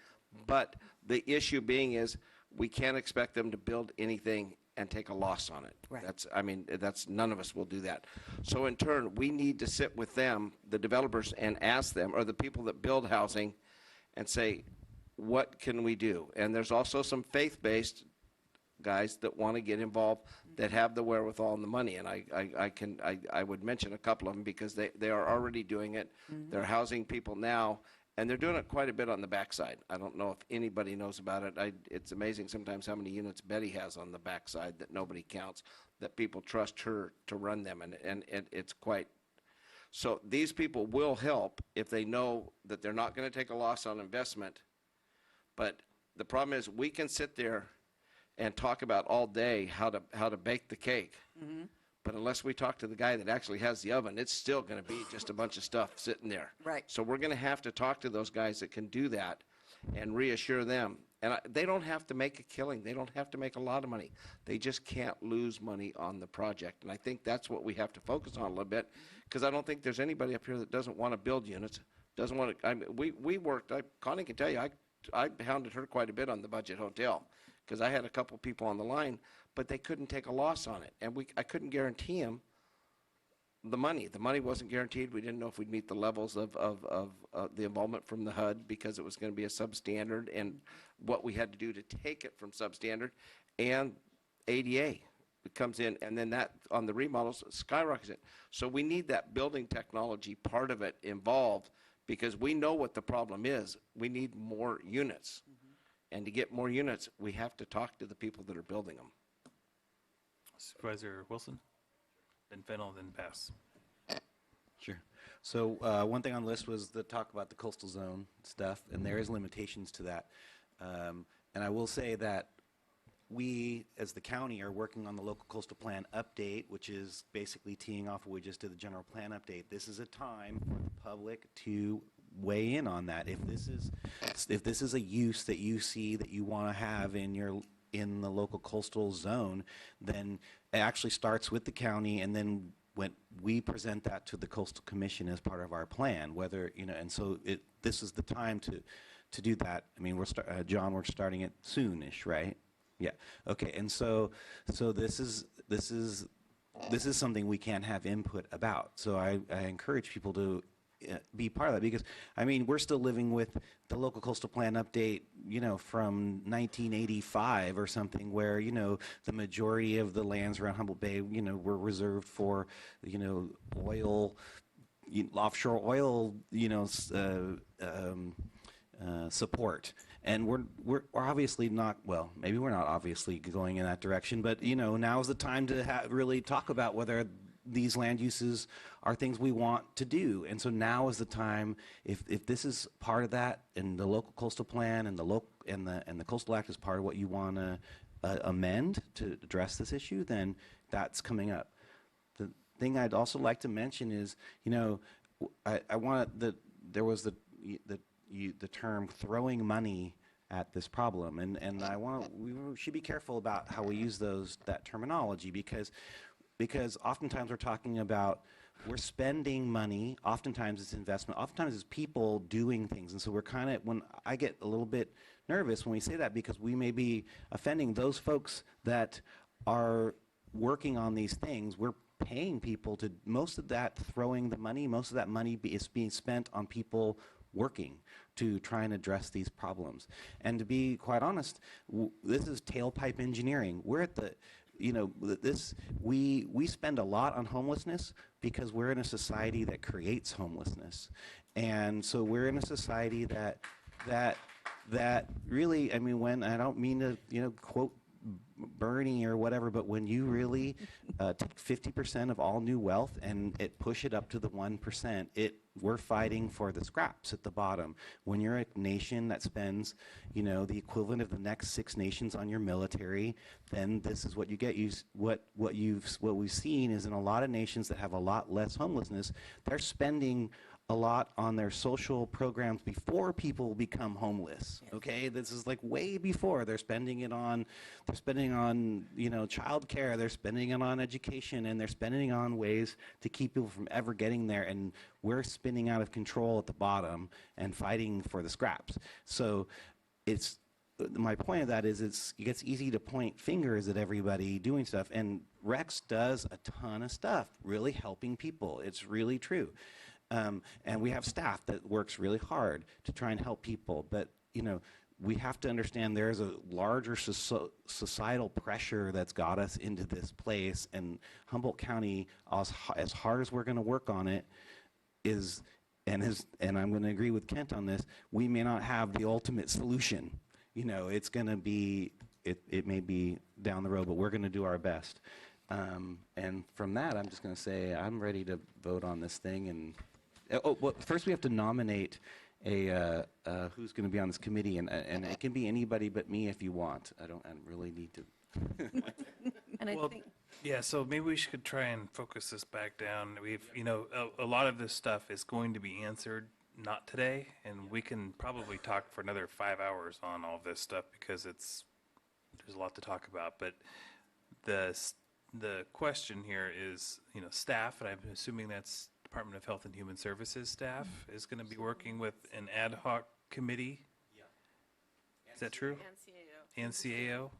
but the issue being is we can't expect them to build anything and take a loss on it. Right. That's none of us will do that. So in turn, we need to sit with them, the developers, and ask them, or the people that build housing, and say, what can we do? And there's also some faith-based guys that want to get involved that have the wherewithal and the money. And I would mention a couple of them because they are already doing it. They're housing people now, and they're doing it quite a bit on the backside. I don't know if anybody knows about it. It's amazing sometimes how many units Betty has on the backside that nobody counts, that people trust her to run them, and it's quite. So these people will help if they know that they're not going to take a loss on investment. But the problem is we can sit there and talk about all day how to bake the cake. But unless we talk to the guy that actually has the oven, it's still going to be just a bunch of stuff sitting there. Right. So we're going to have to talk to those guys that can do that and reassure them. And they don't have to make a killing. They don't have to make a lot of money. They just can't lose money on the project. And I think that's what we have to focus on a little bit, because I don't think there's anybody up here that doesn't want to build units, doesn't want to. I mean, we worked. Connie can tell you, I hounded her quite a bit on the budget hotel, because I had a couple people on the line, but they couldn't take a loss on it. And I couldn't guarantee them the money. The money wasn't guaranteed. We didn't know if we'd meet the levels of the involvement from the HUD, because it was going to be a substandard, and what we had to do to take it from substandard, and ADA comes in, and then that on the remodels skyrockets it. So we need that building technology part of it involved, because we know what the problem is. We need more units. And to get more units, we have to talk to the people that are building them. Supervisor Wilson, then Fennel, then Pass. Sure. So one thing on the list was the talk about the coastal zone stuff, and there is limitations to that. And I will say that we, as the county, are working on the local coastal plan update, which is basically teeing off what we just did, the general plan update. This is a time for the public to weigh in on that. If this is a use that you see that you want to have in the local coastal zone, then it actually starts with the county, and then when we present that to the Coastal Commission as part of our plan, whether, and so this is the time to do that. I mean, John, we're starting it soonish, right? Yeah. Okay. And so this is something we can have input about. So I encourage people to be part of that, because I mean, we're still living with the local coastal plan update, from 1985 or something, where the majority of the lands around Humboldt Bay, were reserved for oil, offshore oil, support. And we're obviously not, well, maybe we're not obviously going in that direction, but now is the time to really talk about whether these land uses are things we want to do. And so now is the time, if this is part of that, and the local coastal plan and the Coastal Act is part of what you want to amend to address this issue, then that's coming up. The thing I'd also like to mention is, I want there was the term throwing money at this problem, and we should be careful about how we use that terminology, because oftentimes we're talking about, we're spending money, oftentimes it's investment, oftentimes it's people doing things, and so when I get a little bit nervous when we say that, because we may be offending those folks that are working on these things. We're paying people to, most of that most of that money is being spent on people working to try and address these problems. And to be quite honest, this is tailpipe engineering. We're at the, we spend a lot on homelessness because we're in a society that creates homelessness. And so we're in a society that really, I mean, when, I don't mean to, quote Bernie or whatever, but when you really take 50% of all new wealth and push it up to the 1%, we're fighting for the scraps at the bottom. When you're a nation that spends, the equivalent of the next 6 nations on your military, then this is what you get. What we've seen is, in a lot of nations that have a lot less homelessness, they're spending a lot on their social programs before people become homeless. Okay, this is like way before. They're spending on child care, they're spending it on education, and they're spending on ways to keep people from ever getting there. And we're spinning out of control at the bottom and fighting for the scraps. So my point of that is, it gets easy to point fingers at everybody doing stuff, and Rex does a ton of stuff really helping people. It's really true. And we have staff that works really hard to try and help people. But, we have to understand there's a larger societal pressure that's got us into this place. And Humboldt County, as hard as we're going to work on it, and I'm going to agree with Kent on this, we may not have the ultimate solution. It's going to be, it may be down the road, but we're going to do our best. And from that, I'm just going to say I'm ready to vote on this thing. And first we have to nominate who's going to be on this committee, and it can be anybody but me if you want. I don't really need to. And I Well, think, yeah, so maybe we should try and focus this back down. We've, a lot of this stuff is going to be answered not today, and we can probably talk for another 5 hours on all this stuff, because there's a lot to talk about. But the question here is, staff, and I'm assuming that's Department of Health and Human Services staff is going to be working with an ad hoc committee. Yeah. Is that true? And CAO.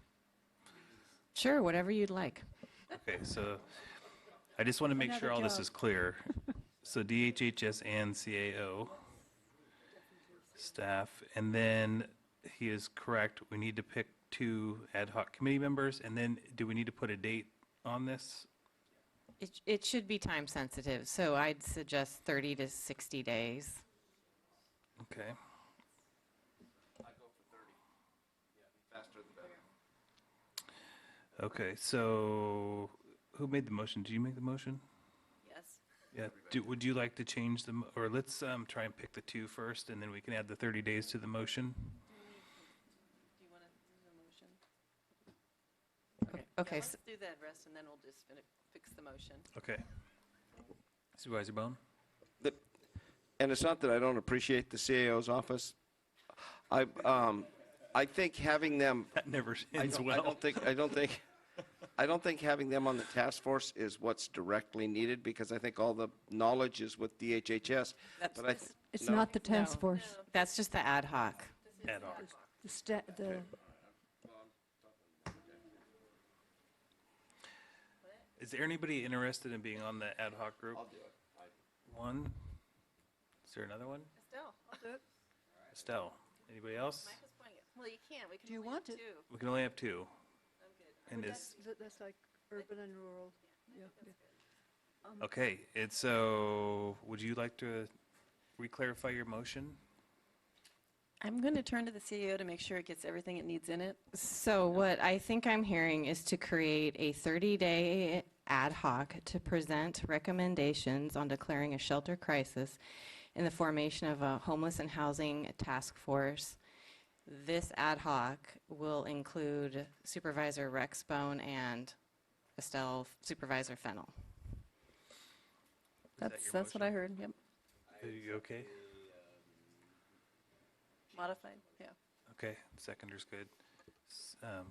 Sure, whatever you'd like. Okay, so I just want to make sure all this is clear. So DHHS and CAO staff, and then he is correct. We need to pick 2 ad hoc committee members, and then do we need to put a date on this? It should be time sensitive, so I'd suggest 30 to 60 days. Okay. I go for 30. Yeah, faster the better. Okay, so who made the motion? Did you make the motion? Yes. Yeah. Would you like to change them, or let's try and pick the 2 first, and then we can add the 30 days to the motion? do you want to do the motion? Okay. Yeah, let's do the rest, and then we'll just fix the motion. Okay. Supervisor Bone? and it's not that I don't appreciate the CAO's office. I think having them. That never I ends don't, well. I don't think having them on the task force is what's directly needed, because I think all the knowledge is with DHHS. But I It's no? not the task force. That's just the ad hoc. Ad hoc. The Is there anybody interested in being on the ad hoc group? I'll do it. One? Is there another one? Estelle, I'll do it. Estelle, anybody else? Well, you can't. We can Do you only want have it? two. We can only have two. And That's like urban and rural. Yeah. okay, and so would you like to re-clarify your motion? I'm going to turn to the CEO to make sure it gets everything it needs in it. So what I think I'm hearing is to create a 30-day ad hoc to present recommendations on declaring a shelter crisis in the formation of a homeless and housing task force. This ad hoc will include Supervisor Rexbone and Estelle Supervisor Fennel. That's what I heard. Yep. Are you okay? Modified. Yeah. Okay, seconder's good.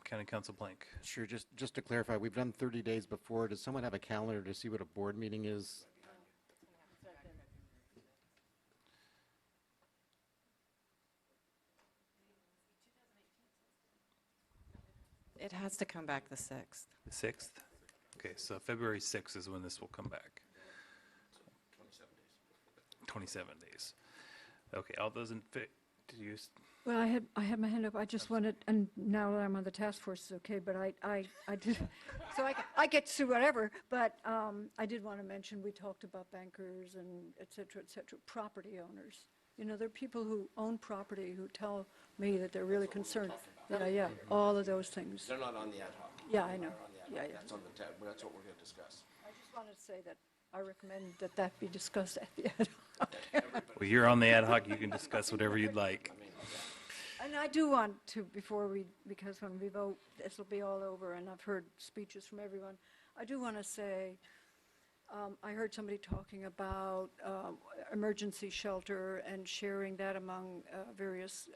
County Council Blank. Sure, just to clarify, we've done 30 days before. Does someone have a calendar to see what a board meeting is? It has to come back the 6th. The 6th? Okay, so February 6th is when this will come back. 27 days. Okay, all those in did you? Well, I had my hand up. I just wanted, and now that I'm on the task force, it's okay, but I did, so I get to whatever, but I did want to mention, we talked about bankers and et cetera, property owners. You know, there are people who own property who tell me that they're really concerned. Yeah, all of those things. They're not on the ad hoc. Yeah, I know. Yeah. That's on the that's what we're going to discuss. I just wanted to say that I recommend that that be discussed at the ad hoc. Well, you're on the ad hoc. You can discuss whatever you'd like. And I do want to, because when we vote, this will be all over, and I've heard speeches from everyone. I do want to say, I heard somebody talking about emergency shelter and sharing that among various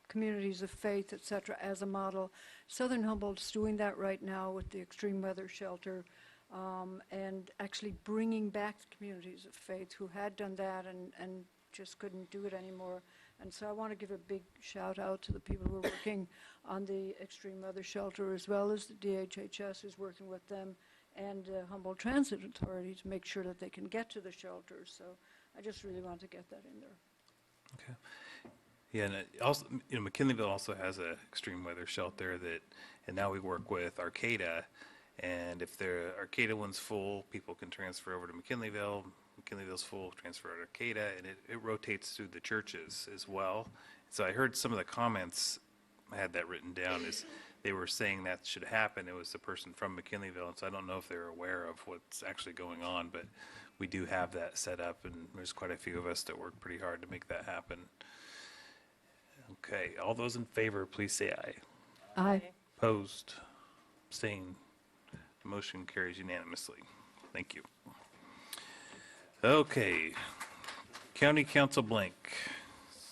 communities of faith, et cetera, as a model. Southern Humboldt's doing that right now with the extreme weather shelter, and actually bringing back the communities of faith who had done that and just couldn't do it anymore. And so I want to give a big shout out to the people who are working on the extreme weather shelter, as well as the DHHS is working with them, and Humboldt Transit Authority to make sure that they can get to the shelters. So I just really want to get that in there. Okay. Yeah, and it also, McKinleyville also has an extreme weather shelter and now we work with Arcata, and if the Arcata one's full, people can transfer over to McKinleyville. McKinleyville's full, transfer to Arcata, and it rotates through the churches as well. So I heard some of the comments, I had that written down, is they were saying that should happen. It was the person from McKinleyville, and so I don't know if they're aware of what's actually going on, but we do have that set up, and there's quite a few of us that work pretty hard to make that happen. Okay, all those in favor, please say aye. Aye. Opposed? Abstained? The motion carries unanimously. Thank you. Okay, County Council Blank.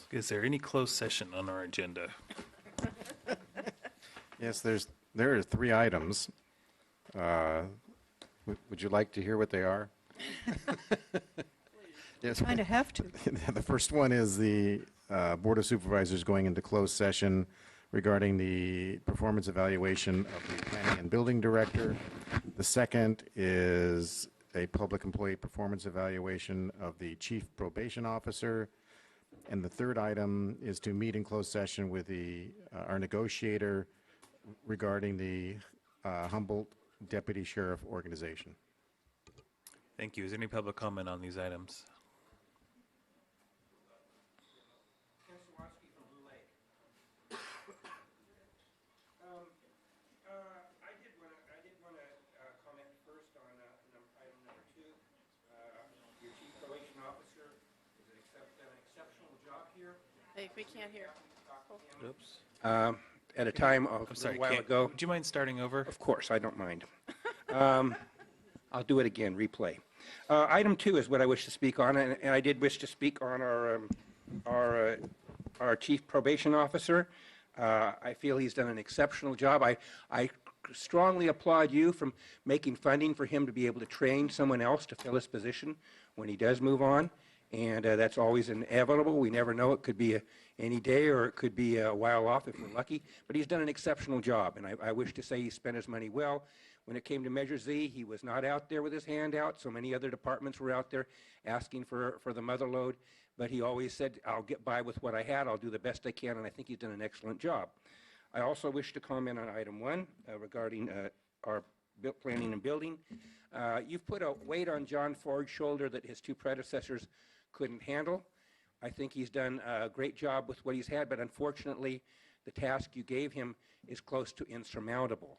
Is there any closed session on our agenda? Yes, there are 3 items. Would you like to hear what they are? Yes. Kind of have to. The first one is the Board of Supervisors going into closed session regarding the performance evaluation of the Planning and Building Director. The second is a public employee performance evaluation of the Chief Probation Officer. And the third item is to meet in closed session with our negotiator regarding the Humboldt Deputy Sheriff Organization. Thank you. Is there any public comment on these items? I did want to comment first on item number 2. Your chief probation officer has done an exceptional job here. Hey, we can't hear. Oops. At a time of I'm sorry, a while ago. Would you mind starting over? Of course, I don't mind. I'll do it again, replay. Item 2 is what I wish to speak on, and I did wish to speak on our chief probation officer. I feel he's done an exceptional job. I strongly applaud you from making funding for him to be able to train someone else to fill his position when he does move on, and that's always inevitable. We never know. It could be any day, or it could be a while off if we're lucky, but he's done an exceptional job, and I wish to say he spent his money well. When it came to Measure Z, he was not out there with his hand out. So many other departments were out there asking for the mother load, but he always said, I'll get by with what I had. I'll do the best I can, and I think he's done an excellent job. I also wish to comment on item 1 regarding our planning and building. You've put a weight on John Ford's shoulder that his 2 predecessors couldn't handle. I think he's done a great job with what he's had, but unfortunately, the task you gave him is close to insurmountable.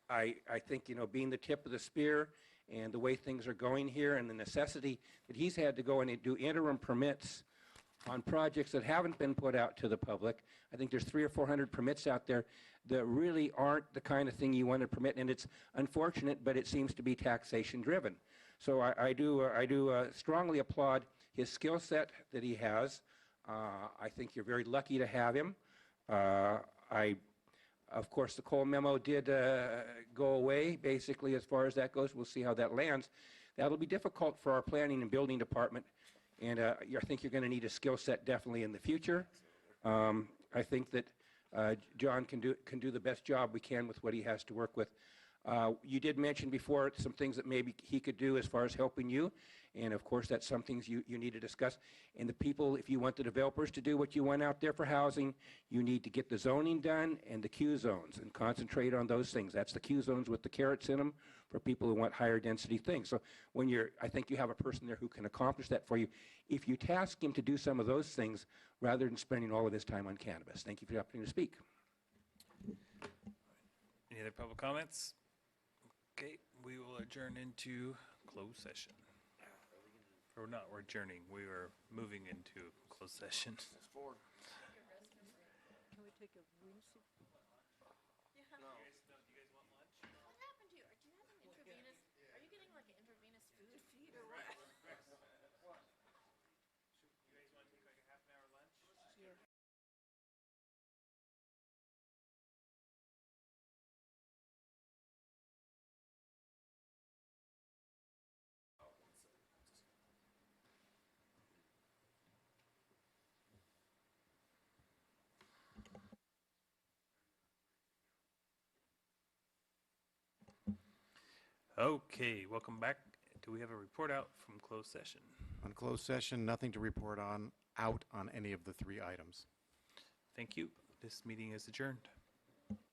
I think, being the tip of the spear and the way things are going here and the necessity that he's had to go and do interim permits on projects that haven't been put out to the public. I think there's 300 or 400 permits out there that really aren't the kind of thing you want to permit, and it's unfortunate, but it seems to be taxation driven. So I do strongly applaud his skill set that he has. I think you're very lucky to have him. Of course, the Cole memo did go away, basically, as far as that goes. We'll see how that lands. That'll be difficult for our planning and building department, and I think you're going to need a skill set definitely in the future. I think that John can do the best job we can with what he has to work with. You did mention before some things that maybe he could do as far as helping you, and of course that's some things you need to discuss. And the people, if you want the developers to do what you want out there for housing, you need to get the zoning done and the Q zones and concentrate on those things. That's the Q zones with the carrots in them for people who want higher density things. So I think you have a person there who can accomplish that for you if you task him to do some of those things rather than spending all of his time on cannabis. Thank you for the opportunity to speak. Any other public comments? Okay, we will adjourn into closed session. Or not, we're adjourning. We are moving into closed session. Can we take a whimsy? What happened to you? Do you have an intravenous? Are you getting like an intravenous food feed or what? You guys want to take like a half an hour lunch? Yeah. Okay, welcome back. Do we have a report out from closed session? On closed session, nothing to report on, out on any of the 3 items. Thank you. This meeting is adjourned.